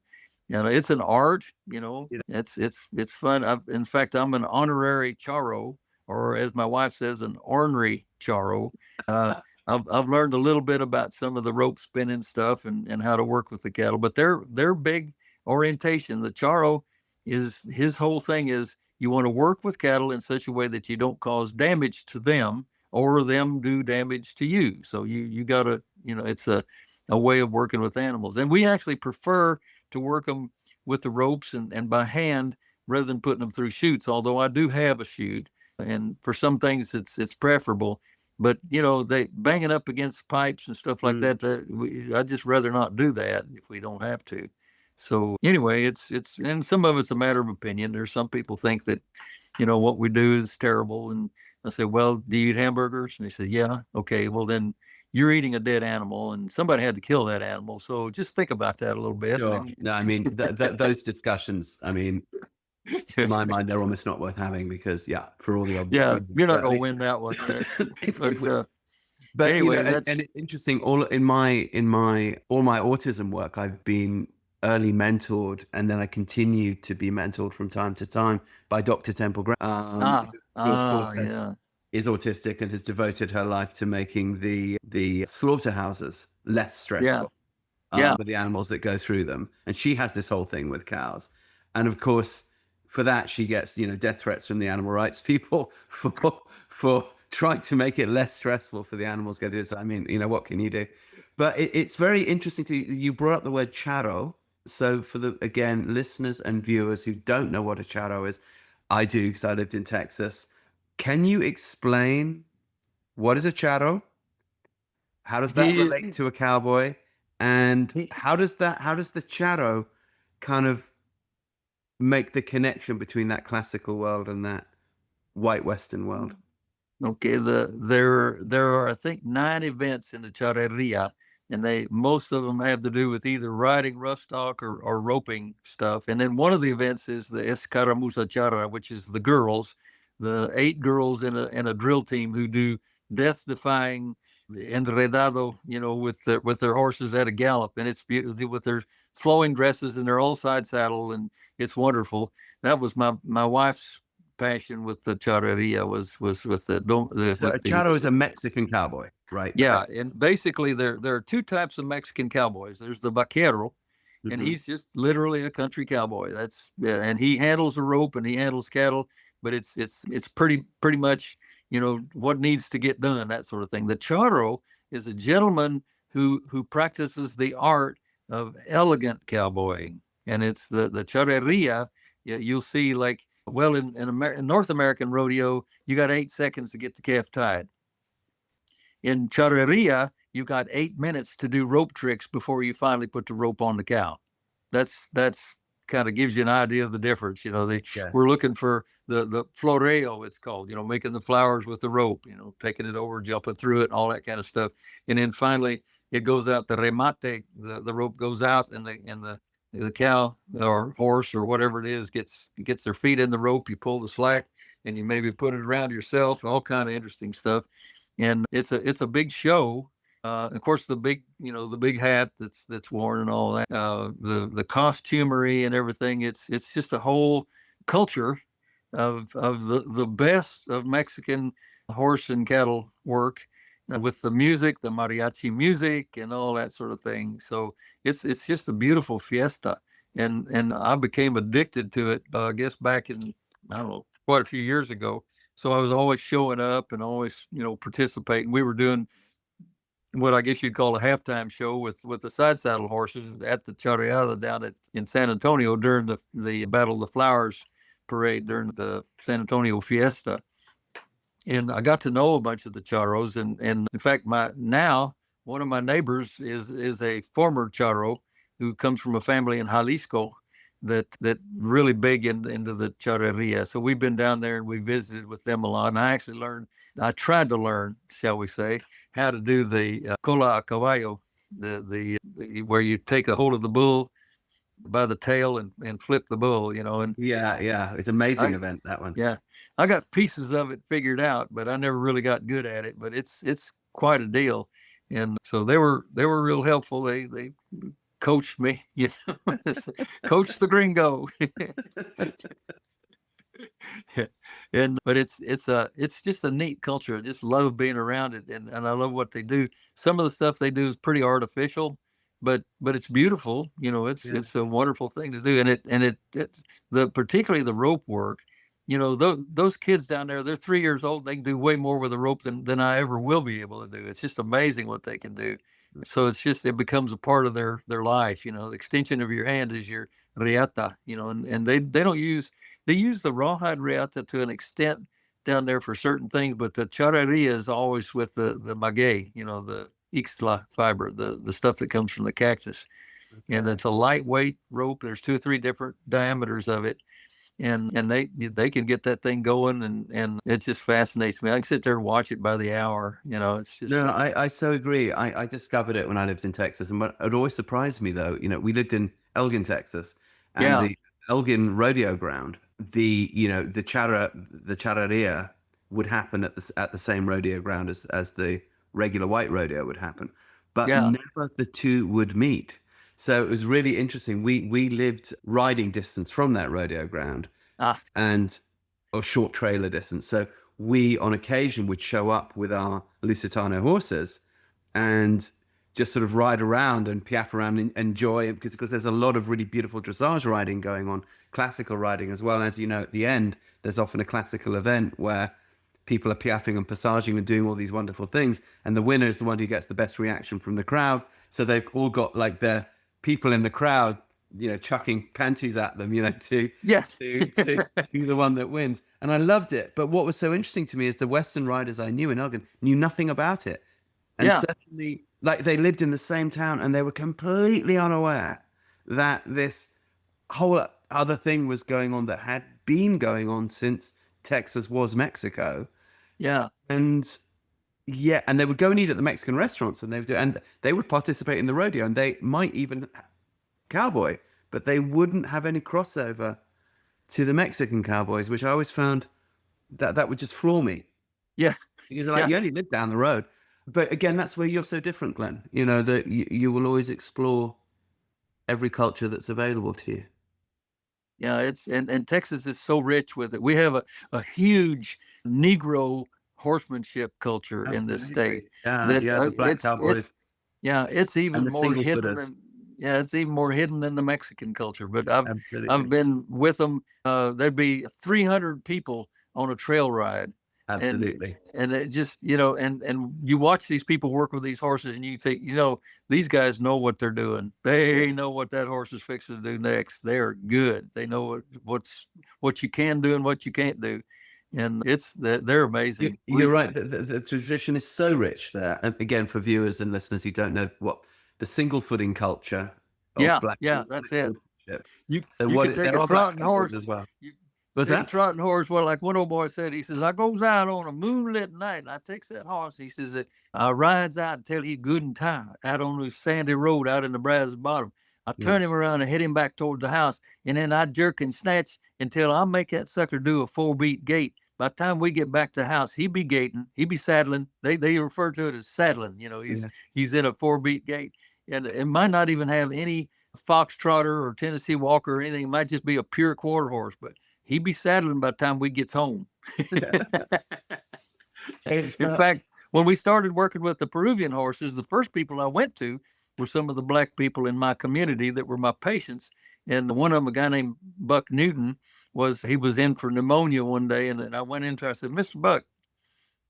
it's an art, it's fun. In fact, I'm an honorary charro, or as my wife says, an ornery charro. I've learned a little bit about some of the rope spinning stuff and how to work with the cattle, but their big orientation, the charro, his whole thing is you want to work with cattle in such a way that you don't cause damage to them or them do damage to you. So you got to, it's a way of working with animals. And we actually prefer to work them with the ropes and by hand rather than putting them through chutes, although I do have a chute. And for some things it's preferable. But, they banging up against pipes and stuff like that, I'd just rather not do that if we don't have to. So anyway, it's and some of it's a matter of opinion. There's some people think that, what we do is terrible. And I say, well, do you eat hamburgers? And they say, yeah. Okay, well, then you're eating a dead animal and somebody had to kill that animal. So just think about that a little bit. Sure. No, I mean, those discussions, I mean, In my mind, they're almost not worth having because, yeah, for all the obvious Yeah, reasons. you're not But gonna win that one. but you know, Anyway, and that's it's interesting. All my autism work, I've been early mentored, and then I continue to be mentored from time to time by Dr. Temple Grant, who of course yeah, is autistic and has devoted her life to making the slaughterhouses less yeah, stressful yeah, with the animals that go through them. And she has this whole thing with cows, and of course, for that she gets death threats from the animal rights people for trying to make it less stressful for the animals go through this. I mean, what can you do? But it's very interesting you brought up the word charro. So for the again listeners and viewers who don't know what a charro is, I do because I lived in Texas. Can you explain what is a charro? How does that he, relate to a cowboy? And he how does the charro kind of make the connection between that classical world and that white Western world? Okay, there are I think 9 events in the charrería, and most of them have to do with either riding rough stock or roping stuff. And then one of the events is the escaramuza charra, which is the girls, the 8 girls in a drill team who do death-defying enredado, with their horses at a gallop, and it's beautiful with their flowing dresses and their all side saddle, and it's wonderful. That was my wife's passion with the charrería was with So a charro is a Mexican cowboy, right? yeah, and basically there are 2 types of Mexican cowboys. There's the vaquero, and Mhm. he's just literally a country cowboy. That's yeah, and he handles a rope and he handles cattle, but it's pretty much what needs to get done, that sort of thing. The charro is a gentleman who practices the art of elegant cowboying, and it's the charrería. You'll see like well in North American rodeo, you got 8 seconds to get the calf tied. In charrería, you got 8 minutes to do rope tricks before you finally put the rope on the cow. That's kind of gives you an idea of the difference. Yeah. We're looking for the floreo, it's called, making the flowers with the rope, taking it over, jumping through it, all that kind of stuff. And then finally it goes out the remate, the rope goes out, and the cow or horse or whatever it is gets their feet in the rope. You pull the slack and you maybe put it around yourself, all kind of interesting stuff. And it's a big show. Of course, the big hat that's worn and all that, the costumery and everything. It's just a whole culture of the best of Mexican horse and cattle work, with the music, the mariachi music, and all that sort of thing. So it's just a beautiful fiesta, and I became addicted to it. I guess back in, I don't know, quite a few years ago. So I was always showing up and always participating. We were doing what I guess you'd call a halftime show with the side saddle horses at the charreada down in San Antonio during the Battle of the Flowers parade during the San Antonio Fiesta. And I got to know a bunch of the charros, and in fact, one of my neighbors is a former charro who comes from a family in Jalisco that really big into the charrería. So we've been down there and we visited with them a lot. And I tried to learn, shall we say, how to do the cola a caballo, the where you take a hold of the bull by the tail and flip the bull, and Yeah, it's an amazing event, that one. yeah, I got pieces of it figured out, but I never really got good at it. But it's quite a deal, and so they were real helpful. They coached me, coach the gringo. But it's just a neat culture. I just love being around it, and I love what they do. Some of the stuff they do is pretty artificial, but it's beautiful. It's a wonderful thing to do, and it's particularly the rope work. Those kids down there, they're 3 years old. They can do way more with a rope than I ever will be able to do. It's just amazing what they can do. So it becomes a part of their life. The extension of your hand is your riata. And they don't use. They use the rawhide riata to an extent down there for certain things, but the charrería is always with the maguey, the ixtla fiber, the stuff that comes from the cactus. Okay. And it's a lightweight rope. There's 2 or 3 different diameters of it. And they can get that thing going, and it just fascinates me. I can sit there and watch it by the hour. It's just. No, I so agree. I discovered it when I lived in Texas, and it always surprised me though. We lived in Elgin, Texas, and the Elgin rodeo ground the charrería would happen at the same rodeo ground as the regular white rodeo would happen, but Yeah. never the two would meet. So it was really interesting. We lived riding distance from that rodeo ground, Ah, and or short trailer distance. So we on occasion would show up with our Lusitano horses and just sort of ride around and piaffe around and enjoy it, because there's a lot of really beautiful dressage riding going on, classical riding as well. As you know, at the end, there's often a classical event where people are piaffing and passaging and doing all these wonderful things, and the winner is the one who gets the best reaction from the crowd. So they've all got like their people in the crowd, chucking panties at them, to yeah. to be the one that wins. And I loved it. But what was so interesting to me is the Western riders I knew in Elgin knew nothing about it. And Yeah. certainly, like, they lived in the same town and they were completely unaware that this whole other thing was going on that had been going on since Texas was Mexico. Yeah. And yeah, and they would go and eat at the Mexican restaurants, and they would participate in the rodeo, and they might even cowboy, but they wouldn't have any crossover to the Mexican cowboys, which I always found that would just floor me. Yeah. Because like, you only live down the road. But again, that's where you're so different, Glenn. That you will always explore every culture that's available to you. Yeah, it's and Texas is so rich with it. We have a huge Negro horsemanship culture in this state. The black cowboys. It's even the more hidden single-footers. it's even more hidden than the Mexican culture. But I've Absolutely. been with them. There'd be 300 people on a trail ride. Absolutely. And it just, and you watch these people work with these horses, and you think, these guys know what they're doing. They know what that horse is fixing to do next. They're good. They know what you can do and what you can't do. And they're amazing. You're right. The tradition is so rich there. And again, for viewers and listeners who don't know what the single footing culture of black, that's it. You So could take a trotting horse as well. What's that? Trotting horse. Well, like one old boy said, he says, I goes out on a moonlit night and I takes that horse. He says, I rides out until he's good and tired out on this sandy road out in the Brazos Bottom. I turn him around and head him back toward the house. And then I jerk and snatch until I make that sucker do a 4-beat gait. By the time we get back to the house, he be gaiting, he be saddling. They refer to it as saddling. He's in a 4-beat gait. And it might not even have any foxtrotter or Tennessee walker or anything. It might just be a pure quarter horse, but he be saddling by the time we gets home. In fact, when we started working with the Peruvian horses, the first people I went to were some of the black people in my community that were my patients. And one of them, a guy named Buck Newton, he was in for pneumonia one day. And I went into, I said, Mr. Buck,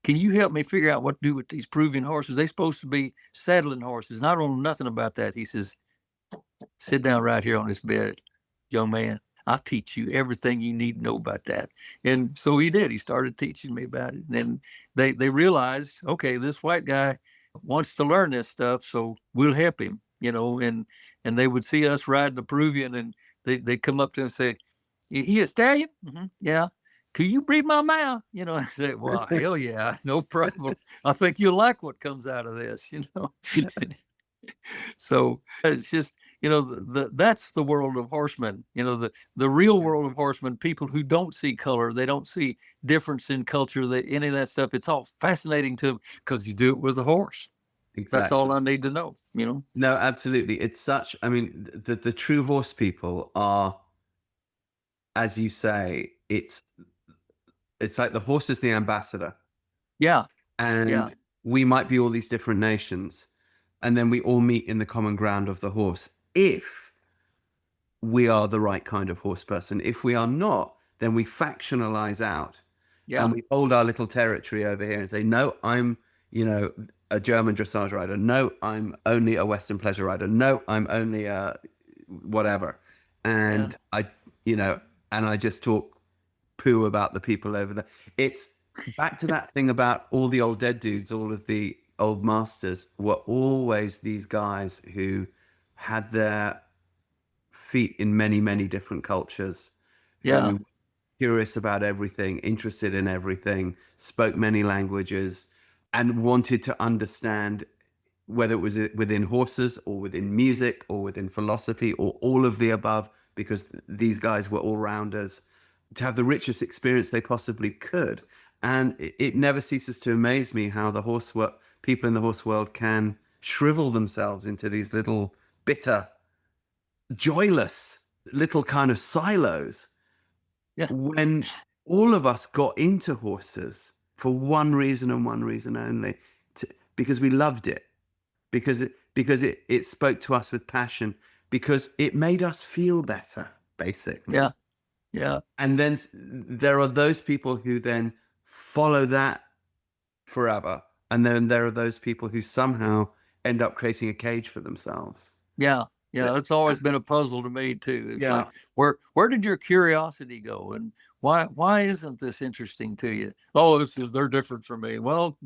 can you help me figure out what to do with these Peruvian horses? They're supposed to be saddling horses. And I don't know nothing about that. He says, sit down right here on this bed, young man. I'll teach you everything you need to know about that. And so he did. He started teaching me about it. And then they realized, okay, this white guy wants to learn this stuff, so we'll help him, and they would see us riding the Peruvian, and they come up to him and say, he a stallion? Mm-hmm. Yeah. Could you breed my mouth? I said, well, hell yeah, no problem. I think you'll like what comes out of this, So it's just, that's the world of horsemen. The real world of horsemen, people who don't see color, they don't see difference in culture, any of that stuff. It's all fascinating to them because you do it with a horse. Exactly. That's all I need to know, No, absolutely. It's the true horse people are, as you say, it's like the horse is the ambassador. Yeah. And we might be all these different nations, and then we all meet in the common ground of the horse. If we are the right kind of horse person, if we are not, then we factionalize out. And we hold our little territory over here and say, no, I'm, a German dressage rider. No, I'm only a Western pleasure rider. No, I'm only a whatever. And I just talk poo about the people over there. It's back to that thing about all the old dead dudes, all of the old masters were always these guys who had their feet in many, many different cultures. Yeah. Curious about everything, interested in everything, spoke many languages, and wanted to understand, whether it was within horses or within music or within philosophy or all of the above, because these guys were all rounders. to have the richest experience they possibly could. And it never ceases to amaze me how people in the horse world can shrivel themselves into these little bitter, joyless little kind of silos. Yeah. When all of us got into horses for one reason and one reason only, because we loved it, because it spoke to us with passion, because it made us feel better, basically. Yeah. Yeah. And then there are those people who then follow that forever. And then there are those people who somehow end up creating a cage for themselves. Yeah. Yeah. It's always been a puzzle to me too. It's Yeah. like, where did your curiosity go? And why isn't this interesting to you? Oh, they're different from me. Well,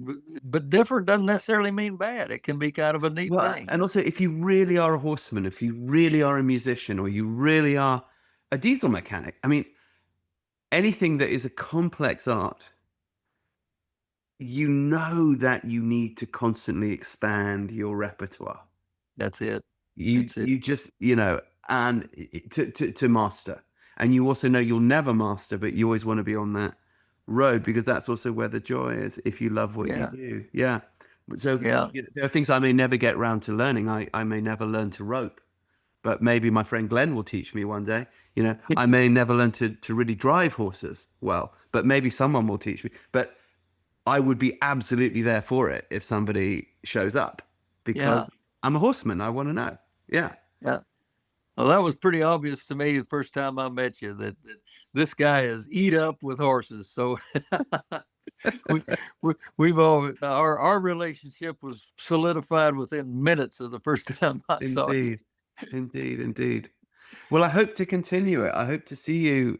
but different doesn't necessarily mean bad. It can be kind of a neat thing. And also, if you really are a horseman, if you really are a musician, or you really are a diesel mechanic, I mean, anything that is a complex art, you know that you need to constantly expand your repertoire. That's it. You just, and to master. And you also know you'll never master, but you always want to be on that road, because that's also where the joy is, if you love what you do. Yeah. So there are things I may never get around to learning. I may never learn to rope, but maybe my friend Glenn will teach me one day. I may never learn to really drive horses well, but maybe someone will teach me. But I would be absolutely there for it if somebody shows up, because I'm a horseman. I want to know. Yeah. Yeah. Well, that was pretty obvious to me the first time I met you, that this guy is eat up with horses. So we've all our relationship was solidified within minutes of the first time I saw you. Indeed. Well, I hope to continue it. I hope to see you.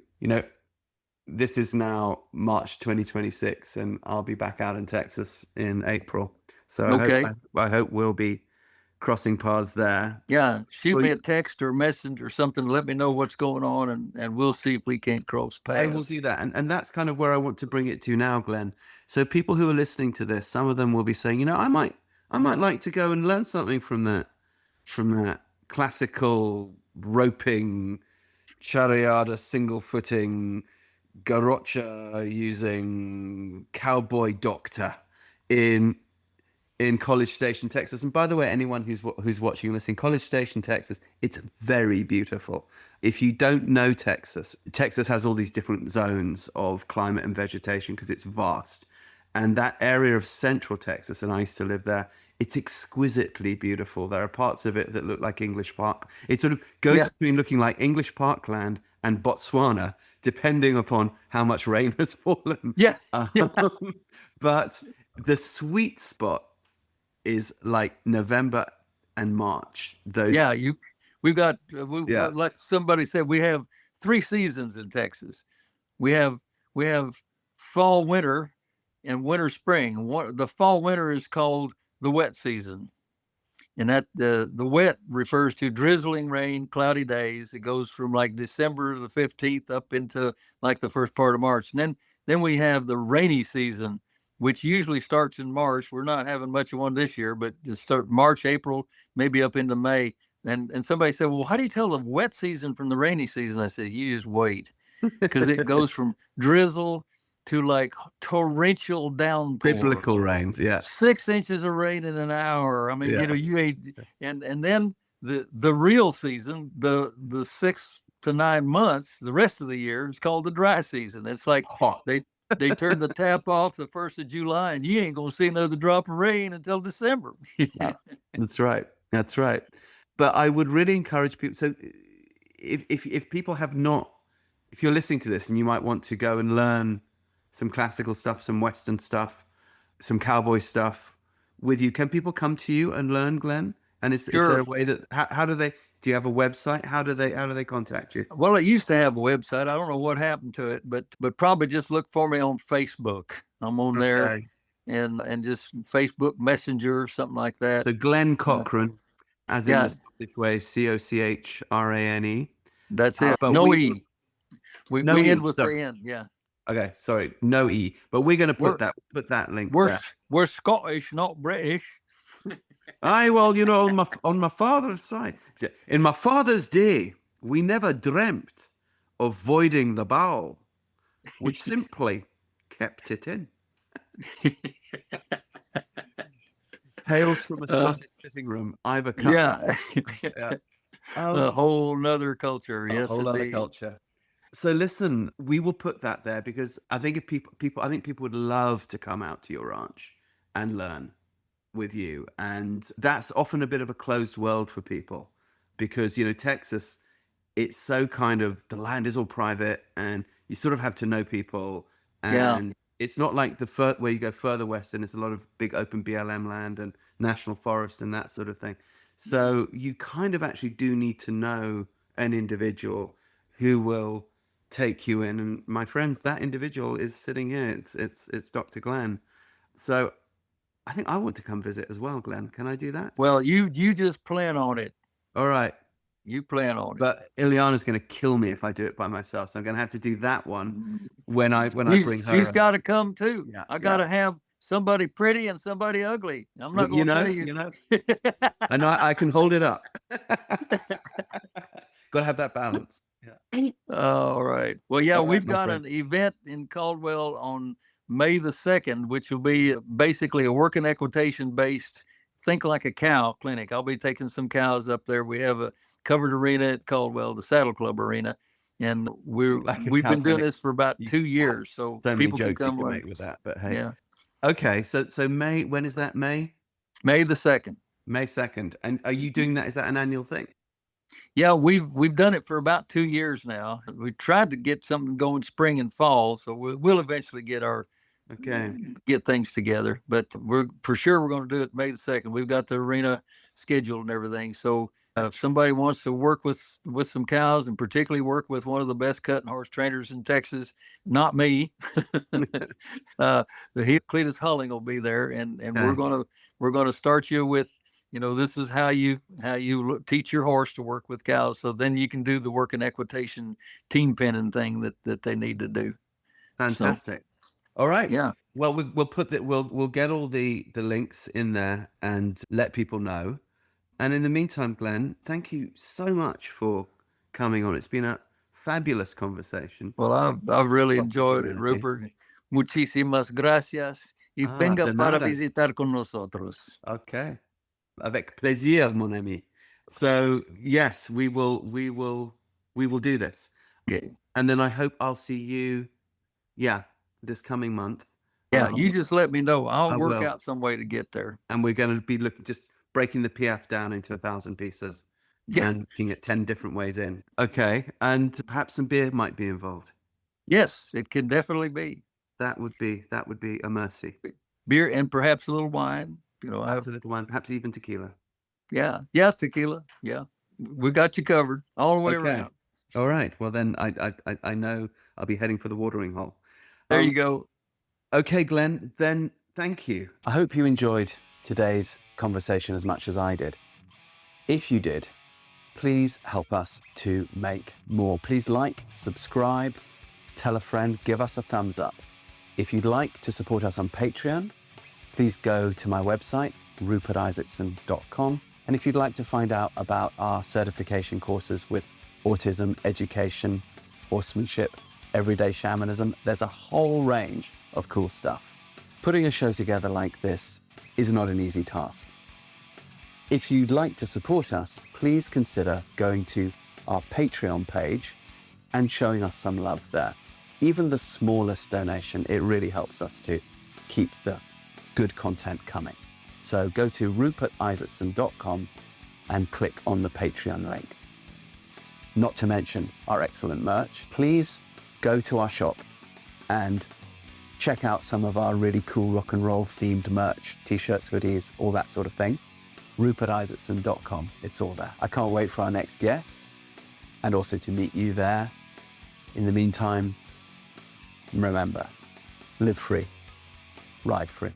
This is now March 2026, and I'll be back out in Texas in April. So I hope we'll be crossing paths there. Yeah, shoot me a text or message or something. Let me know what's going on, and we'll see if we can't cross paths. I will do that, and that's kind of where I want to bring it to now, Glenn. So people who are listening to this, some of them will be saying, I might like to go and learn something from that classical roping, charrería, single footing, garrocha using cowboy doctor in College Station, Texas. And by the way, anyone who's watching and listening, College Station, Texas, it's very beautiful. If you don't know Texas has all these different zones of climate and vegetation because it's vast. And that area of central Texas, and I used to live there, it's exquisitely beautiful. There are parts of it that look like English Park. It sort of goes between looking like English Parkland and Botswana, depending upon how much rain has fallen. Yeah. But the sweet spot is like November and March. We've got like somebody said, we have 3 seasons in Texas. We have fall, winter, and winter, spring. The fall, winter is called the wet season, and that the wet refers to drizzling rain, cloudy days. It goes from like December the 15th up into like the first part of March, and then we have the rainy season, which usually starts in March. We're not having much of one this year, but just start March, April, maybe up into May. And somebody said, well, how do you tell the wet season from the rainy season? I said, you just wait, because it goes from drizzle to like torrential downpour. Biblical rains, 6 inches of rain in an hour. I mean, you ain't, and then the real season, the 6 to 9 months, the rest of the year is called the dry season. It's like hot. They turn the tap off the 1st of July, and you ain't gonna see another drop of rain until December. That's right. But I would really encourage people. So if people have not, if you're listening to this and you might want to go and learn some classical stuff, some Western stuff, some cowboy stuff with you, can people come to you and learn, Glenn? And is there a way that, how do they, do you have a website? How do they contact you? Well, it used to have a website. I don't know what happened to it, but probably just look for me on Facebook. I'm on there, and just Facebook Messenger or something like that. The Glenn Cochran, as in the Scottish way, Cochrane. That's it. But no E. We end with the N. Yeah. Okay, sorry, no E. But we're going to put that link. We're Scottish, not British. Aye, well, on my father's side, in my father's day, we never dreamt of voiding the bow which simply kept it in. Tales from a sausage sitting room, Ivor Cutter. Yeah. Oh, A whole nother culture. a Yes, whole other indeed. culture. So listen, we will put that there because I think if people, I think people would love to come out to your ranch and learn with you, and that's often a bit of a closed world for people because Texas, it's so kind of the land is all private, and you sort of have to know people, Yeah. and it's not like where you go further west and it's a lot of big open BLM land and national forest and that sort of thing. So you kind of actually do need to know an individual who will take you in. And my friends, that individual is sitting here. It's Dr. Glenn. So I think I want to come visit as well, Glenn. Can I do that? Well, you just plan on it. All right. You plan on it. But Ileana's going to kill me if I do it by myself. So I'm going to have to do that one when I bring her. She's got to come too. Yeah, I got to have somebody pretty and somebody ugly. I'm not going to tell you. I know I can hold it up. Got to have that balance. Yeah. All right. Well, yeah, All right, we've my got friend. an event in Caldwell on May the 2nd, which will be basically a working equitation based think like a cow clinic. I'll be taking some cows up there. We have a covered arena at Caldwell, the Saddle Club arena, and we've been doing this for about 2 years, so people can come you can make with that. But hey, yeah. Okay, so May. When is that? May the 2nd. May 2nd. And are you doing that? Is that an annual thing? Yeah, we've done it for about 2 years now. We tried to get something going spring and fall, so we'll eventually get things together. But we're going to do it May the 2nd. We've got the arena scheduled and everything. So if somebody wants to work with some cows, and particularly work with one of the best cutting horse trainers in Texas, not me, Cletus Hulling will be there, and Okay. we're gonna start you with, this is how you teach your horse to work with cows. So then you can do the working equitation team penning thing that they need to do. Fantastic. All right. Yeah. Well, we'll put that. We'll get all the links in there and let people know. And in the meantime, Glenn, thank you so much for coming on. It's been a fabulous conversation. Well, I've really enjoyed it, Rupert. Muchísimas gracias y venga de para nada. visitar con nosotros. Okay. Avec plaisir, mon ami. So yes, we will do this. Okay. And then I hope I'll see you, this coming month. Yeah, you just let me know. I'll work will. out some way to get there. And we're going to be just breaking the PF down into 1,000 pieces. Yeah. And looking at 10 different ways in. Okay. And perhaps some beer might be involved. Yes, it could definitely be. That would be a mercy. Beer and perhaps a little wine. I have a little wine, perhaps even tequila. Yeah, tequila. Yeah, we got you covered all the way around. All right. Well, then I know I'll be heading for the watering hole. There you go. Okay, Glenn. Then thank you. I hope you enjoyed today's conversation as much as I did. If you did, please help us to make more. Please like, subscribe, tell a friend, give us a thumbs up. If you'd like to support us on Patreon, please go to my website, rupertisaacson.com. And if you'd like to find out about our certification courses with autism, education, horsemanship, everyday shamanism, there's a whole range of cool stuff. Putting a show together like this is not an easy task. If you'd like to support us, please consider going to our Patreon page and showing us some love there. Even the smallest donation, it really helps us to keep the good content coming. So go to rupertisaacson.com and click on the Patreon link. Not to mention our excellent merch. Please go to our shop and check out some of our really cool rock and roll themed merch, t-shirts, hoodies, all that sort of thing. rupertisaacson.com, it's all there. I can't wait for our next guest and also to meet you there. In the meantime, remember, live free, ride free.